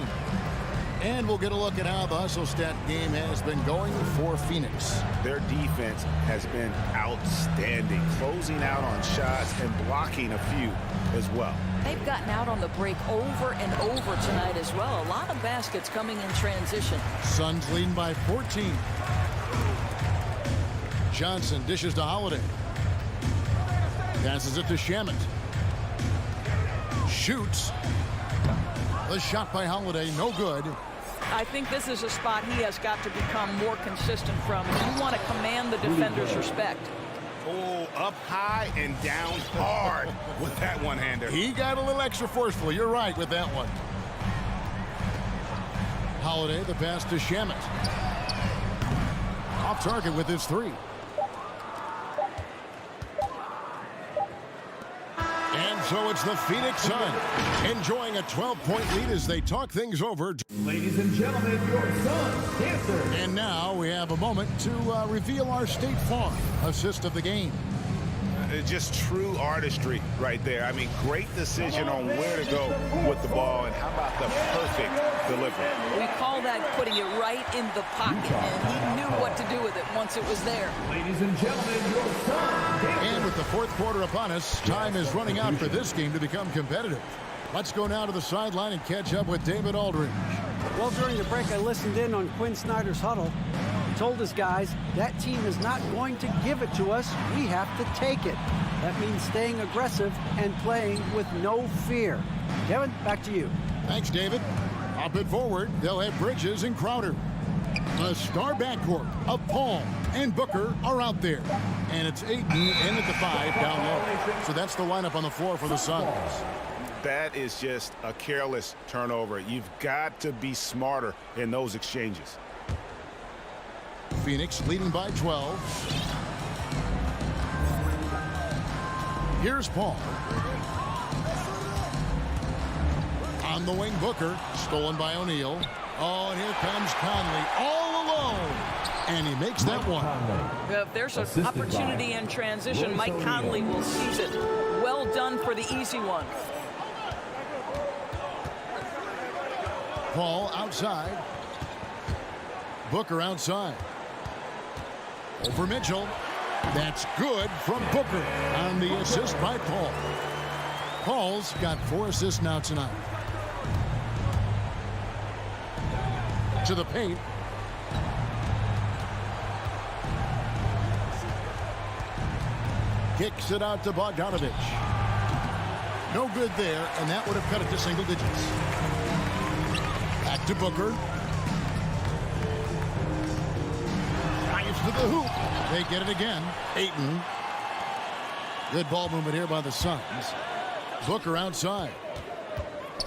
And we'll get a look at how the hustle stat game has been going for Phoenix. Their defense has been outstanding, closing out on shots and blocking a few as well. They've gotten out on the break over and over tonight as well. A lot of baskets coming in transition. Suns leading by 14. Johnson dishes to Holiday. Passes it to Shamet. Shoots. The shot by Holiday, no good. I think this is a spot he has got to become more consistent from. You want to command the defender's respect. Oh, up high and down hard with that one-hander. He got a little extra forceful. You're right with that one. Holiday, the pass to Shamet. Off target with his 3. And so it's the Phoenix Suns enjoying a 12-point lead as they talk things over. Ladies and gentlemen, your Suns dancer. And now we have a moment to reveal our State Farm assist of the game. Just true artistry right there. I mean, great decision on where to go with the ball, and how about the perfect delivery. We call that putting it right in the pocket, and he knew what to do with it once it was there. Ladies and gentlemen, your Suns dancer. And with the fourth quarter upon us, time is running out for this game to become competitive. Let's go now to the sideline and catch up with David Aldridge. Well, during the break, I listened in on Quinn Snyder's huddle. He told his guys, that team is not going to give it to us. We have to take it. That means staying aggressive and playing with no fear. Kevin, back to you. Thanks, David. Up and forward, they'll have Bridges and Crowder. The star backcourt of Paul and Booker are out there. And it's Ayton in at the 5 down low. So that's the lineup on the floor for the Suns. That is just a careless turnover. You've got to be smarter in those exchanges. Phoenix leading by 12. Here's Paul. On the wing, Booker. Stolen by O'Neal. Oh, and here comes Conley all alone. And he makes that one. If there's an opportunity in transition, Mike Conley will seize it. Well done for the easy one. Paul outside. Booker outside. Over Mitchell. That's good from Booker on the assist by Paul. Paul's got 4 assists now tonight. To the paint. Kicks it out to Bogdanovich. No good there, and that would have cut it to single digits. Back to Booker. Drives to the hoop. They get it again. Ayton. Good ball movement here by the Suns. Booker outside.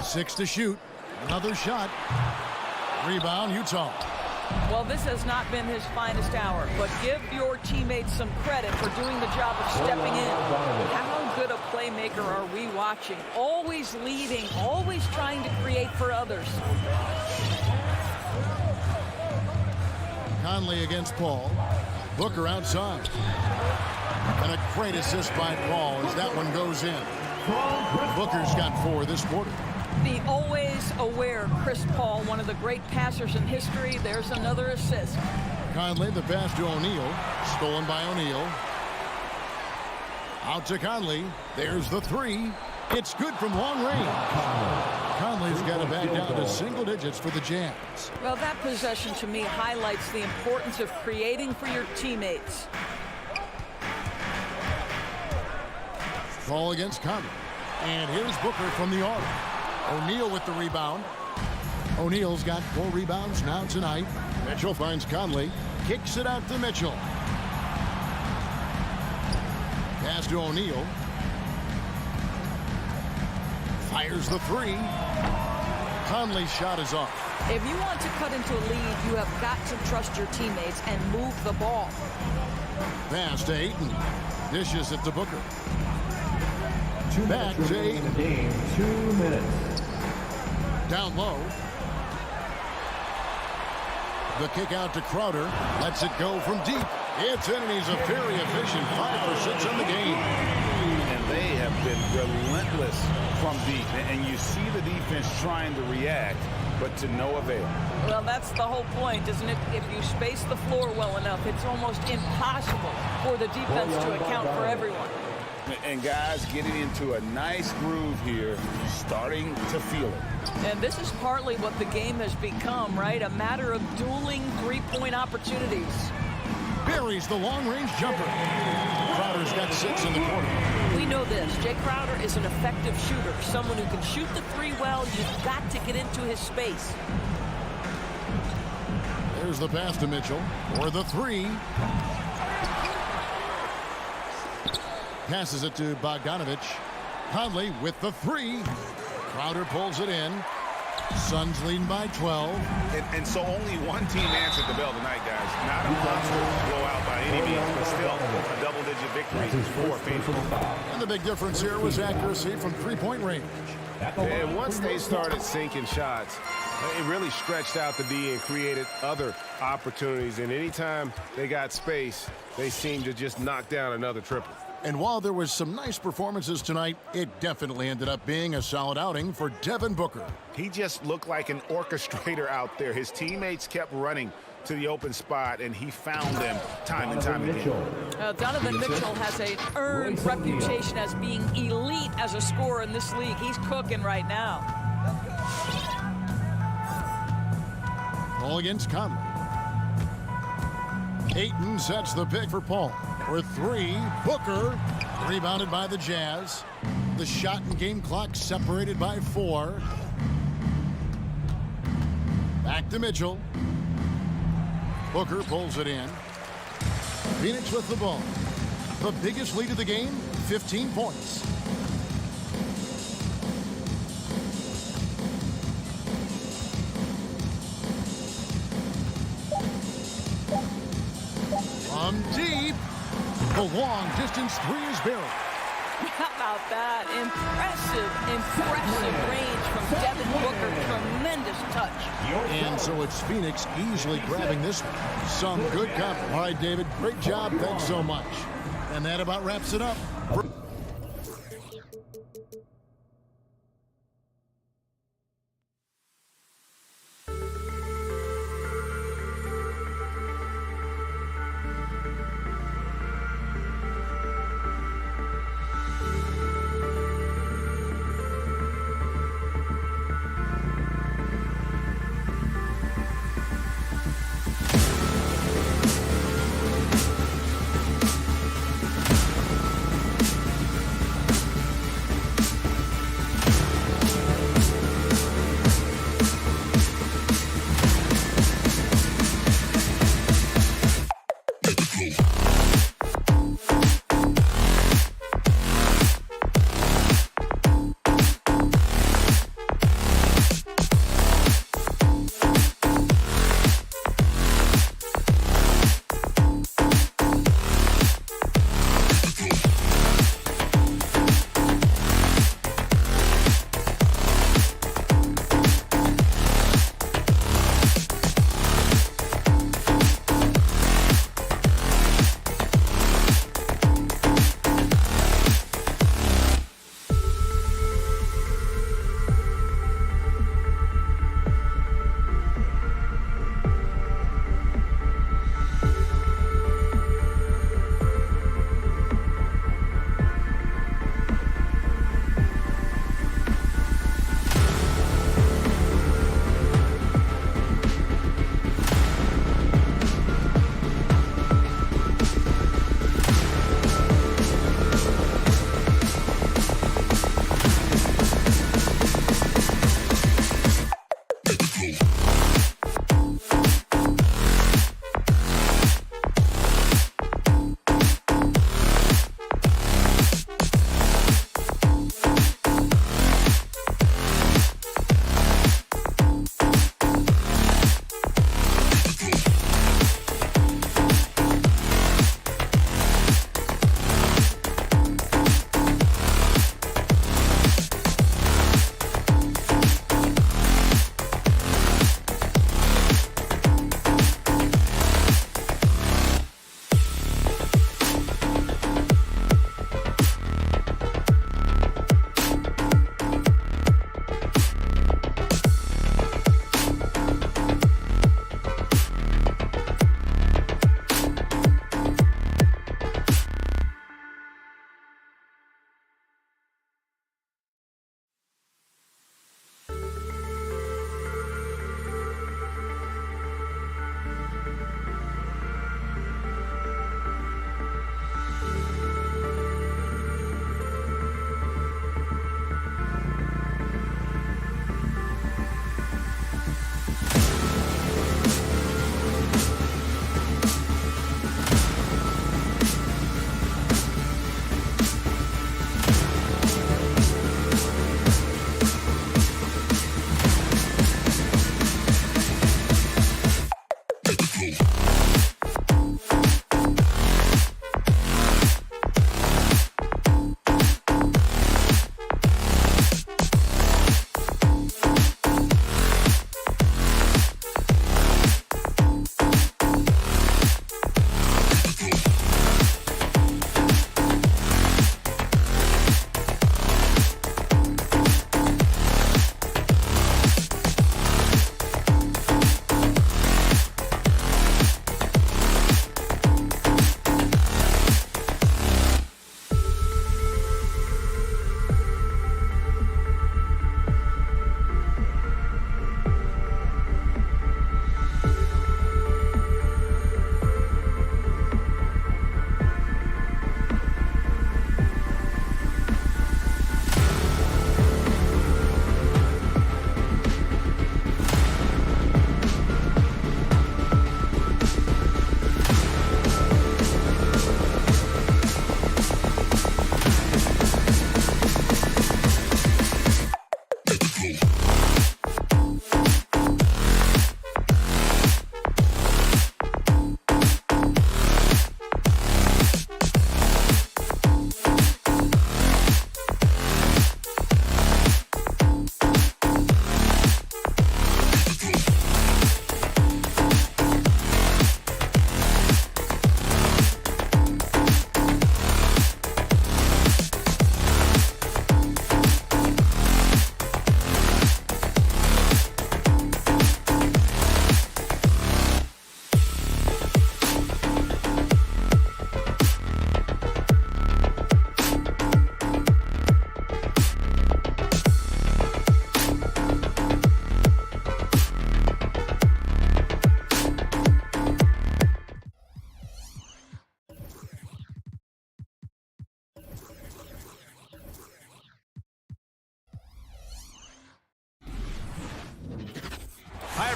6 to shoot. Another shot. Rebound, Utah. Well, this has not been his finest hour, but give your teammates some credit for doing the job of stepping in. How good a playmaker are we watching? Always leading, always trying to create for others. Conley against Paul. Booker outside. And a great assist by Paul as that one goes in. Booker's got 4 this quarter. The always aware Chris Paul, one of the great passers in history. There's another assist. Conley, the pass to O'Neal. Stolen by O'Neal. Out to Conley. There's the 3. It's good from long range. Conley's got it back down to single digits for the Jazz. Well, that possession to me highlights the importance of creating for your teammates. Ball against Conley. And here's Booker from the arc. O'Neal with the rebound. O'Neal's got 4 rebounds now tonight. Mitchell finds Conley. Kicks it out to Mitchell. Pass to O'Neal. Fires the 3. Conley's shot is off. If you want to cut into a lead, you have got to trust your teammates and move the ball. Pass to Ayton. Dishes it to Booker. Back to Ayton. 2 minutes. Down low. The kick out to Crowder. Lets it go from deep. It's in, and he's a very efficient 5 for 6 in the game. And they have been relentless from deep. And you see the defense trying to react, but to no avail. Well, that's the whole point, isn't it? If you space the floor well enough, it's almost impossible for the defense to account for everyone. And guys getting into a nice groove here, starting to feel it. And this is partly what the game has become, right? A matter of dueling three-point opportunities. Buries the long-range jumper. Crowder's got 6 in the quarter. We know this. Jay Crowder is an effective shooter, someone who can shoot the 3 well. You've got to get into his space. There's the pass to Mitchell for the 3. Passes it to Bogdanovich. Conley with the 3. Crowder pulls it in. Suns leading by 12. And so only one team answered the bell tonight, guys. Not a monster blowout by any means, but still a double-digit victory for Phoenix. And the big difference here was accuracy from 3-point range. And once they started sinking shots, it really stretched out the D and created other opportunities. And anytime they got space, they seemed to just knock down another triple. And while there was some nice performances tonight, it definitely ended up being a solid outing for Devin Booker. He just looked like an orchestrator out there. His teammates kept running to the open spot, and he found them time and time again. Donovan Mitchell has an earned reputation as being elite as a scorer in this league. He's cooking right now. Ball against Conley. Ayton sets the pick for Paul. For 3, Booker, rebounded by the Jazz. The shot and game clock separated by 4. Back to Mitchell. Booker pulls it in. Phoenix with the ball. The biggest lead of the game, 15 points. From deep. The long-distance 3 is buried. How about that? Impressive range from Devin Booker. Tremendous touch. And so it's Phoenix easily grabbing this one. Some good confidence. All right, David, great job. Thanks so much. And that about wraps it up.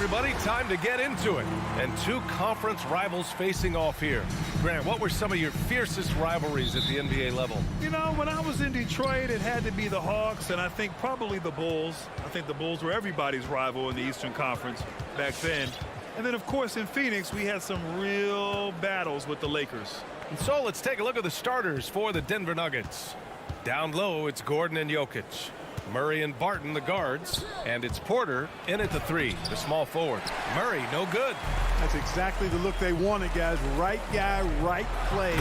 everybody, time to get into it. And two conference rivals facing off here. Grant, what were some of your fiercest rivalries at the NBA level? You know, when I was in Detroit, it had to be the Hawks, and I think probably the Bulls. I think the Bulls were everybody's rival in the Eastern Conference back then. And then, of course, in Phoenix, we had some real battles with the Lakers. And so let's take a look at the starters for the Denver Nuggets. Down low, it's Gordon and Jokic. Murray and Barton, the guards. And it's Porter in at the 3, the small forward. Murray, no good. That's exactly the look they wanted, guys. Right guy, right play,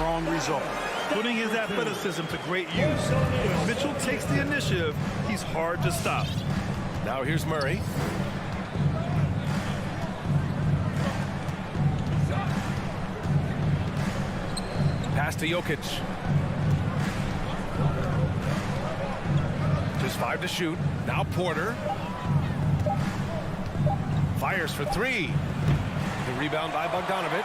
wrong result. Putting his athleticism to great use. When Mitchell takes the initiative, he's hard to stop. Now here's Murray. Pass to Jokic. Just 5 to shoot. Now Porter. Fires for 3. The rebound by Bogdanovic.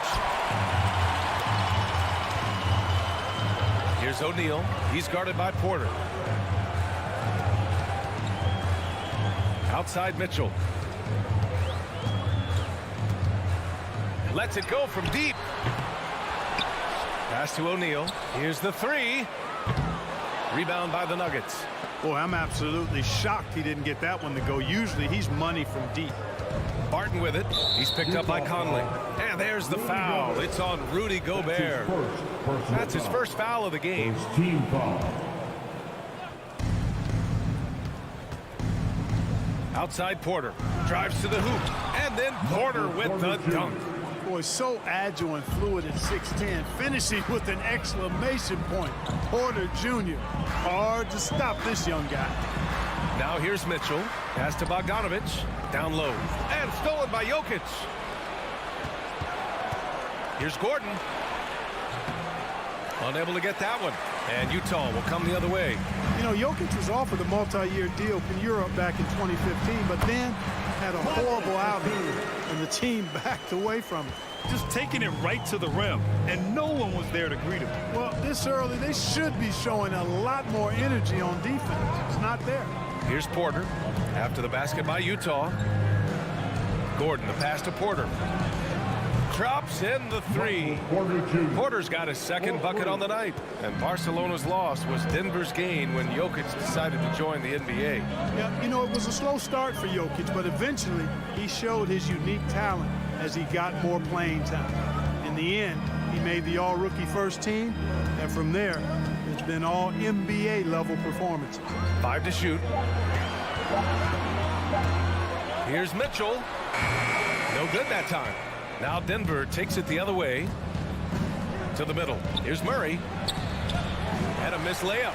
Here's O'Neal. He's guarded by Porter. Outside Mitchell. Lets it go from deep. Pass to O'Neal. Here's the 3. Rebound by the Nuggets. Boy, I'm absolutely shocked he didn't get that one to go. Usually he's money from deep. Barton with it. He's picked up by Conley. And there's the foul. It's on Rudy Gobert. That's his first foul of the game. Team foul. Outside Porter. Drives to the hoop. And then Porter with the dunk. Boy, so agile and fluid at 6'10", finishing with an exclamation point. Porter Jr. Hard to stop this young guy. Now here's Mitchell. Pass to Bogdanovic. Down low. And stolen by Jokic. Here's Gordon. Unable to get that one. And Utah will come the other way. You know, Jokic was offered a multi-year deal in Europe back in 2015, but then had a horrible outing, and the team backed away from him. Just taking it right to the rim, and no one was there to greet him. Well, this early, they should be showing a lot more energy on defense. It's not there. Here's Porter. After the basket by Utah. Gordon, the pass to Porter. Drops in the 3. Porter's got his second bucket on the night. And Barcelona's loss was Denver's gain when Jokic decided to join the NBA. Yeah, you know, it was a slow start for Jokic, but eventually he showed his unique talent as he got more playing time. In the end, he made the all-rookie first team, and from there, it's been all NBA-level performances. 5 to shoot. Here's Mitchell. No good that time. Now Denver takes it the other way to the middle. Here's Murray. And a missed layup.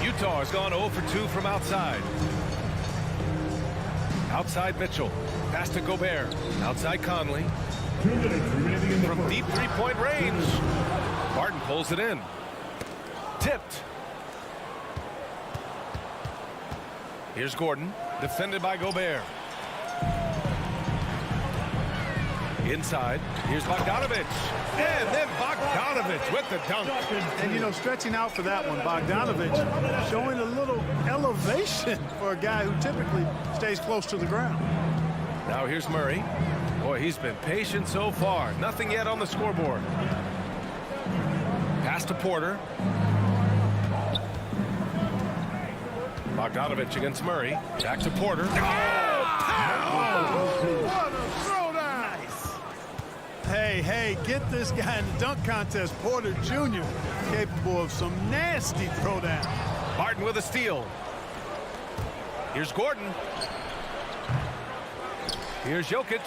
Utah has gone 0 for 2 from outside. Outside Mitchell. Pass to Gobert. Outside Conley. 2 minutes remaining in the From deep three-point range. Barton pulls it in. Tipped. Here's Gordon. Defended by Gobert. Inside, here's Bogdanovic. And then Bogdanovic with the dunk. And, you know, stretching out for that one, Bogdanovic showing a little elevation for a guy who typically stays close to the ground. Now here's Murray. Boy, he's been patient so far. Nothing yet on the scoreboard. Pass to Porter. Bogdanovic against Murray. Back to Porter. What a throwdown! Hey, get this guy in the dunk contest. Porter Jr. capable of some nasty throwdown. Barton with a steal. Here's Gordon. Here's Jokic.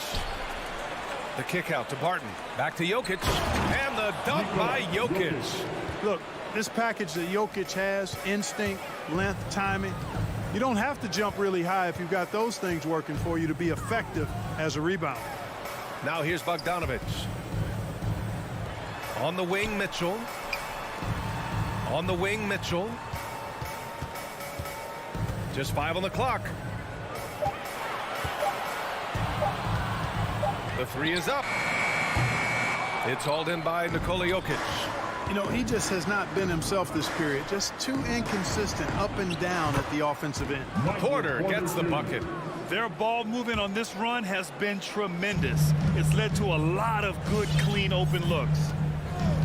The kick out to Barton. Back to Jokic. And the dunk by Jokic. Look, this package that Jokic has, instinct, length, timing, you don't have to jump really high if you've got those things working for you to be effective as a rebounder. Now here's Bogdanovic. On the wing, Mitchell. On the wing, Mitchell. Just 5 on the clock. The 3 is up. It's hauled in by Nikola Jokic. You know, he just has not been himself this period. Just too inconsistent up and down at the offensive end. Porter gets the bucket. Their ball movement on this run has been tremendous. It's led to a lot of good, clean, open looks.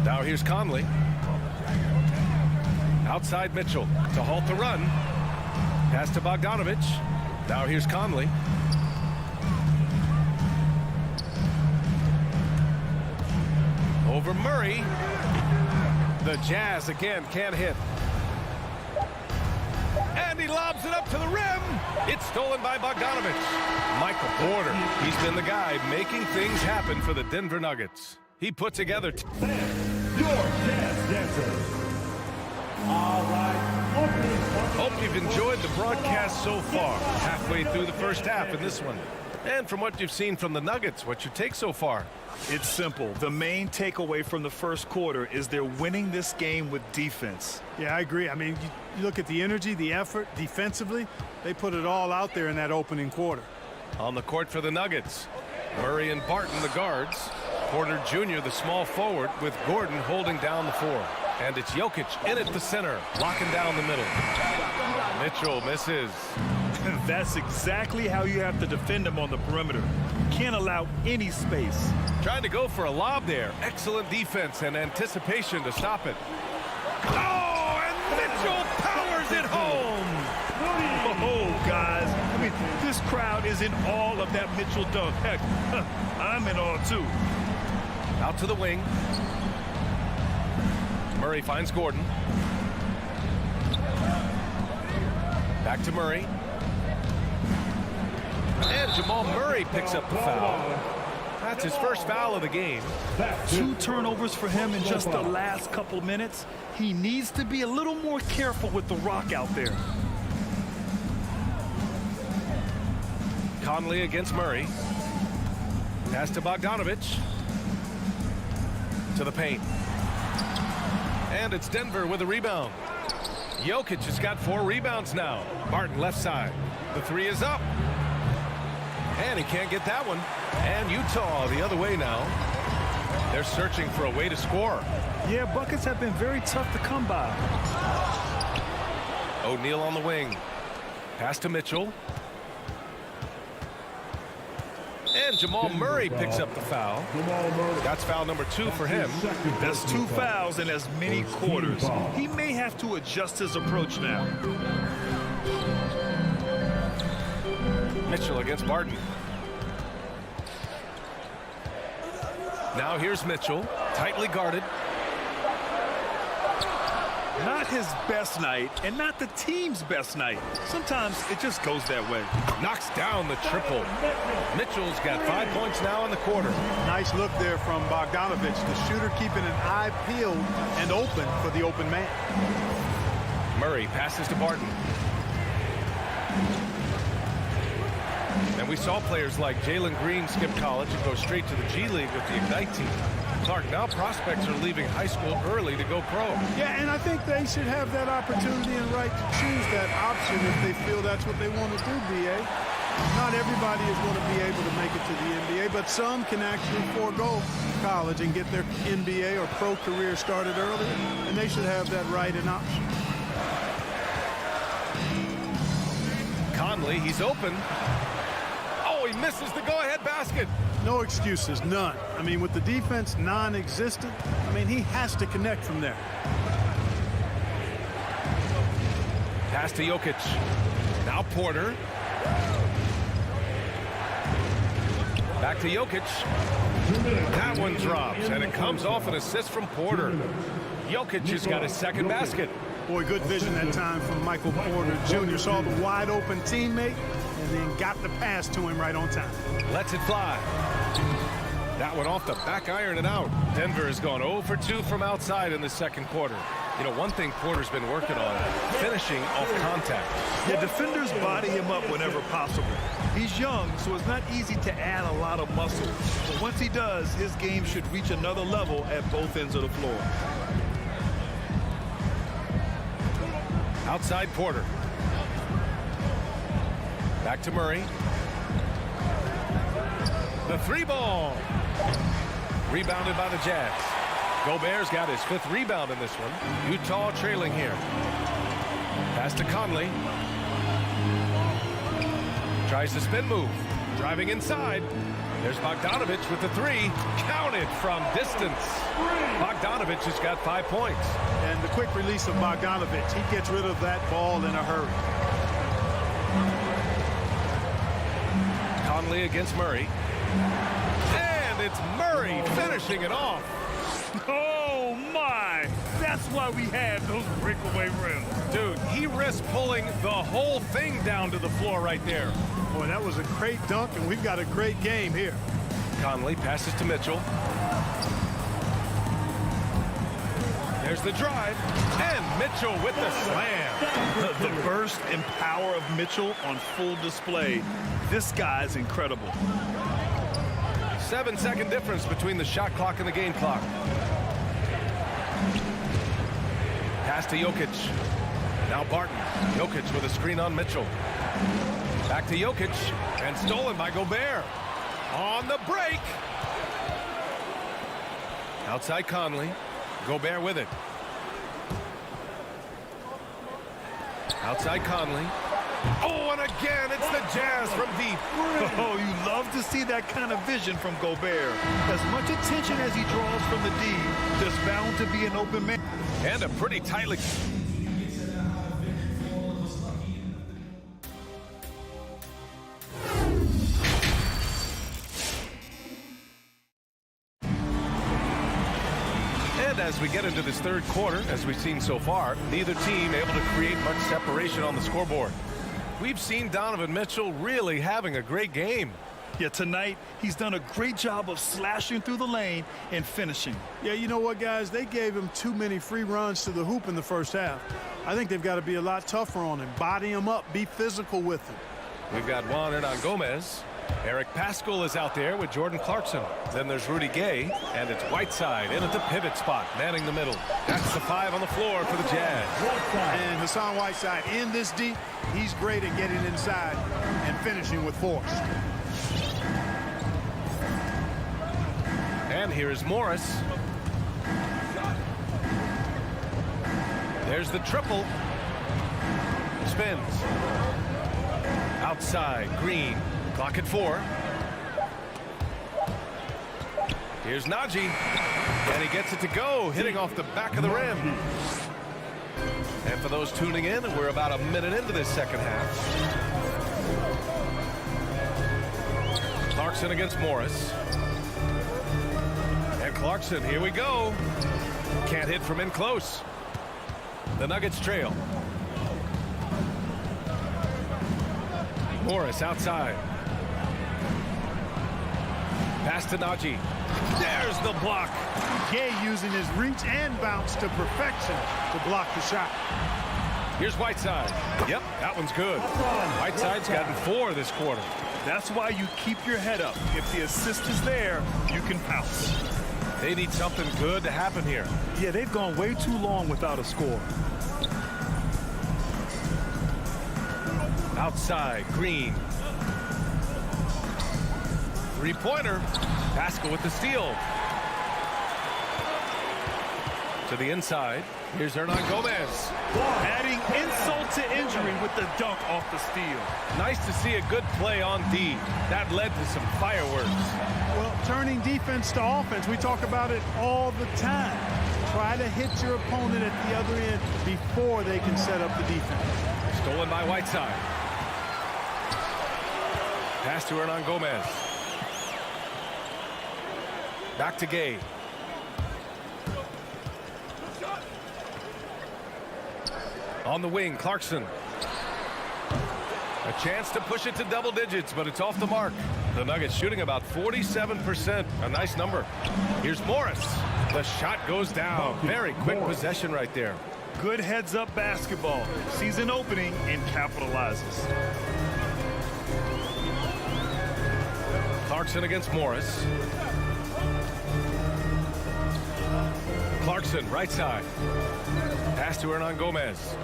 Now here's Conley. Outside Mitchell to halt the run. Pass to Bogdanovich. Now here's Conley. Over Murray. The Jazz again can't hit. And he lobs it up to the rim. It's stolen by Bogdanovich. Michael Porter, he's been the guy making things happen for the Denver Nuggets. He put together... Your Jazz Dancers. All right. Hope you've enjoyed the broadcast so far. Halfway through the first half in this one. And from what you've seen from the Nuggets, what's your take so far? It's simple. The main takeaway from the first quarter is they're winning this game with defense. Yeah, I agree. I mean, you look at the energy, the effort, defensively, they put it all out there in that opening quarter. On the court for the Nuggets, Murray and Barton, the guards. Porter Jr., the small forward, with Gordon holding down the four. And it's Jokic in at the center, locking down the middle. Mitchell misses. That's exactly how you have to defend him on the perimeter. Can't allow any space. Trying to go for a lob there. Excellent defense and anticipation to stop it. Oh, and Mitchell powers it home. Oh, guys. I mean, this crowd is in awe of that Mitchell dunk. Heck, I'm in awe, too. Out to the wing. Murray finds Gordon. Back to Murray. And Jamal Murray picks up the foul. That's his first foul of the game. 2 turnovers for him in just the last couple minutes. He needs to be a little more careful with the rock out there. Conley against Murray. Pass to Bogdanovich. To the paint. And it's Denver with a rebound. Jokic has got 4 rebounds now. Barton left side. The 3 is up. And he can't get that one. And Utah the other way now. They're searching for a way to score. Yeah, buckets have been very tough to come by. O'Neal on the wing. Pass to Mitchell. And Jamal Murray picks up the foul. That's foul number 2 for him. That's 2 fouls in as many quarters. He may have to adjust his approach now. Mitchell against Barton. Now here's Mitchell, tightly guarded. Not his best night, and not the team's best night. Sometimes it just goes that way. Knocks down the triple. Mitchell's got 5 points now in the quarter. Nice look there from Bogdanovich, the shooter keeping an eye peeled and open for the open man. Murray passes to Barton. And we saw players like Jalen Green skip college and go straight to the G League with the Ignite team. Clark, now prospects are leaving high school early to go pro. Yeah, and I think they should have that opportunity and right to choose that option if they feel that's what they want to do, B.A. Not everybody is going to be able to make it to the NBA, but some can actually forego college and get their NBA or pro career started earlier, and they should have that right and option. Conley, he's open. Oh, he misses the go-ahead basket. No excuses, none. I mean, with the defense non-existent, I mean, he has to connect from there. Pass to Jokic. Now Porter. Back to Jokic. That one drops, and it comes off an assist from Porter. Jokic has got his second basket. Boy, good vision that time from Michael Porter Jr. Saw the wide-open teammate and then got the pass to him right on time. Lets it fly. That one off the back iron and out. Denver has gone 0 for 2 from outside in the second quarter. You know, one thing Porter's been working on, finishing off contact. Yeah, defenders body him up whenever possible. He's young, so it's not easy to add a lot of muscle. But once he does, his game should reach another level at both ends of the floor. Outside Porter. Back to Murray. The 3-ball. Rebounded by the Jazz. Gobert's got his 5th rebound in this one. Utah trailing here. Pass to Conley. Tries the spin move. Driving inside. There's Bogdanovich with the three. Counted from distance. Bogdanovich has got 5 points. And the quick release of Bogdanovich, he gets rid of that ball in a hurry. Conley against Murray. And it's Murray finishing it off. Oh, my. That's why we have those breakaway rims. Dude, he risked pulling the whole thing down to the floor right there. Boy, that was a great dunk, and we've got a great game here. Conley passes to Mitchell. There's the drive, and Mitchell with the slam. The burst and power of Mitchell on full display. This guy's incredible. 7-second difference between the shot clock and the game clock. Pass to Jokic. Now Barton. Jokic with a screen on Mitchell. Back to Jokic, and stolen by Gobert. On the break. Outside Conley. Gobert with it. Outside Conley. Oh, and again, it's the Jazz from deep. Oh, you love to see that kind of vision from Gobert. As much attention as he draws from the D, there's bound to be an open man. And a pretty tightly... As we get into this third quarter, as we've seen so far, neither team able to create much separation on the scoreboard. We've seen Donovan Mitchell really having a great game. Yeah, tonight he's done a great job of slashing through the lane and finishing. Yeah, you know what, guys? They gave him too many free runs to the hoop in the first half. I think they've got to be a lot tougher on him. Body him up. Be physical with him. We've got Juan Hernangomez. Eric Paschall is out there with Jordan Clarkson. Then there's Rudy Gay, and it's Whiteside in at the pivot spot, manning the middle. That's the 5 on the floor for the Jazz. And Hassan Whiteside in this deep, he's great at getting inside and finishing with force. And here is Morris. There's the triple. Spins. Outside, Green. Clock at 4. Here's Najee. And he gets it to go, hitting off the back of the rim. And for those tuning in, we're about a minute into this second half. Clarkson against Morris. And Clarkson, here we go. Can't hit from in close. The Nuggets trail. Morris outside. Pass to Najee. There's the block. Gay using his reach and bounce to perfection to block the shot. Here's Whiteside. Yep, that one's good. Whiteside's gotten 4 this quarter. That's why you keep your head up. If the assist is there, you can pounce. They need something good to happen here. Yeah, they've gone way too long without a score. Outside, Green. Three-pointer. Paschall with the steal. To the inside. Here's Hernangomez. Adding insult to injury with the dunk off the steal. Nice to see a good play on D. That led to some fireworks. Well, turning defense to offense, we talk about it all the time. Try to hit your opponent at the other end before they can set up the defense. Stolen by Whiteside. Pass to Hernangomez. Back to Gay. On the wing, Clarkson. A chance to push it to double digits, but it's off the mark. The Nuggets shooting about 47%. A nice number. Here's Morris. The shot goes down. Very quick possession right there. Good heads-up basketball. Sees an opening and capitalizes. Clarkson against Morris. Clarkson, right side. Pass to Hernangomez.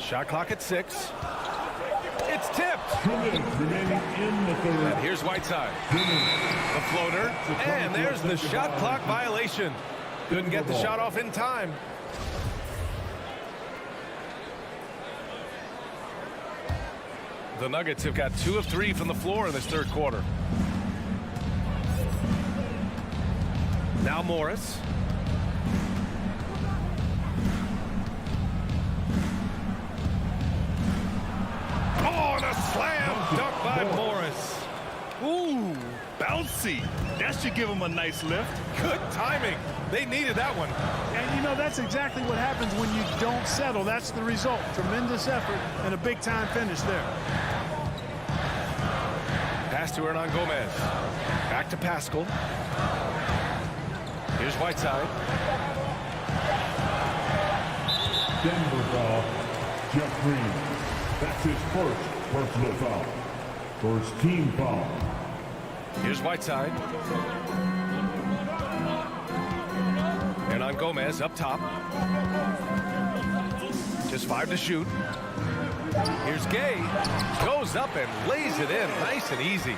Shot clock at 6. It's tipped. And here's Whiteside. The floater. And there's the shot clock violation. Couldn't get the shot off in time. The Nuggets have got 2 of 3 from the floor in this third quarter. Now Morris. Oh, and a slam dunk by Morris. Ooh, bouncy. That should give him a nice lift. Good timing. They needed that one. And, you know, that's exactly what happens when you don't settle. That's the result. Tremendous effort and a big-time finish there. Pass to Hernan Gomez. Back to Pascal. Here's Whiteside. Denver foul. Jeff Green. That's his first personal foul. First team foul. Here's Whiteside. Hernan Gomez up top. Just 5 to shoot. Here's Gay. Goes up and lays it in nice and easy.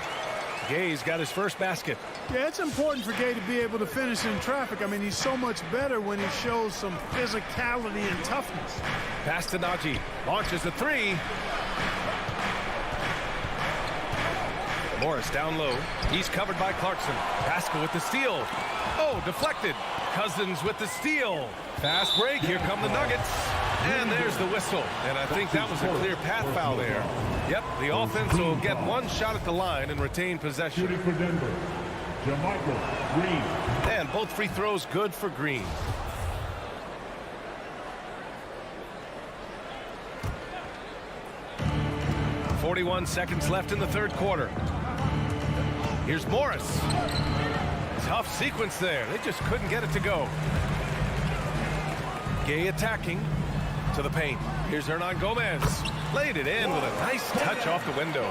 Gay's got his first basket. Yeah, it's important for Gay to be able to finish in traffic. I mean, he's so much better when he shows some physicality and toughness. Pass to Najee. Launches a 3. Morris down low. He's covered by Clarkson. Pascal with the steal. Oh, deflected. Cousins with the steal. Fast break. Here come the Nuggets. And there's the whistle. And I think that was a clear path foul there. Yep, the offense will get one shot at the line and retain possession. Shooting for Denver, JaMychal Green. And both free throws good for Green. .41 seconds left in the third quarter. Here's Morris. Tough sequence there. They just couldn't get it to go. Gay attacking to the paint. Here's Hernan Gomez. Laid it in with a nice touch off the window.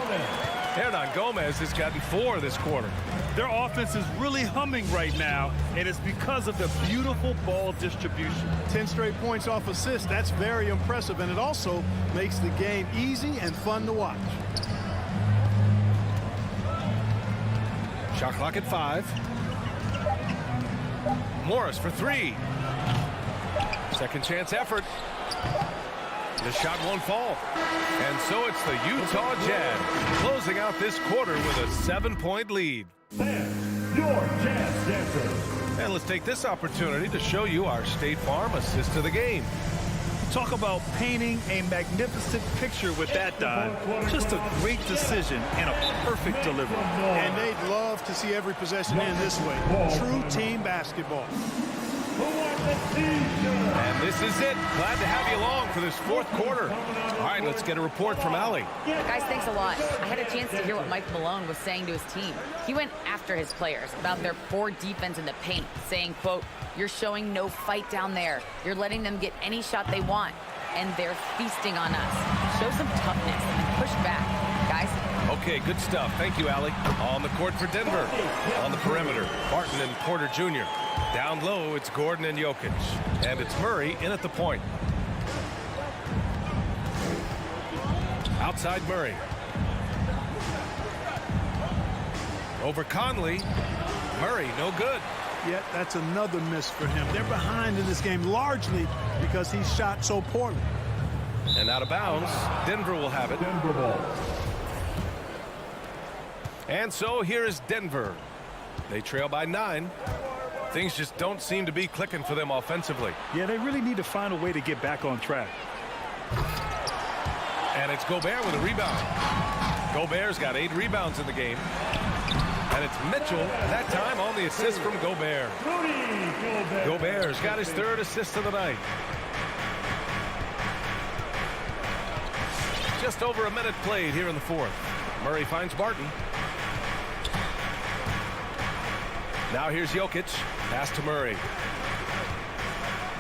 Hernan Gomez has gotten 4 this quarter. Their offense is really humming right now, and it's because of the beautiful ball distribution. 10 straight points off assists. That's very impressive, and it also makes the game easy and fun to watch. Shot clock at 5. Morris for 3. Second chance effort. The shot won't fall. And so it's the Utah Jazz closing out this quarter with a 7-point lead. And your Jazz Dancers. And let's take this opportunity to show you our State Farm assist of the game. Talk about painting a magnificent picture with that dive. Just a great decision and a perfect delivery. And they'd love to see every possession end this way. True team basketball. And this is it. Glad to have you along for this fourth quarter. All right, let's get a report from Allie. Guys, thanks a lot. I had a chance to hear what Mike Malone was saying to his team. He went after his players about their poor defense in the paint, saying, quote, "You're showing no fight down there. You're letting them get any shot they want, and they're feasting on us. Show some toughness and push back, guys." Okay, good stuff. Thank you, Allie. On the court for Denver. On the perimeter, Barton and Porter Jr. Down low, it's Gordon and Jokic. And it's Murray in at the point. Outside Murray. Over Conley. Murray, no good. Yet that's another miss for him. They're behind in this game largely because he shot so poorly. And out of bounds, Denver will have it. Denver ball. And so here is Denver. They trail by 9. Things just don't seem to be clicking for them offensively. Yeah, they really need to find a way to get back on track. And it's Gobert with a rebound. Gobert's got 8 rebounds in the game. And it's Mitchell, that time on the assist from Gobert. Gobert's got his 3rd assist of the night. Just over a minute played here in the 4th. Murray finds Barton. Now here's Jokic. Pass to Murray.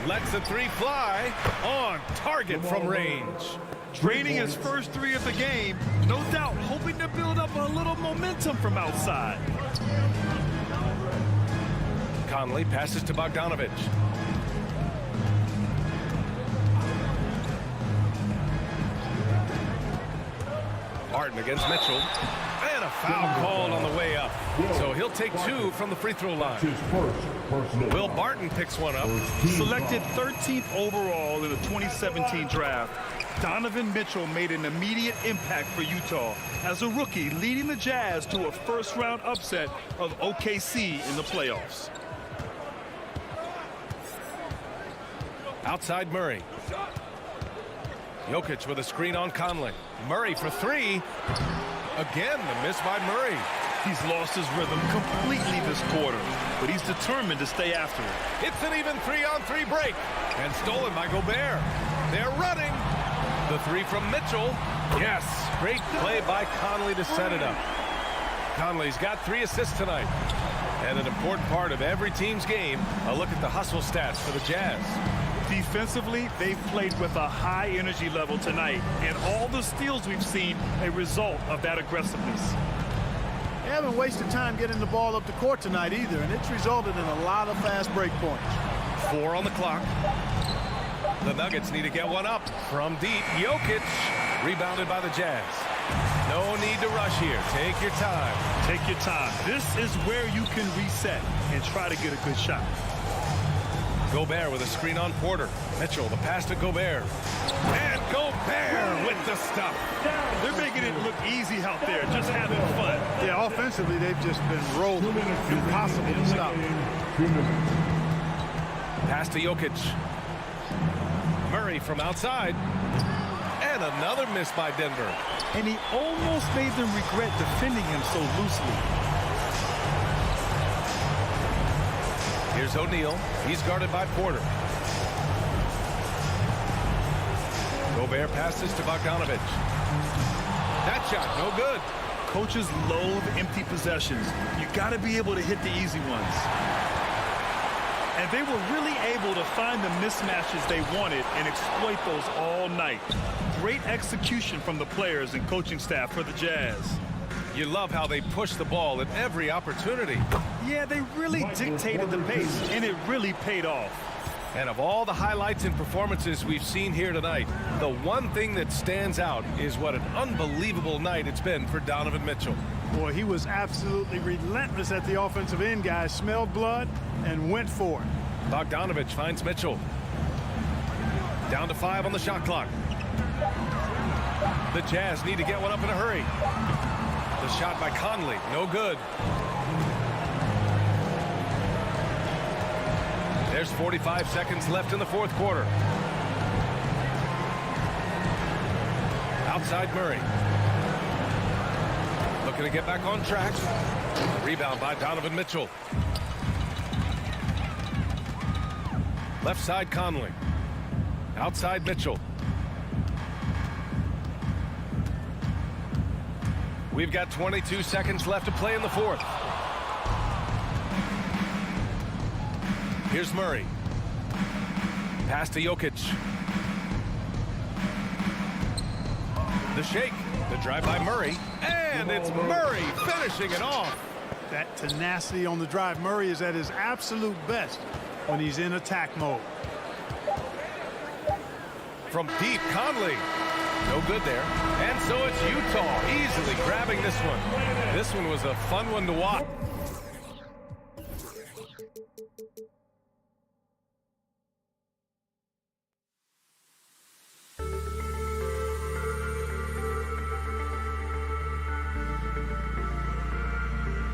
Lets the 3 fly. On target from range. Draining his first 3 of the game. No doubt hoping to build up a little momentum from outside. Conley passes to Bogdanovic. Barton against Mitchell. And a foul called on the way up. So he'll take 2 from the free throw line. Will Barton picks one up. Selected 13th overall in the 2017 draft. Donovan Mitchell made an immediate impact for Utah as a rookie, leading the Jazz to a first-round upset of OKC in the playoffs. Outside Murray. Jokic with a screen on Conley. Murray for three. Again, the miss by Murray. He's lost his rhythm completely this quarter, but he's determined to stay after it. It's an even 3-on-3 break. And stolen by Gobert. They're running. The three from Mitchell. Yes, great play by Conley to set it up. Conley's got 3 assists tonight. And an important part of every team's game, a look at the hustle stats for the Jazz. Defensively, they've played with a high energy level tonight, and all the steals we've seen a result of that aggressiveness. They haven't wasted time getting the ball up the court tonight either, and it's resulted in a lot of fast break points. 4 on the clock. The Nuggets need to get one up from deep. Jokic rebounded by the Jazz. No need to rush here. Take your time. Take your time. This is where you can reset and try to get a good shot. Gobert with a screen on Porter. Mitchell, the pass to Gobert. And Gobert with the stuff. They're making it look easy out there, just having fun. Yeah, offensively, they've just been rolling. Impossible to stop. Pass to Jokic. Murray from outside. And another miss by Denver. And he almost made them regret defending him so loosely. Here's O'Neal. He's guarded by Porter. Gobert passes to Bogdanovic. That shot, no good. Coaches loathe empty possessions. You got to be able to hit the easy ones. And they were really able to find the mismatches they wanted and exploit those all night. Great execution from the players and coaching staff for the Jazz. You love how they push the ball at every opportunity. Yeah, they really dictated the pace, and it really paid off. And of all the highlights and performances we've seen here tonight, the one thing that stands out is what an unbelievable night it's been for Donovan Mitchell. Boy, he was absolutely relentless at the offensive end, guys. Smelled blood and went for it. Bogdanovic finds Mitchell. Down to 5 on the shot clock. The Jazz need to get one up in a hurry. The shot by Conley, no good. There's 45 seconds left in the fourth quarter. Outside Murray. Looking to get back on track. Rebound by Donovan Mitchell. Left side Conley. Outside Mitchell. We've got 22 seconds left to play in the fourth. Here's Murray. Pass to Jokic. The shake. The drive by Murray. And it's Murray finishing it off. That tenacity on the drive. Murray is at his absolute best when he's in attack mode. From deep, Conley. No good there. And so it's Utah easily grabbing this one. This one was a fun one to watch.